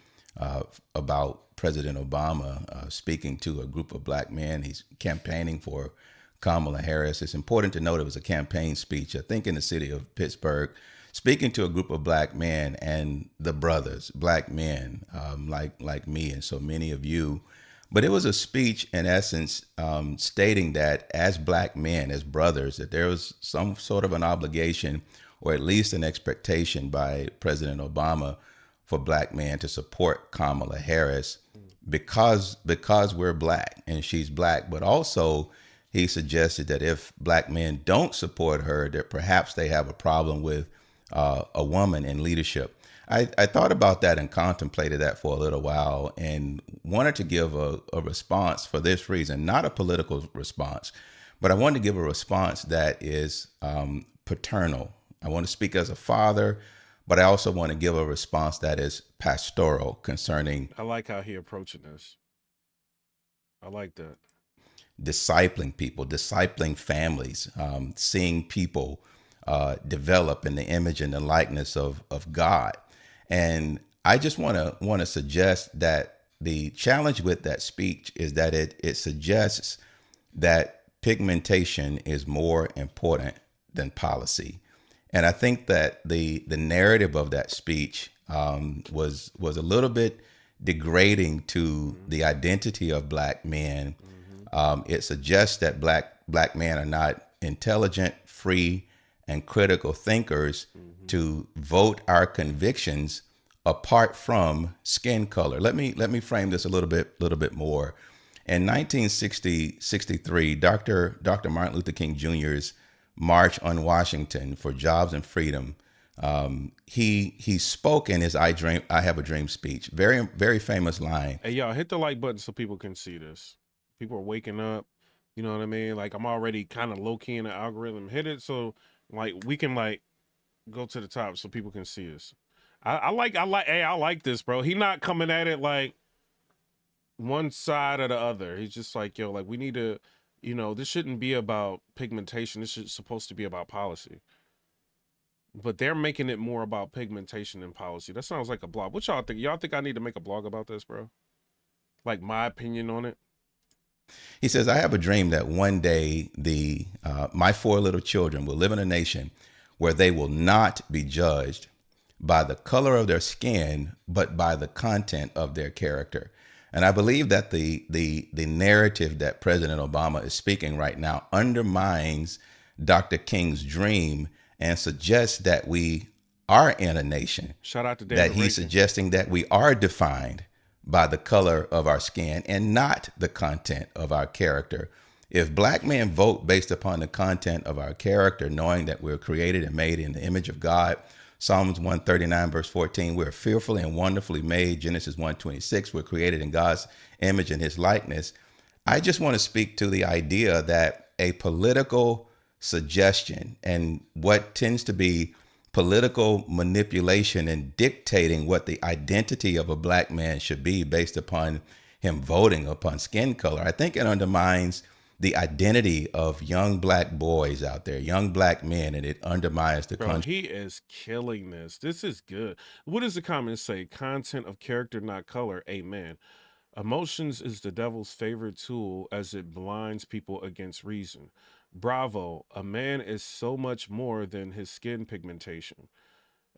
about President Obama speaking to a group of black men. He's campaigning for Kamala Harris. It's important to note it was a campaign speech, I think in the city of Pittsburgh, speaking to a group of black men and the brothers, black men like me and so many of you. But it was a speech, in essence, stating that as black men, as brothers, that there was some sort of an obligation or at least an expectation by President Obama for black men to support Kamala Harris because we're black and she's black. But also he suggested that if black men don't support her, that perhaps they have a problem with a woman in leadership. I thought about that and contemplated that for a little while and wanted to give a response for this reason, not a political response, but I wanted to give a response that is paternal. I want to speak as a father, but I also want to give a response that is pastoral concerning. I like how he approaching this. I like that. Discipling people, discipling families, seeing people develop in the image and the likeness of God. And I just want to suggest that the challenge with that speech is that it suggests that pigmentation is more important than policy. And I think that the narrative of that speech was a little bit degrading to the identity of black men. It suggests that black men are not intelligent, free, and critical thinkers to vote our convictions apart from skin color. Let me frame this a little bit more. In 1963, Dr. Martin Luther King Jr.'s March on Washington for Jobs and Freedom, he spoke in his I Have a Dream speech. Very, very famous line. Hey, y'all, hit the like button so people can see this. People are waking up. You know what I mean? Like, I'm already kind of low-key in the algorithm. Hit it so, like, we can, like, go to the top so people can see us. I like this, bro. He not coming at it like one side or the other. He's just like, yo, like we need to, this shouldn't be about pigmentation. This is supposed to be about policy. But they're making it more about pigmentation than policy. That sounds like a blog. What y'all think? Y'all think I need to make a blog about this, bro? Like my opinion on it? He says, I have a dream that one day my 4 little children will live in a nation where they will not be judged by the color of their skin, but by the content of their character. And I believe that the narrative that President Obama is speaking right now undermines Dr. King's dream and suggests that we are in a nation. Shout out to David that he's Reagan. suggesting that we are defined by the color of our skin and not the content of our character. If black men vote based upon the content of our character, knowing that we're created and made in the image of God, Psalms 139 verse 14, we're fearfully and wonderfully made. Genesis 1:26, we're created in God's image and his likeness. I just want to speak to the idea that a political suggestion and what tends to be political manipulation and dictating what the identity of a black man should be based upon him voting upon skin color, I think it undermines the identity of young black boys out there, young black men, and it undermines the Bro, country. he is killing this. This is good. What does the comment say? Content of character, not color. Amen. Emotions is the devil's favorite tool as it blinds people against reason. Bravo. A man is so much more than his skin pigmentation.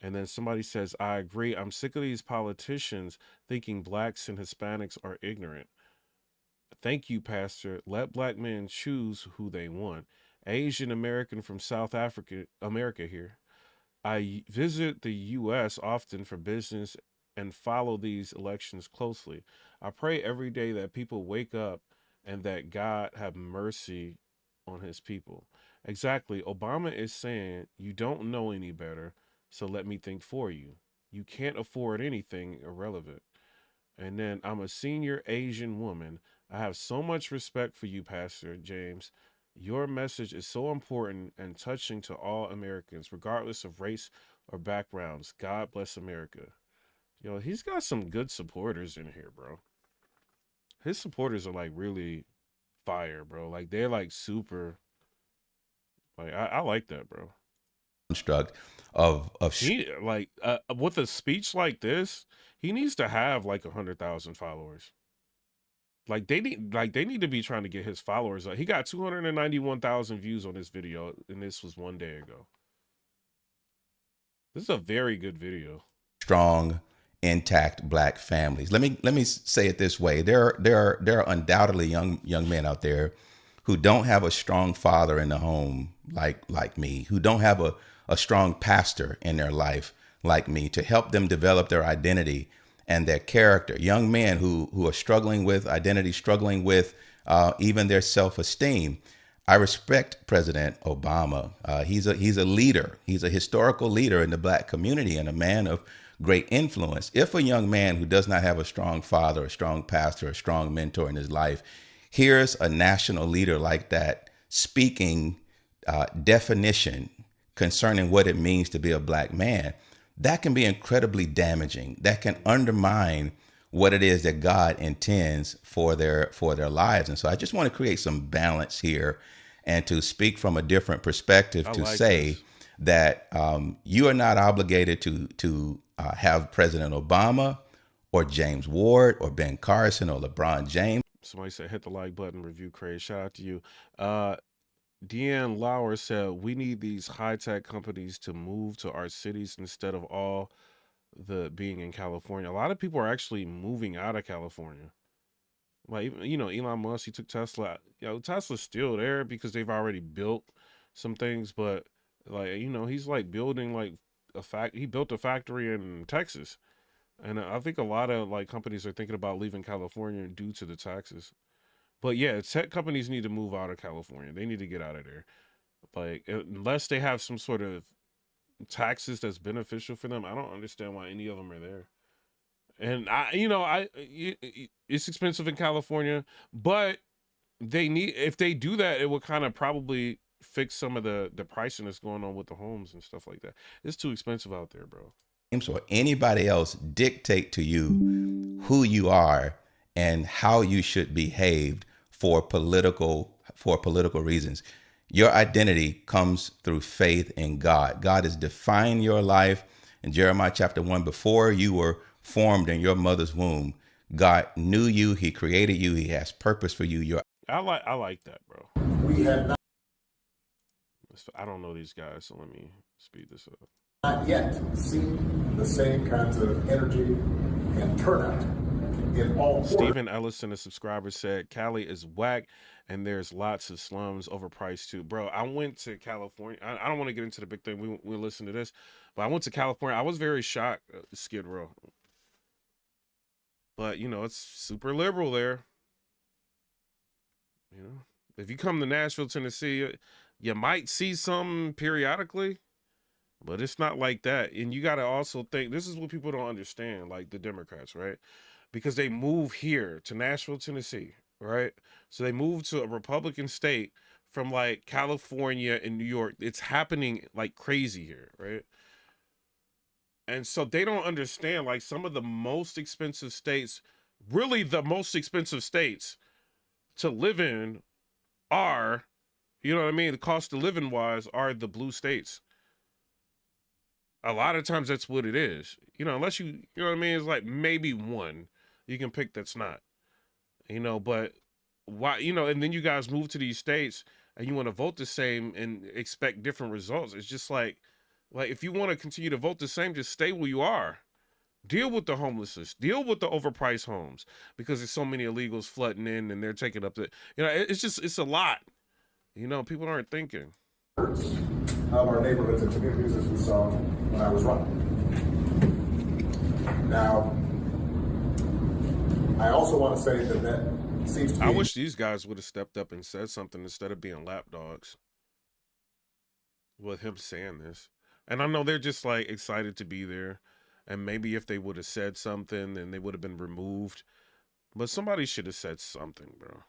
And then somebody says, I agree. I'm sick of these politicians thinking blacks and Hispanics are ignorant. Thank you, Pastor. Let black men choose who they want. Asian American from South America here. I visit the U.S. often for business and follow these elections closely. I pray every day that people wake up and that God have mercy on his people. Exactly. Obama is saying, you don't know any better, so let me think for you. You can't afford anything irrelevant. And then, I'm a senior Asian woman. I have so much respect for you, Pastor James. Your message is so important and touching to all Americans, regardless of race or backgrounds. God bless America. Yo, he's got some good supporters in here, bro. His supporters are like really fire, bro. Like they're like super. Like I like that, bro. Construct he like with a speech like this, he needs to have like 100,000 followers. Like they need to be trying to get his followers up. He got 291,000 views on this video, and this was 1 day ago. This is a very good video. Strong, intact black families. Let me say it this way: there are undoubtedly young men out there who don't have a strong father in the home like me, who don't have a strong pastor in their life like me to help them develop their identity and their character. Young men who are struggling with identity, struggling with even their self-esteem. I respect President Obama. He's a leader. He's a historical leader in the black community and a man of great influence. If a young man who does not have a strong father, a strong pastor, a strong mentor in his life, hears a national leader like that speaking definition concerning what it means to be a black man, that can be incredibly damaging. That can undermine what it is that God intends for their lives. And so I just want to create some balance here and to speak from a different perspective to say that you are not obligated to have President Obama or James Ward or Ben Carson or LeBron James. Somebody said, hit the like button, review Craig. Shout out to you. Deanne Lauer said, we need these high-tech companies to move to our cities instead of all the being in California. A lot of people are actually moving out of California. Like, Elon Musk, he took Tesla. Tesla's still there because they've already built some things, but like, he's like building like he built a factory in Texas. And I think a lot of like companies are thinking about leaving California due to the taxes. But yeah, tech companies need to move out of California. They need to get out of there. Like, unless they have some sort of taxes that's beneficial for them, I don't understand why any of them are there. And it's expensive in California, but if they do that, it will kind of probably fix some of the pricing that's going on with the homes and stuff like that. It's too expensive out there, bro. or anybody else dictate to you who you are and how you should behave for political reasons. Your identity comes through faith in God. God has defined your life in Jeremiah chapter 1. Before you were formed in your mother's womb, God knew you. He created you. He has purpose for you. I like that, bro. We have I don't know these guys, so let me speed this up. not yet seen the same kinds of energy and turnout in all. Stephen Ellison, a subscriber, said Cali is whack and there's lots of slums overpriced too. Bro, I went to California. I don't want to get into the big thing. We'll listen to this. But I went to California. I was very shocked, Skid Row. But, you know, it's super liberal there. You know, if you come to Nashville, Tennessee, you might see some periodically, but it's not like that. And you got to also think, this is what people don't understand, like the Democrats, right? Because they move here to Nashville, Tennessee, right? So they move to a Republican state from like California and New York. It's happening like crazy here, right? And so they don't understand, like, some of the most expensive states, really the most expensive states to live in are, you know what I mean, the cost of living wise, are the blue states. A lot of times that's what it is. You know, unless you know what I mean, it's like maybe one you can pick that's not. You know, but why, you know, and then you guys move to these states and you want to vote the same and expect different results. It's just like if you want to continue to vote the same, just stay where you are. Deal with the homelessness. Deal with the overpriced homes, because there's so many illegals flooding in and they're taking up the, you know, it's a lot. You know, people aren't thinking. Of our neighborhoods and communities, as we saw when I was running. Now, I also want to say that seems to be... I wish these guys would have stepped up and said something instead of being lapdogs with him saying this. And I know they're just like excited to be there. And maybe if they would have said something, then they would have been removed. But somebody should have said something, bro.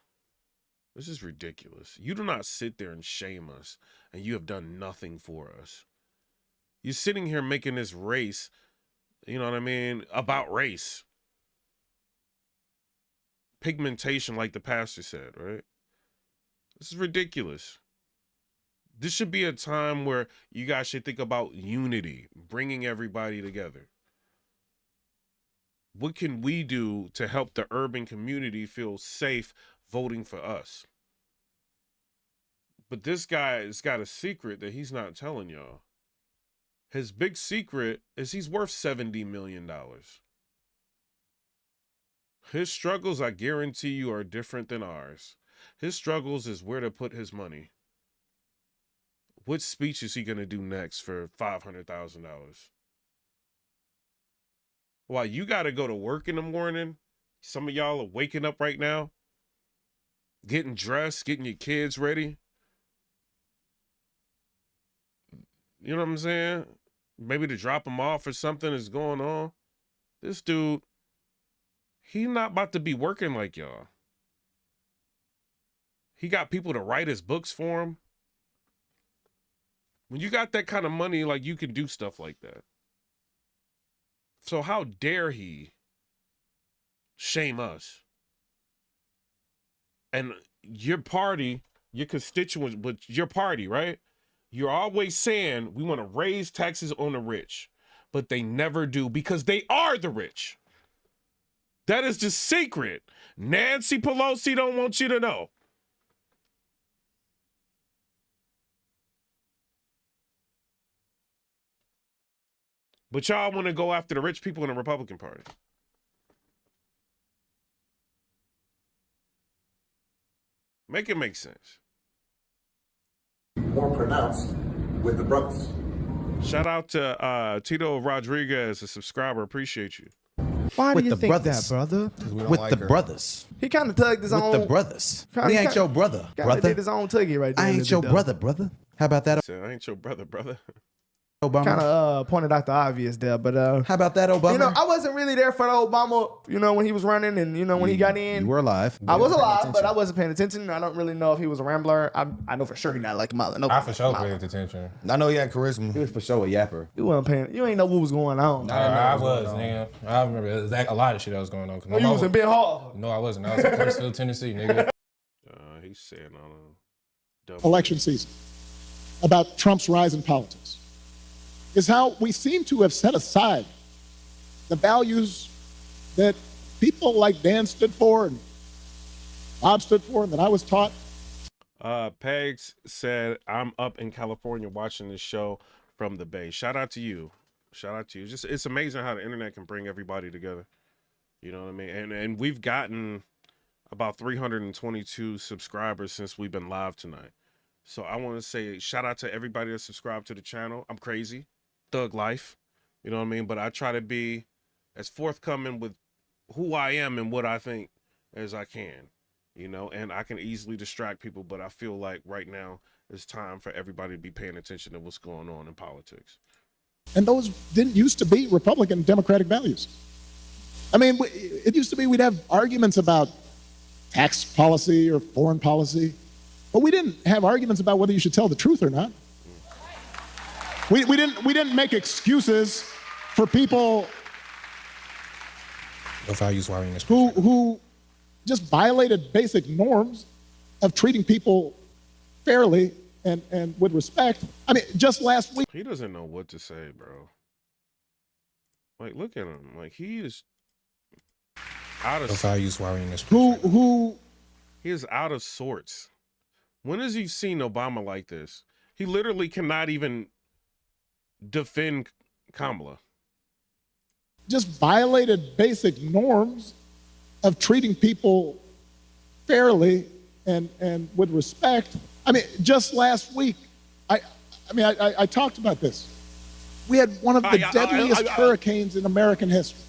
This is ridiculous. You do not sit there and shame us, and you have done nothing for us. You're sitting here making this race, you know what I mean, about race. Pigmentation, like the pastor said, right? This is ridiculous. This should be a time where you guys should think about unity, bringing everybody together. What can we do to help the urban community feel safe voting for us? But this guy has got a secret that he's not telling y'all. His big secret is he's worth $70 million. His struggles, I guarantee you, are different than ours. His struggles is where to put his money. What speech is he going to do next for $500,000? While you got to go to work in the morning, some of y'all are waking up right now, getting dressed, getting your kids ready. You know what I'm saying? Maybe to drop them off or something is going on. This dude, he's not about to be working like y'all. He got people to write his books for him. When you got that kind of money, like, you can do stuff like that. So how dare he shame us? And your party, your constituents, but your party, right? You're always saying we want to raise taxes on the rich, but they never do, because they are the rich. That is the secret. Nancy Pelosi don't want you to know. But y'all want to go after the rich people in the Republican Party. Make it make sense. More pronounced with the brothers. Shout out to Tito Rodriguez, a subscriber. Appreciate you. Why do you think that, brother? With the brothers. He kind of tugged his own. With the brothers. We ain't your brother, brother. Did his own tuggy right there. I ain't your brother. How about that? I ain't your brother. Obama kind of pointed out the obvious there, but how about that, Obama? You know, I wasn't really there for the Obama. You know, when he was running, and you know when he got in, you were alive. I was alive, but I wasn't paying attention. I don't really know if he was a rambler. I know for sure he not like Kamala. No, I for sure paid attention. I know he had charisma. He was for sure a yapper. You wasn't paying. You ain't know what was going on. I was, nigga. I remember a lot of shit that was going on. You was in Ben Hall. No, I wasn't. I was in Clarksville, Tennessee, nigga. He's saying on a election season about Trump's rise in politics is how we seem to have set aside the values that people like Dan stood for and Bob stood for and that I was taught. Pegs said, I'm up in California watching this show from the Bay. Shout out to you. Shout out to you. Just it's amazing how the internet can bring everybody together. You know what I mean? And we've gotten about 322 subscribers since we've been live tonight. So I want to say shout out to everybody that subscribed to the channel. I'm crazy. Thug life. You know what I mean? But I try to be as forthcoming with who I am and what I think as I can. You know, and I can easily distract people, but I feel like right now it's time for everybody to be paying attention to what's going on in politics. And those didn't used to be Republican and Democratic values. I mean, it used to be we'd have arguments about tax policy or foreign policy, but we didn't have arguments about whether you should tell the truth or not. We didn't make excuses for people who just violated basic norms of treating people fairly and with respect. I mean, just last week. He doesn't know what to say, bro. Like, look at him. Like, he is out of he is out of sorts. When has he seen Obama like this? He literally cannot even defend Kamala. Just violated basic norms of treating people fairly and with respect. I mean, just last week, I talked about this. We had one of the deadliest hurricanes in American history.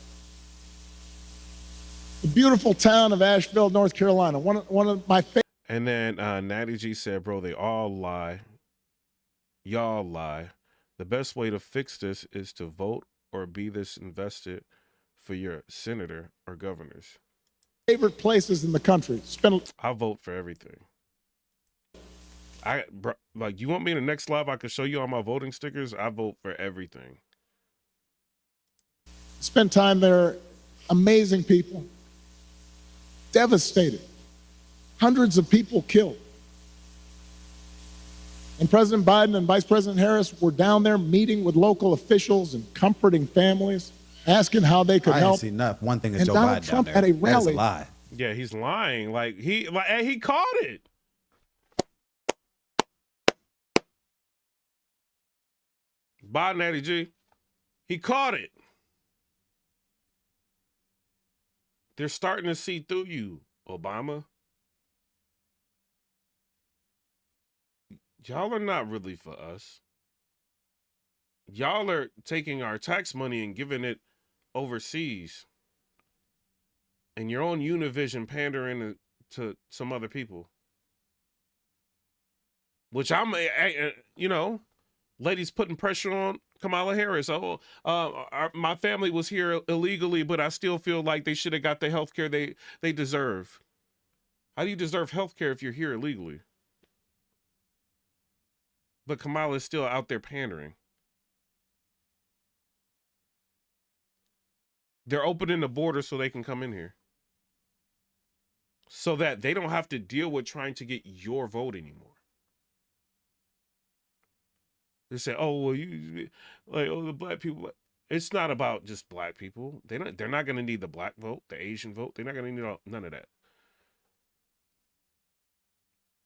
The beautiful town of Asheville, North Carolina, one of my favorite. And then Natty G said, bro, they all lie. Y'all lie. The best way to fix this is to vote or be this invested for your senator or governors. Favorite places in the country. I vote for everything. Like, you want me in the next live? I can show you all my voting stickers. I vote for everything. Spent time there. Amazing people. Devastated. Hundreds of people killed. And President Biden and Vice President Harris were down there meeting with local officials and comforting families, asking how they could help. I didn't see enough. One thing is and Joe Donald Biden Trump down there. at a rally. That is a lie. Yeah, he's lying. Like he caught it. Bye, Natty G. He caught it. They're starting to see through you, Obama. Y'all are not really for us. Y'all are taking our tax money and giving it overseas. And you're on Univision pandering to some other people. Which I'm, you know, ladies putting pressure on Kamala Harris. Oh, my family was here illegally, but I still feel like they should have got the health care they deserve. How do you deserve health care if you're here illegally? But Kamala is still out there pandering. They're opening the border so they can come in here. So that they don't have to deal with trying to get your vote anymore. They say, oh, well, you like, oh, the black people. It's not about just black people. They're not going to need the black vote, the Asian vote. They're not going to need none of that.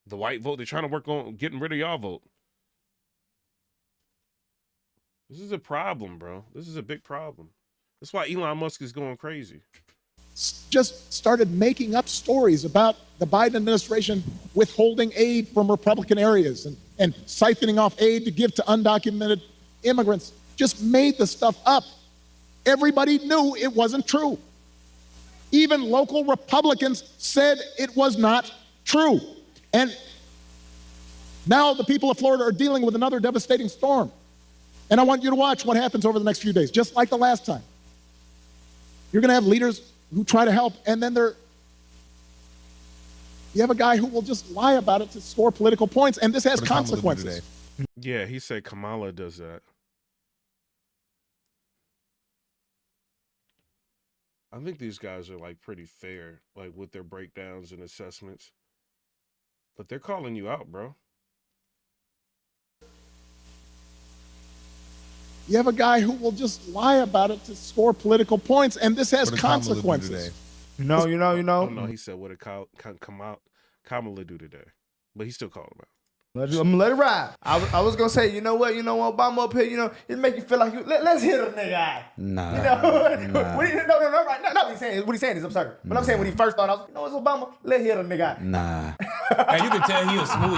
The white vote, they're trying to work on getting rid of y'all vote. This is a problem, bro. This is a big problem. That's why Elon Musk is going crazy. Just started making up stories about the Biden administration withholding aid from Republican areas and siphoning off aid to give to undocumented immigrants. Just made the stuff up. Everybody knew it wasn't true. Even local Republicans said it was not true. And now the people of Florida are dealing with another devastating storm. And I want you to watch what happens over the next few days, just like the last time. You're going to have leaders who try to help, and then you have a guy who will just lie about it to score political points, and this has consequences. Yeah, he said Kamala does that. I think these guys are like pretty fair, like with their breakdowns and assessments. But they're calling you out, bro. You have a guy who will just lie about it to score political points, and this has consequences. You know. Oh, no, he said what did Kamala do today? But he still called him out. I'm gonna let it ride. I was gonna say, you know what, Obama up here, it make you feel like let's hit a nigga eye. Nah. No, right. Not what he's saying. What he's saying is absurd. But I'm saying when he first thought, I was like, it's Obama. Let's hit a nigga eye. Nah. And you can tell he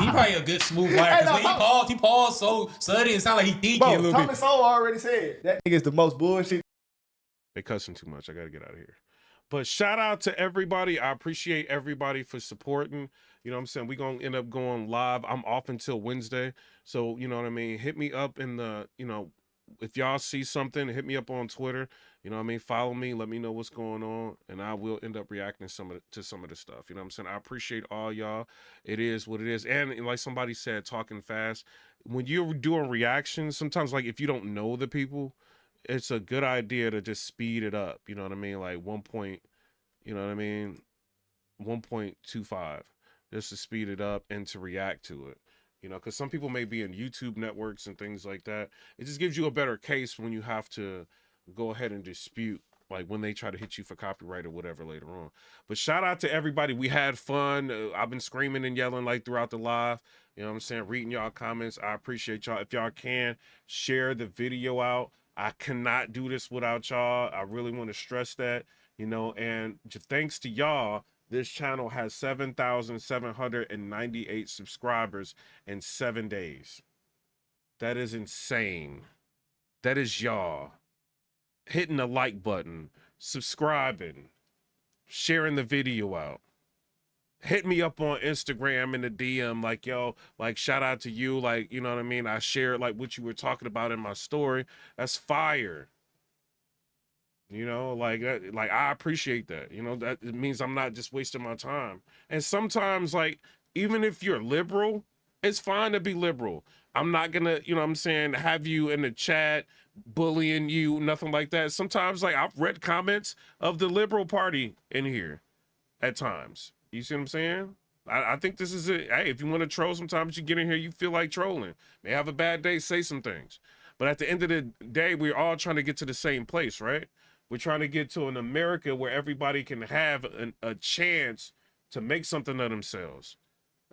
probably a good smooth liar. Because he paused so sudden, it sounded like he thinking a little Tommy bit. Sowell already said that nigga's the most bullshit. They cussing too much. I gotta get out of here. But shout out to everybody. I appreciate everybody for supporting. You know what I'm saying? We're going to end up going live. I'm off until Wednesday. So, you know what I mean? Hit me up in the, if y'all see something, hit me up on Twitter. You know what I mean? Follow me. Let me know what's going on. And I will end up reacting to some of the stuff. You know what I'm saying? I appreciate all y'all. It is what it is. And like somebody said, talking fast, when you're doing reactions, sometimes like if you don't know the people, it's a good idea to just speed it up. You know what I mean? Like 1.25. Just to speed it up and to react to it, because some people may be in YouTube networks and things like that. It just gives you a better case when you have to go ahead and dispute, like when they try to hit you for copyright or whatever later on. But shout out to everybody. We had fun. I've been screaming and yelling like throughout the live. You know what I'm saying? Reading y'all comments. I appreciate y'all. If y'all can, share the video out. I cannot do this without y'all. I really want to stress that, and thanks to y'all, this channel has 7,798 subscribers in 7 days. That is insane. That is y'all hitting the like button, subscribing, sharing the video out. Hit me up on Instagram in the DM, like, yo, like, shout out to you. Like, you know what I mean? I shared like what you were talking about in my story. That's fire. Like I appreciate that. That it means I'm not just wasting my time. And sometimes, like, even if you're liberal, it's fine to be liberal. I'm not gonna, have you in the chat bullying you, nothing like that. Sometimes, like, I've read comments of the liberal party in here at times. You see what I'm saying? I think this is it. Hey, if you want to troll, sometimes you get in here, you feel like trolling. May have a bad day, say some things. But at the end of the day, we're all trying to get to the same place, right? We're trying to get to an America where everybody can have a chance to make something of themselves.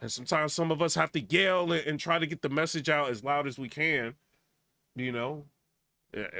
And sometimes some of us have to yell and try to get the message out as loud as we can. It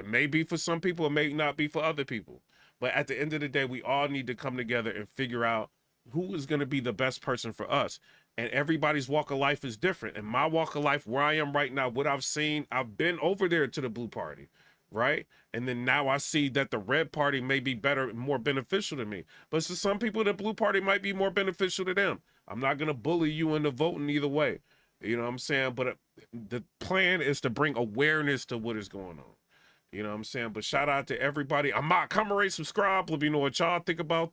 may be for some people, it may not be for other people. But at the end of the day, we all need to come together and figure out who is going to be the best person for us. And everybody's walk of life is different. And my walk of life, where I am right now, what I've seen, I've been over there to the blue party. Right? And then now I see that the red party may be better, more beneficial to me. But to some people, the blue party might be more beneficial to them. I'm not going to bully you into voting either way. You know what I'm saying? But the plan is to bring awareness to what is going on. You know what I'm saying? But shout out to everybody. I'm not, come rate, subscribe. Let me know what y'all think about that.